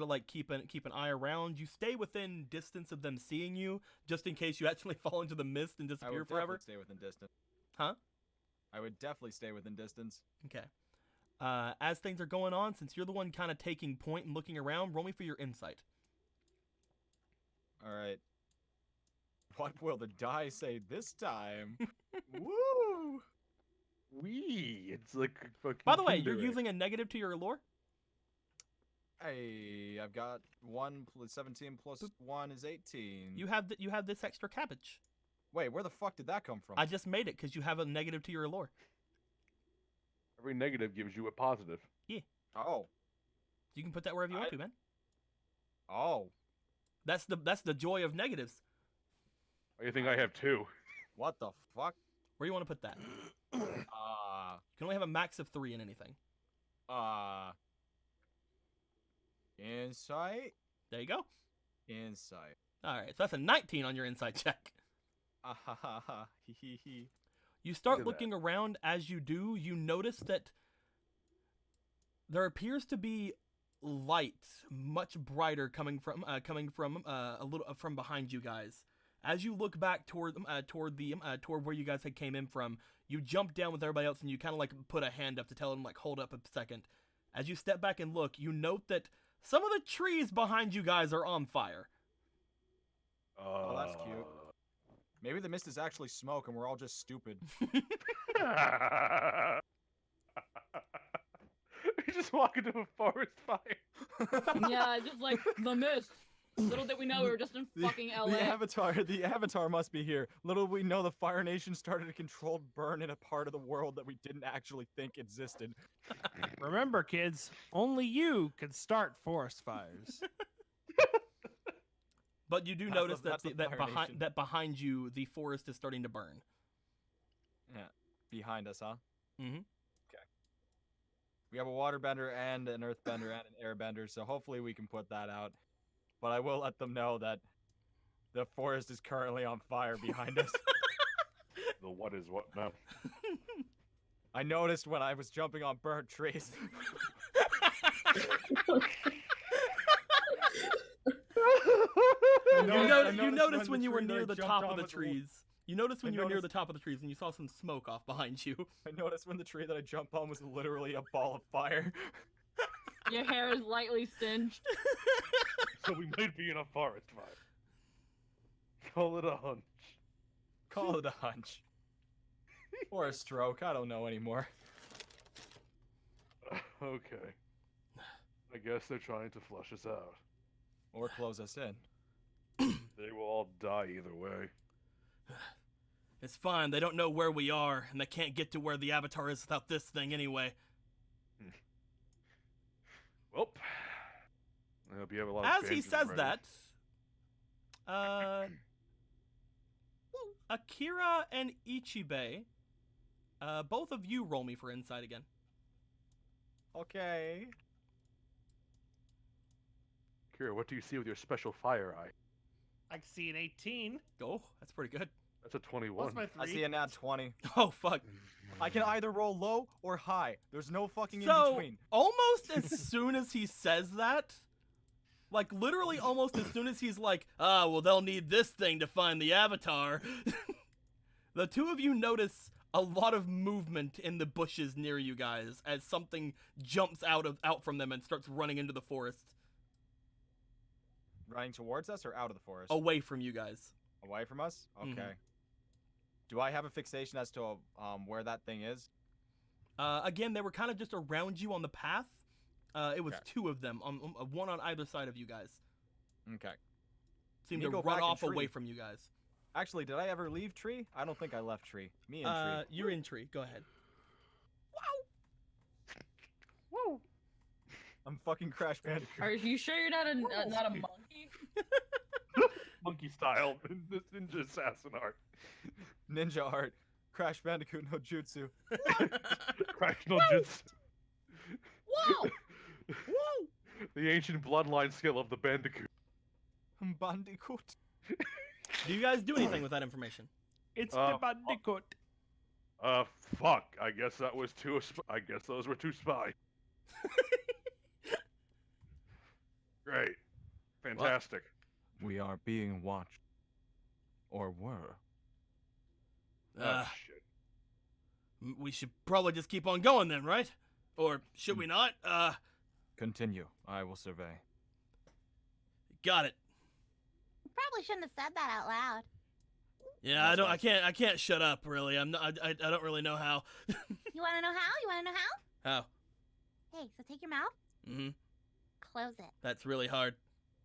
like keep an eye around. You stay within distance of them seeing you, just in case you actually fall into the mist and I disappear would forever. definitely stay within distance. Huh? I would definitely stay within distance. Okay. As things are going on, since you're the one kind of taking point and looking around, roll me for your insight. All right. What will the die say this time? Woo! Wee! It's like fucking. By the way, you're Kinder Egg. using a negative to your allure. Hey, I've got 17 plus 1 is 18. You have this extra cabbage. Wait, where the fuck did that come from? I just made it because you have a negative to your allure. Every negative gives you a positive. Oh. You can put that wherever you want to, man. Oh. That's the joy of negatives. Oh, you think I have 2? What the fuck? Where do you want to put that? You can only have a max of 3 in anything. Insight? There you go. Insight. All right, so that's a 19 on your insight check. Ah ha ha ha. Hee hee hee. You start Look at that. looking around. As you do, you notice that there appears to be light, much brighter, coming from a little from behind you guys. As you look back toward where you guys had came in from, you jump down with everybody else and you kind of like put a hand up to tell them like hold up a second. As you step back and look, you note that some of the trees behind you guys are on fire. Oh, that's cute. Maybe the mist is actually smoke and we're all just stupid. We just walk into a forest fire. Yeah, just like the mist. Little did we know we were just in fucking LA. The avatar must be here. Little we know the Fire Nation started a controlled burn in a part of the world that we didn't actually think existed. Remember, kids, only you can start forest fires. But you do That's notice the- that's the Fire Nation. that behind you the forest is starting to burn. Yeah, behind us, huh? Mm-hmm. Okay. We have a waterbender and an earthbender and an airbender, so hopefully we can put that out. But I will let them know that the forest is currently on fire behind us. The what is what now? I noticed when I was jumping on burnt trees. You noticed when you were near the top of the trees. You noticed when I you were near the noticed- top of the trees and you saw some smoke off behind you. I noticed when the tree that I jumped on was literally a ball of fire. Your hair is lightly singed. So we might be in a forest fire. Call it a hunch. Call it a hunch. Or a stroke, I don't know anymore. Okay. I guess they're trying to flush us out. Or close us in. They will all die either way. It's fine, they don't know where we are, and they can't get to where the avatar is without this thing anyway. Well, I hope you have a lot of As he bandages says ready. that, Akira and Ichibe, Both of you roll me for insight again. Okay. Kira, what do you see with your special fire eye? I can see an 18. Oh, that's pretty good. That's a 21. What's my 3? I see a nat 20. Oh, fuck. I can either roll low or high. There's no fucking in So, between. almost as soon as he says that, like, literally almost as soon as he's like, well, they'll need this thing to find the avatar, the two of you notice a lot of movement in the bushes near you guys as something jumps out from them and starts running into the forest, Running towards us or out of the forest? away from you guys. Away from us? Okay. Mhm. Do I have a fixation as to where that thing is? Again, they were kind of just around you on the path. It was Okay. two of them, one on either side of you guys. Okay. Seemed Me to go run back and off away tree. from you guys. Actually, did I ever leave tree? I don't think I left tree. Me and tree. You're in tree. Go ahead. Whoa! I'm fucking Crash Bandicoot. Are you sure you're not a monkey? Monkey style. This ninja assassin art. Ninja art. Crash Bandicoot no jutsu. Crash no jutsu. Whoa! The ancient bloodline skill of the Bandicoot. Bandicoot. Do you guys do anything with that information? It's Uh, the Bandicoot. Fuck. I guess that was I guess those were two spies. Great. Fantastic. We are being watched. Or were. Ah, shit. We should probably just keep on going then, right? Or should we not? Continue. I will survey. Got it. Probably shouldn't have said that out loud. Yeah, That's I can't shut up really. I'm not, I don't really know how. You want to know how? You want to know how? How? Hey, so take your mouth, Mhm. close it. That's really hard.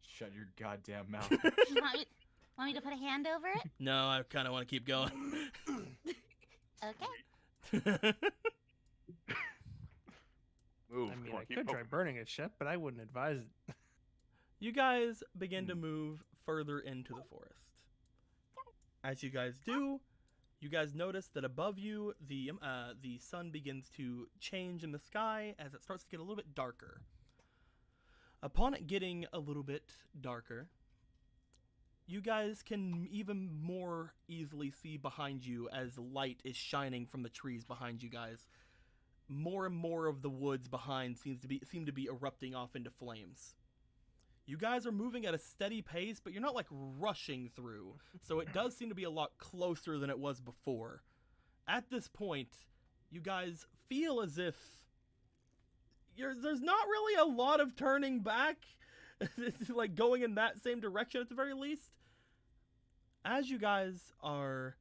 Shut your goddamn mouth. You want me to put a hand over it? No, I kind of want to keep going. Okay. Move. I mean, Come on, I keep could try moving. burning it shut, but I wouldn't advise it. You guys begin to move further into the forest. As you guys do, you guys notice that above you, the sun begins to change in the sky as it starts to get a little bit darker. Upon it getting a little bit darker, you guys can even more easily see behind you as light is shining from the trees behind you guys. More and more of the woods behind seem to be erupting off into flames. You guys are moving at a steady pace, but you're not like rushing through, so it does seem to be a lot closer than it was before. At this point, you guys feel as if there's not really a lot of turning back, like going in that same direction at the very least. As you guys are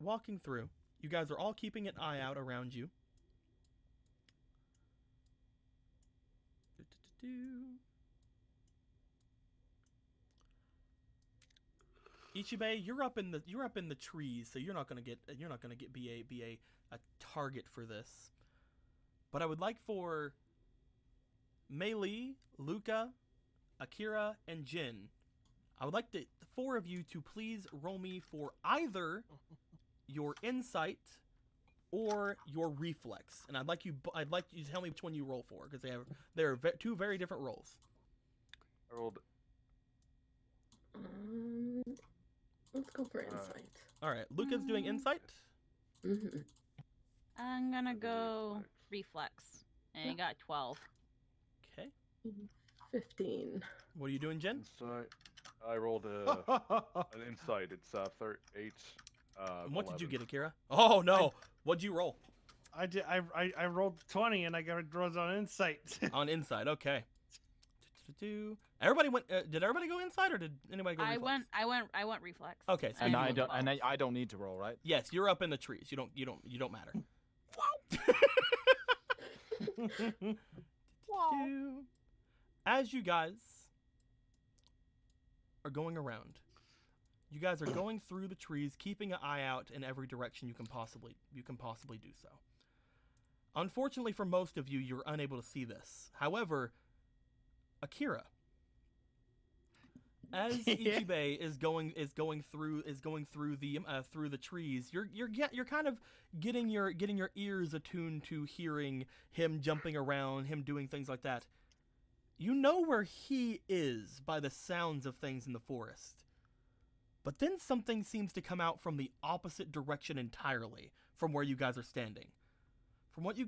walking through, you guys are all keeping an eye out around you. Ichibe, you're up in the trees, so you're not gonna be a target for this. But I would like for Mei Li, Luca, Akira, and Jin. I would like the four of you to please roll me for either your insight or your reflex, and I'd like you to tell me which one you roll for, because they're two very different rolls. I rolled. Let's go for insight. All right, Luca's doing insight. Mm-hmm. I'm gonna go reflex. And you got 12. Okay, 15. what are you doing, Jen? Insight. I rolled an insight. It's 8. And what did you 11. get, Akira? Oh no, what'd you roll? I rolled 20 and I got it on insight. On insight, okay. Everybody went. Did everybody go inside, or did anybody go? I reflex? went reflex. Okay, so And you I went don't. And 12. I don't need to roll, right? Yes, you're up in the trees. You don't matter. As you guys are going around, you guys are going through the trees, keeping an eye out in every direction you can possibly do so. Unfortunately for most of you, you're unable to see this. However, Akira, As Yeah. Ichibe is going through the trees, you're kind of getting your ears attuned to hearing him jumping around, him doing things like that. You know where he is by the sounds of things in the forest. But then something seems to come out from the opposite direction entirely from where you guys are standing. From what you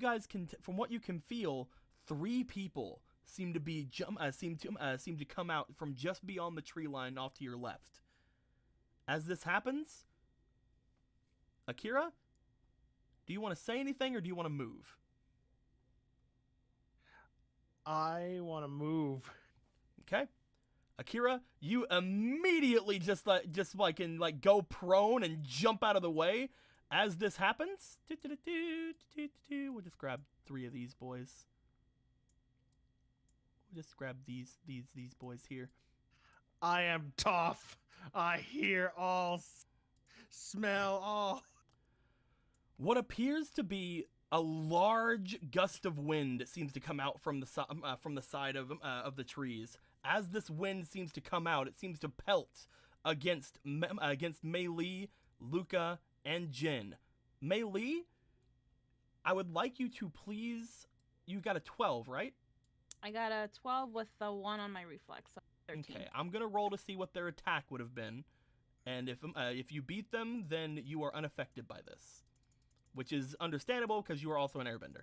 can feel, 3 people seem to come out from just beyond the tree line off to your left. As this happens, Akira, do you want to say anything or do you want to move? I want to move. Okay. Akira, you immediately just go prone and jump out of the way. As this happens, we'll just grab 3 of these boys. We'll just grab these boys here. I am tough. I hear all, smell all. What appears to be a large gust of wind seems to come out from the side of the trees. As this wind seems to come out, it seems to pelt against Mei Li, Luca, and Jin. Mei Li, I would like you to please. You got a 12, right? I got a 12 with the 1 on my reflex. So 13. Okay, I'm gonna roll to see what their attack would have been, and if you beat them, then you are unaffected by this, which is understandable because you are also an airbender.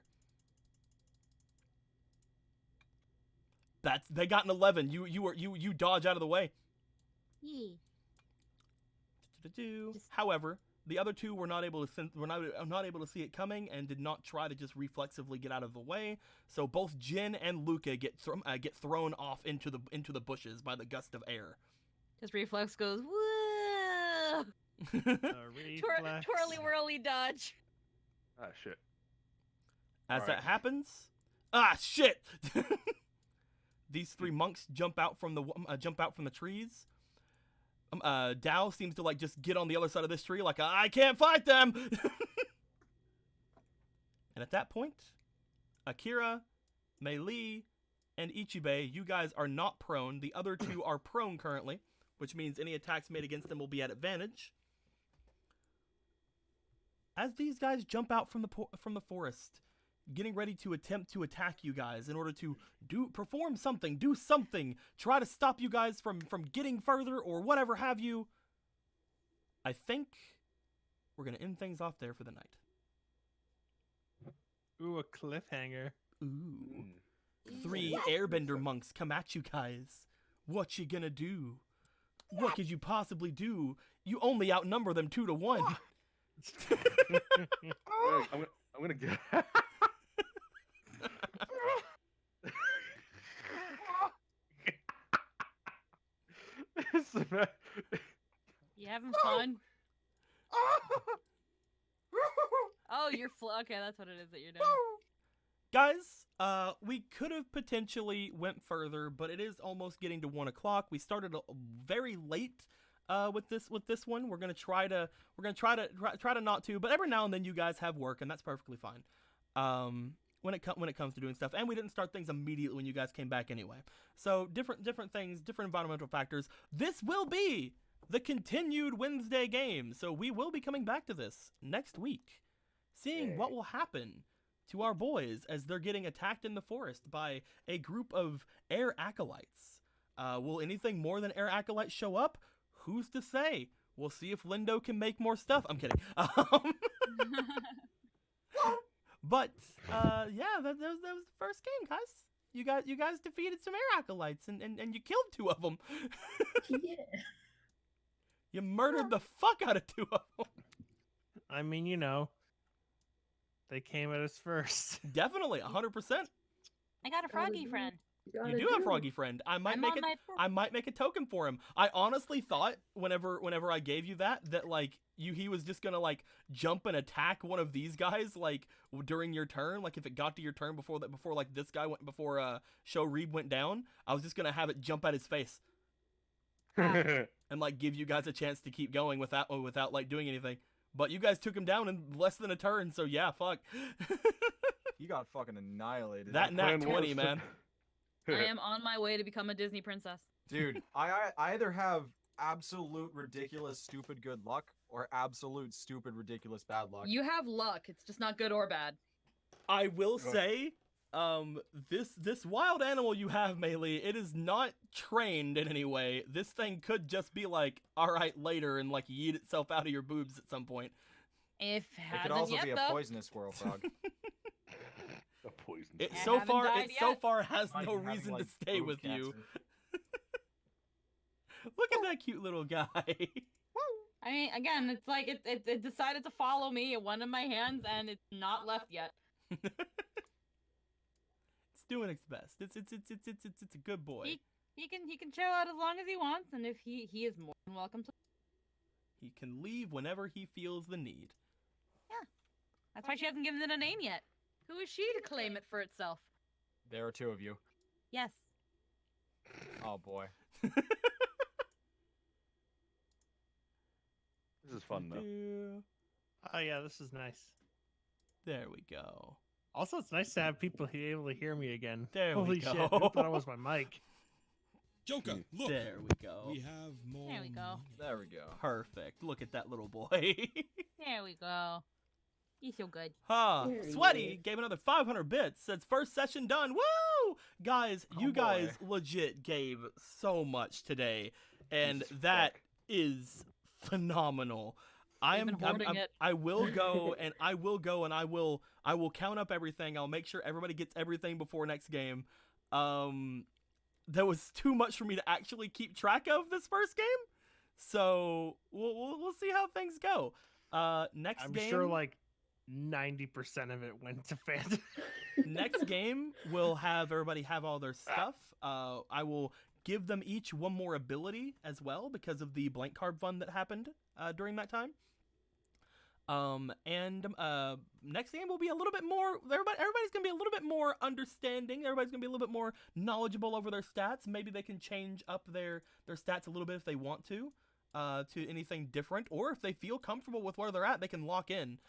They got an 11. You dodge out of the way. Yee. However, the other 2 were not able to see it coming and did not try to just reflexively get out of the way. So both Jin and Luca get thrown off into the bushes by the gust of air. His reflex goes woo. Reflex. Twirly whirly dodge. Ah, shit. As Alright. that happens, shit! These 3 monks jump out from the trees. Dao seems to just get on the other side of this tree, like I can't fight them. And at that point, Akira, Mei Li, and Ichibe, you guys are not prone. The other 2 are prone currently, which means any attacks made against them will be at advantage. As these guys jump out from the forest, getting ready to attempt to attack you guys in order to do something, try to stop you guys from getting further or whatever have you, I think we're going to end things off there for the night. Ooh, a cliffhanger. Ooh. 3 airbender monks come at you guys. What you gonna do? What could you possibly do? You only outnumber them 2 to 1. I'm gonna get. You having fun? Oh, you're okay. That's what it is that you're doing. Guys, we could have potentially went further, but it is almost getting to 1 o'clock. We started very late with this one. We're gonna try to not to, but every now and then you guys have work, and that's perfectly fine. When it comes to doing stuff, and we didn't start things immediately when you guys came back anyway. So different things, different environmental factors. This will be the continued Wednesday game, so we will be coming back to this next week, seeing what will happen to our boys as they're getting attacked in the forest by a group of air acolytes. Will anything more than air acolytes show up? Who's to say? We'll see if Lindo can make more stuff. I'm kidding. But yeah, that was the first game, guys. You guys defeated some air acolytes and you killed 2 of them. Yeah. You murdered the fuck out of 2 of them. I mean, they came at us first. Definitely, 100%. I got a froggy friend. You do have Froggy Friend. I might make a token for him. I honestly thought whenever I gave you that he was just gonna jump and attack one of these guys during your turn. If it got to your turn before this guy went before Show Reeb went down, I was just gonna have it jump at his face and give you guys a chance to keep going without doing anything. But you guys took him down in less than a turn, so yeah, fuck. You got fucking annihilated. That nat 20, man. I am on my way to become a Disney princess. Dude, I either have absolute ridiculous stupid good luck or absolute stupid ridiculous bad luck. You have luck. It's just not good or bad. I will say, this wild animal you have, Melee, it is not trained in any way. This thing could just be like, all right, later, and like yeet itself out of your boobs at some point. If It hasn't could also yet, be a though. poisonous squirrel frog. A poison. It I so haven't far, died it so yet. far has Not no even having, reason like, to stay boob with you. cancer. Look at that cute little guy. I mean, again, it's like it decided to follow me. It went in my hands, and it's not left yet. It's doing its best. It's a good boy. He can chill out as long as he wants, and if he is more than welcome to. He can leave whenever he feels the need. That's why she hasn't given it a name yet. Who is she to claim it for itself? There are two of you. Yes. Oh boy. This is fun though. Oh yeah, this is nice. There we go. Also, it's nice to have people able to hear me again. There we Holy shit! go. Who thought it was my mic? Joker, look. There we go. We have more. There we go. money. There we go. Perfect. Look at that little boy. There we go. He's so good. Huh. There he Sweaty is. gave another 500 bits. Says first session done. Woo! Guys, Oh, you guys boy. legit gave so much today, and Jesus that fuck. is phenomenal. I They've am. been hoarding it. I will go and I will count up everything. I'll make sure everybody gets everything before next game. There was too much for me to actually keep track of this first game, so we'll see how things go. Next I'm game. sure like 90% of it went to Phantom. Next game, we'll have everybody have all their stuff. I will give them each one more ability as well because of the blank card fun that happened during that time. Next game will be a little bit more. Everybody's gonna be a little bit more understanding. Everybody's gonna be a little bit more knowledgeable over their stats. Maybe they can change up their stats a little bit if they want to anything different, or if they feel comfortable with where they're at, they can lock in.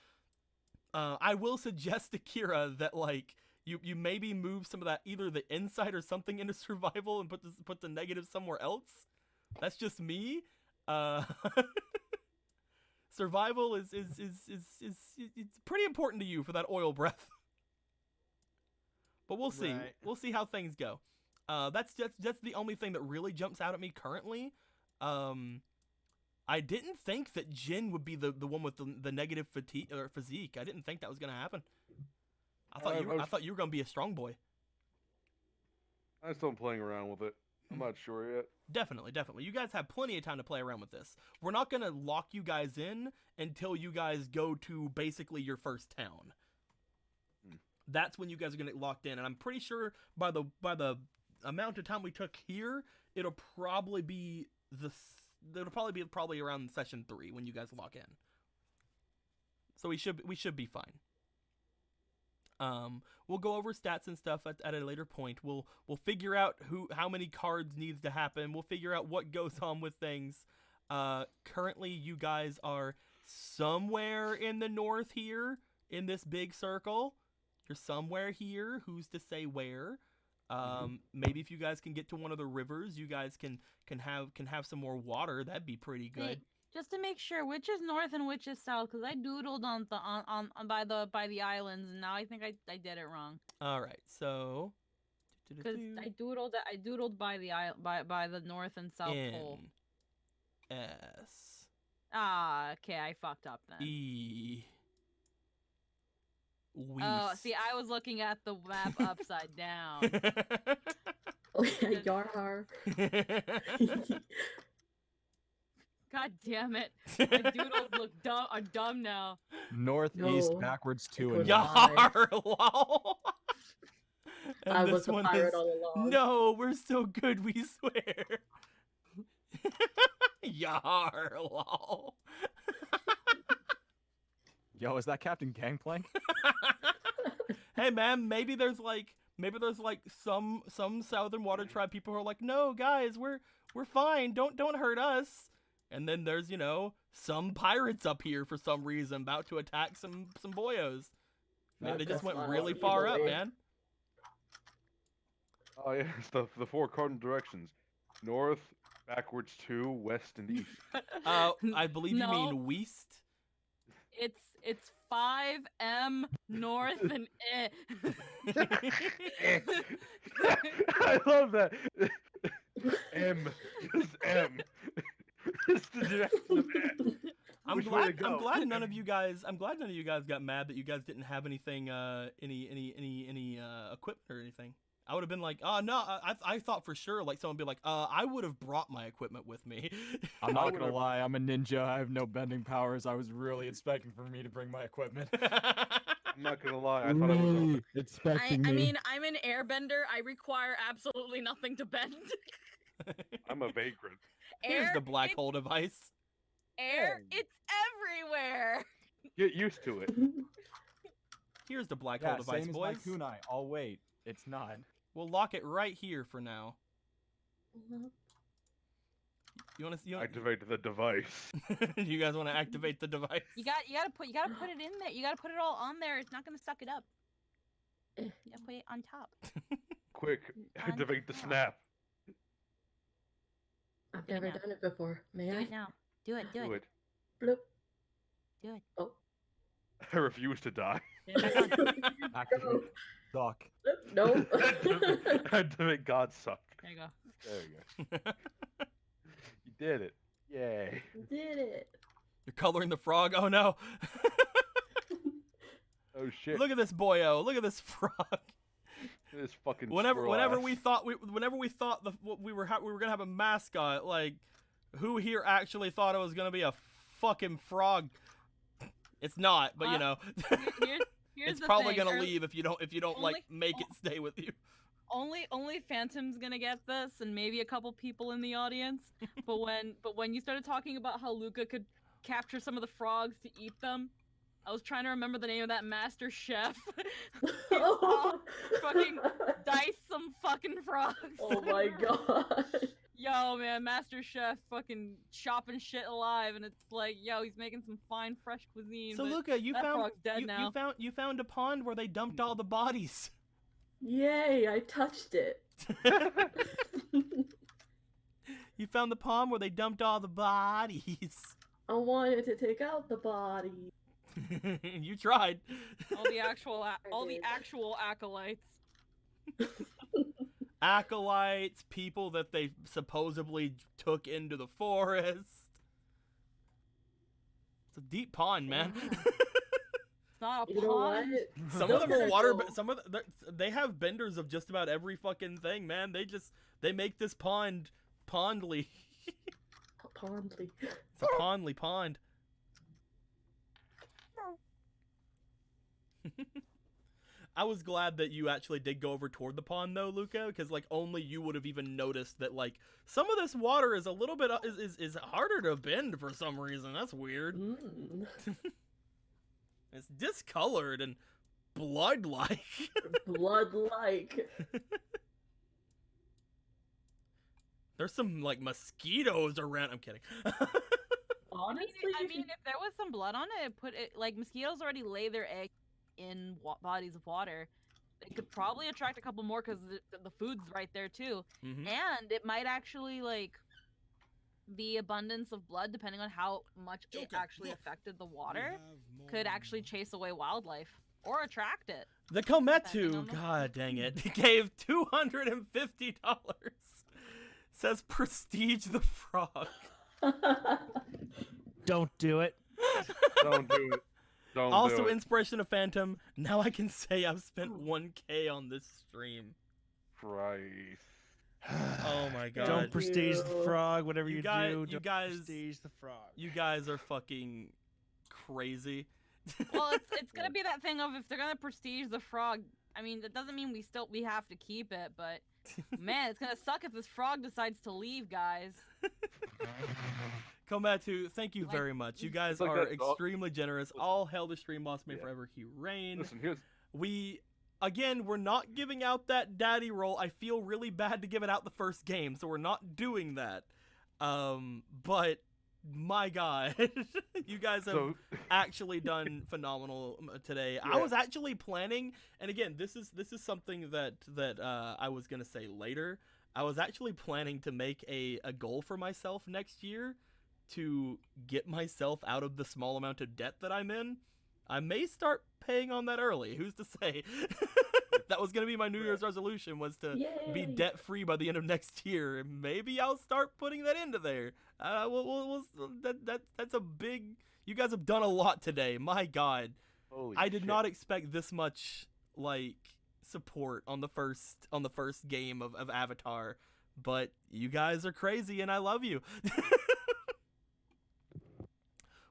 I will suggest to Kira that like you maybe move some of that, either the insight or something, into survival and put the negative somewhere else. That's just me. Survival is it's pretty important to you for that oil breath. But we'll see. Right. We'll see how things go. That's the only thing that really jumps out at me currently. I didn't think that Jin would be the one with the negative physique. I didn't think that was gonna happen. I thought you were gonna be a strong boy. I'm still playing around with it. I'm not sure yet. Definitely. You guys have plenty of time to play around with this. We're not gonna lock you guys in until you guys go to basically your first town. That's when you guys are gonna get locked in, and I'm pretty sure by the amount of time we took here, it'll probably be probably around session 3 when you guys lock in. So we should be fine. We'll go over stats and stuff at a later point. We'll figure out how many cards needs to happen. We'll figure out what goes on with things. Currently, you guys are somewhere in the north here in this big circle. You're somewhere here. Who's to say where? Maybe if you guys can get to one of the rivers, you guys can have some more water. That'd be pretty good. Wait, just to make sure, which is north and which is south? Because I doodled on by the islands, and now I think I did it wrong. All right, so Because I doodled by the north and south pole. S Okay, I fucked up then. E. Oh, see, I was looking at the map upside down. Yarhar. God damn it! My doodles are dumb now. Northeast, No. backwards, It 2 goes and Yar, lol. And I this was a one pirate is, all along. no, we're so good, we swear. Yar, lol. Yo, is that Captain Gangplank? Hey man, maybe there's like some Southern Water Tribe people who are like, no guys, we're fine, don't hurt us. And then there's, some pirates up here for some reason about to attack some boyos. Maybe they just went really far up, man. Oh yeah, it's the 4 cardinal directions. North, backwards 2, west, and east. I believe you No. mean Weast. It's 5M north and I love that. M. Just M. It's the direction of M. I'm Which way to glad. I'm go? glad none of you guys. I'm glad none of you guys got mad that you guys didn't have anything, any equipment or anything. I would have been like, oh no, I thought for sure like someone would be like, I would have brought my equipment with me. I'm I not would've- gonna lie, I'm a ninja. I have no bending powers. I was really expecting for me to bring my equipment. I'm not gonna lie. I thought I was. Really expecting I mean, I'm an airbender. I require absolutely nothing to bend. I'm a vagrant. Here's Air, the black it's hole device. air. It's everywhere. Get used to it. Here's the black yeah, hole device, same as boys. my kunai. Oh wait, it's not. We'll lock it right here for now. You want to? You, Activate the device. you guys want to activate the device? You gotta put it in there. You gotta put it all on there. It's not gonna suck it up. You gotta put it on top. Quick, activate the top. snap. I've Do it never now. done it before. May Do I? it now. Do it. Do Do it. it. Bloop. Do it. Oh. I refuse to die. Put it back on. Activate. Suck. Nope. Activate God suck. There you go. There you go. You did it. Yay. Did it. You're coloring the frog. Oh no! Oh shit. Look at this boyo. Look at this frog. This fucking. Whenever squirrel we ass. thought we were gonna have a mascot, like who here actually thought it was gonna be a fucking frog? It's not, but you know, Here's it's the probably thing. gonna leave if you don't like only- make it stay with you. Only Phantom's gonna get this, and maybe a couple people in the audience. but when you started talking about how Luca could capture some of the frogs to eat them, I was trying to remember the name of that master chef. Fucking dice some fucking frogs. Oh my god. Yo, man, Master Chef fucking chopping shit alive, and it's like, yo, he's making some fine, fresh cuisine. So but Luca, you that found frog's dead now. you found a pond where they dumped all the bodies. Yay, I touched it. You found the pond where they dumped all the bodies. I wanted to take out the body. You tried. all the actual did. acolytes. Acolytes, people that they supposedly took into the forest. It's a deep pond, man. It's not a You know what? pond. Some of them are Those water. people- Some of they have benders of just about every fucking thing, man. They make this pond pondly. Pondly. It's a pondly pond. I was glad that you actually did go over toward the pond though, Luca, because like only you would have even noticed that like some of this water is a little bit is harder to bend for some reason. That's weird. Mm. It's discolored and blood-like. Blood-like. There's some like mosquitoes around. I'm kidding. Honestly, I mean, if there was some blood on it, put it like mosquitoes already lay their eggs in bodies of water. It could probably attract a couple more because the food's right there too, Mhm. and it might actually like the abundance of blood, depending on how much it Joker, actually look. affected the We water, have more could actually money. chase away wildlife or attract it. The Depending Kometu, on the- god dang it, gave $250. Says Prestige the Frog. Don't do it. Don't do it. Don't Also, do it. inspiration of Phantom. Now I can say I've spent 1K on this stream. Christ. Oh my god. Don't prestige the you. frog. Whatever You you, guys- do, you don't guys- prestige the frog. You guys are fucking crazy. Well, it's gonna be that thing of if they're gonna prestige the frog. I mean, that doesn't mean we have to keep it, but man, it's gonna suck if this frog decides to leave, guys. Kometu, thank you Like- very much. You guys like are that dog- extremely generous. All hail the stream boss, may Yeah. forever he reign. Listen, here's We're not giving out that daddy roll. I feel really bad to give it out the first game, so we're not doing that. But my god, you guys have so actually done phenomenal today. I Yeah. was actually planning, and again, this is something that I was gonna say later. I was actually planning to make a goal for myself next year to get myself out of the small amount of debt that I'm in. I may start paying on that early. Who's to say? That was going to be my New Year's resolution, was to be Yay. debt free by the end of next year. Maybe I'll start putting that into there. That's a big. You guys have done a lot today. My God, Holy I did shit. not expect this much like support on the first game of Avatar, but you guys are crazy and I love you.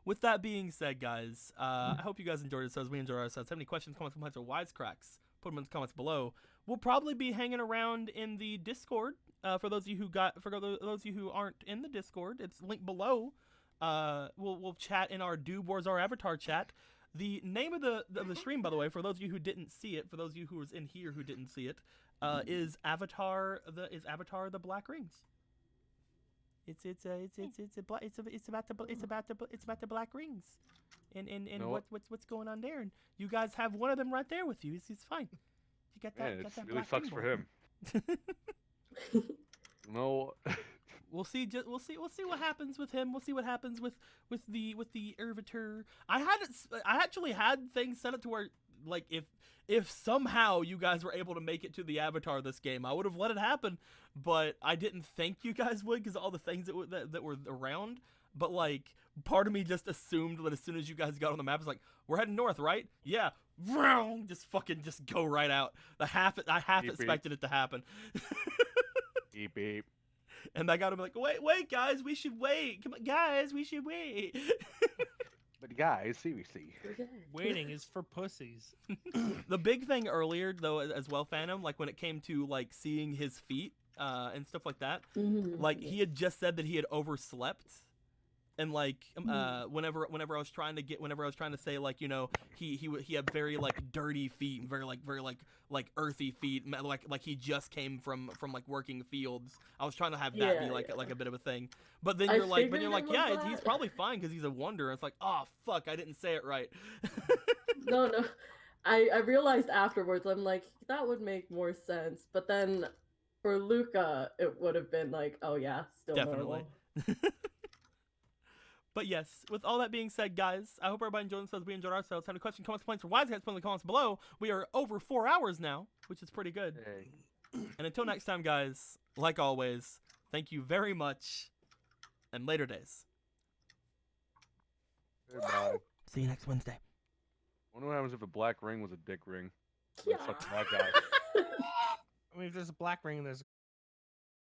With that being said, guys, I hope you guys enjoyed it as we enjoyed ourselves. Have any questions, comments, complaints, or wisecracks? Put them in the comments below. We'll probably be hanging around in the Discord. For those of you who aren't in the Discord, it's linked below. We'll chat in our Doob Wars Our Avatar chat. The name of the stream, by the way, for those of you who didn't see it, for those of you who was in here who didn't see it, is Avatar the Black Rings. It's about the Black Rings, and know what's going on there, and you guys have one of them right there with you. It's fine. You got that. Man, got it that really black sucks ring for boy. him. No. We'll see what happens with him. We'll see what happens with the Ervatur. I actually had things set up to where, like, if somehow you guys were able to make it to the Avatar this game, I would have let it happen, but I didn't think you guys would because all the things that were around. But like, part of me just assumed that as soon as you guys got on the map, it's like, we're heading north, right? Yeah. Just go right out. I half Beep, expected it to happen. Beep beep. And I gotta be like, wait, guys, we should wait. Come on, guys, we should wait. But guys, seriously. Okay. Waiting is for pussies. The big thing earlier, though, as well, Phantom, like when it came to like seeing his feet and stuff like that, like he had just said that he had overslept. And like whenever I was trying to say, like, you know, he had very like dirty feet, very earthy feet, like he just came from like working fields. I was trying to have that be like a bit of a thing. But then you're like, yeah, he's probably fine because he's a wonder. It's like, oh fuck, I didn't say it right. No. I realized afterwards, I'm like, that would make more sense. But then for Luca, it would have been like, oh yeah, still Definitely. normal. But yes, with all that being said, guys, I hope everybody enjoyed themselves. We enjoyed ourselves. Have any questions, comments, complaints, or wise guys, put in the comments below. We are over 4 hours now, which is pretty good. Hey. And until next time, guys, like always, thank you very much, and later days. Goodbye. See you next Wednesday. Wonder what happens if a black ring was a dick ring. Yeah. Fuck that guy. I mean, if there's a black ring and there's a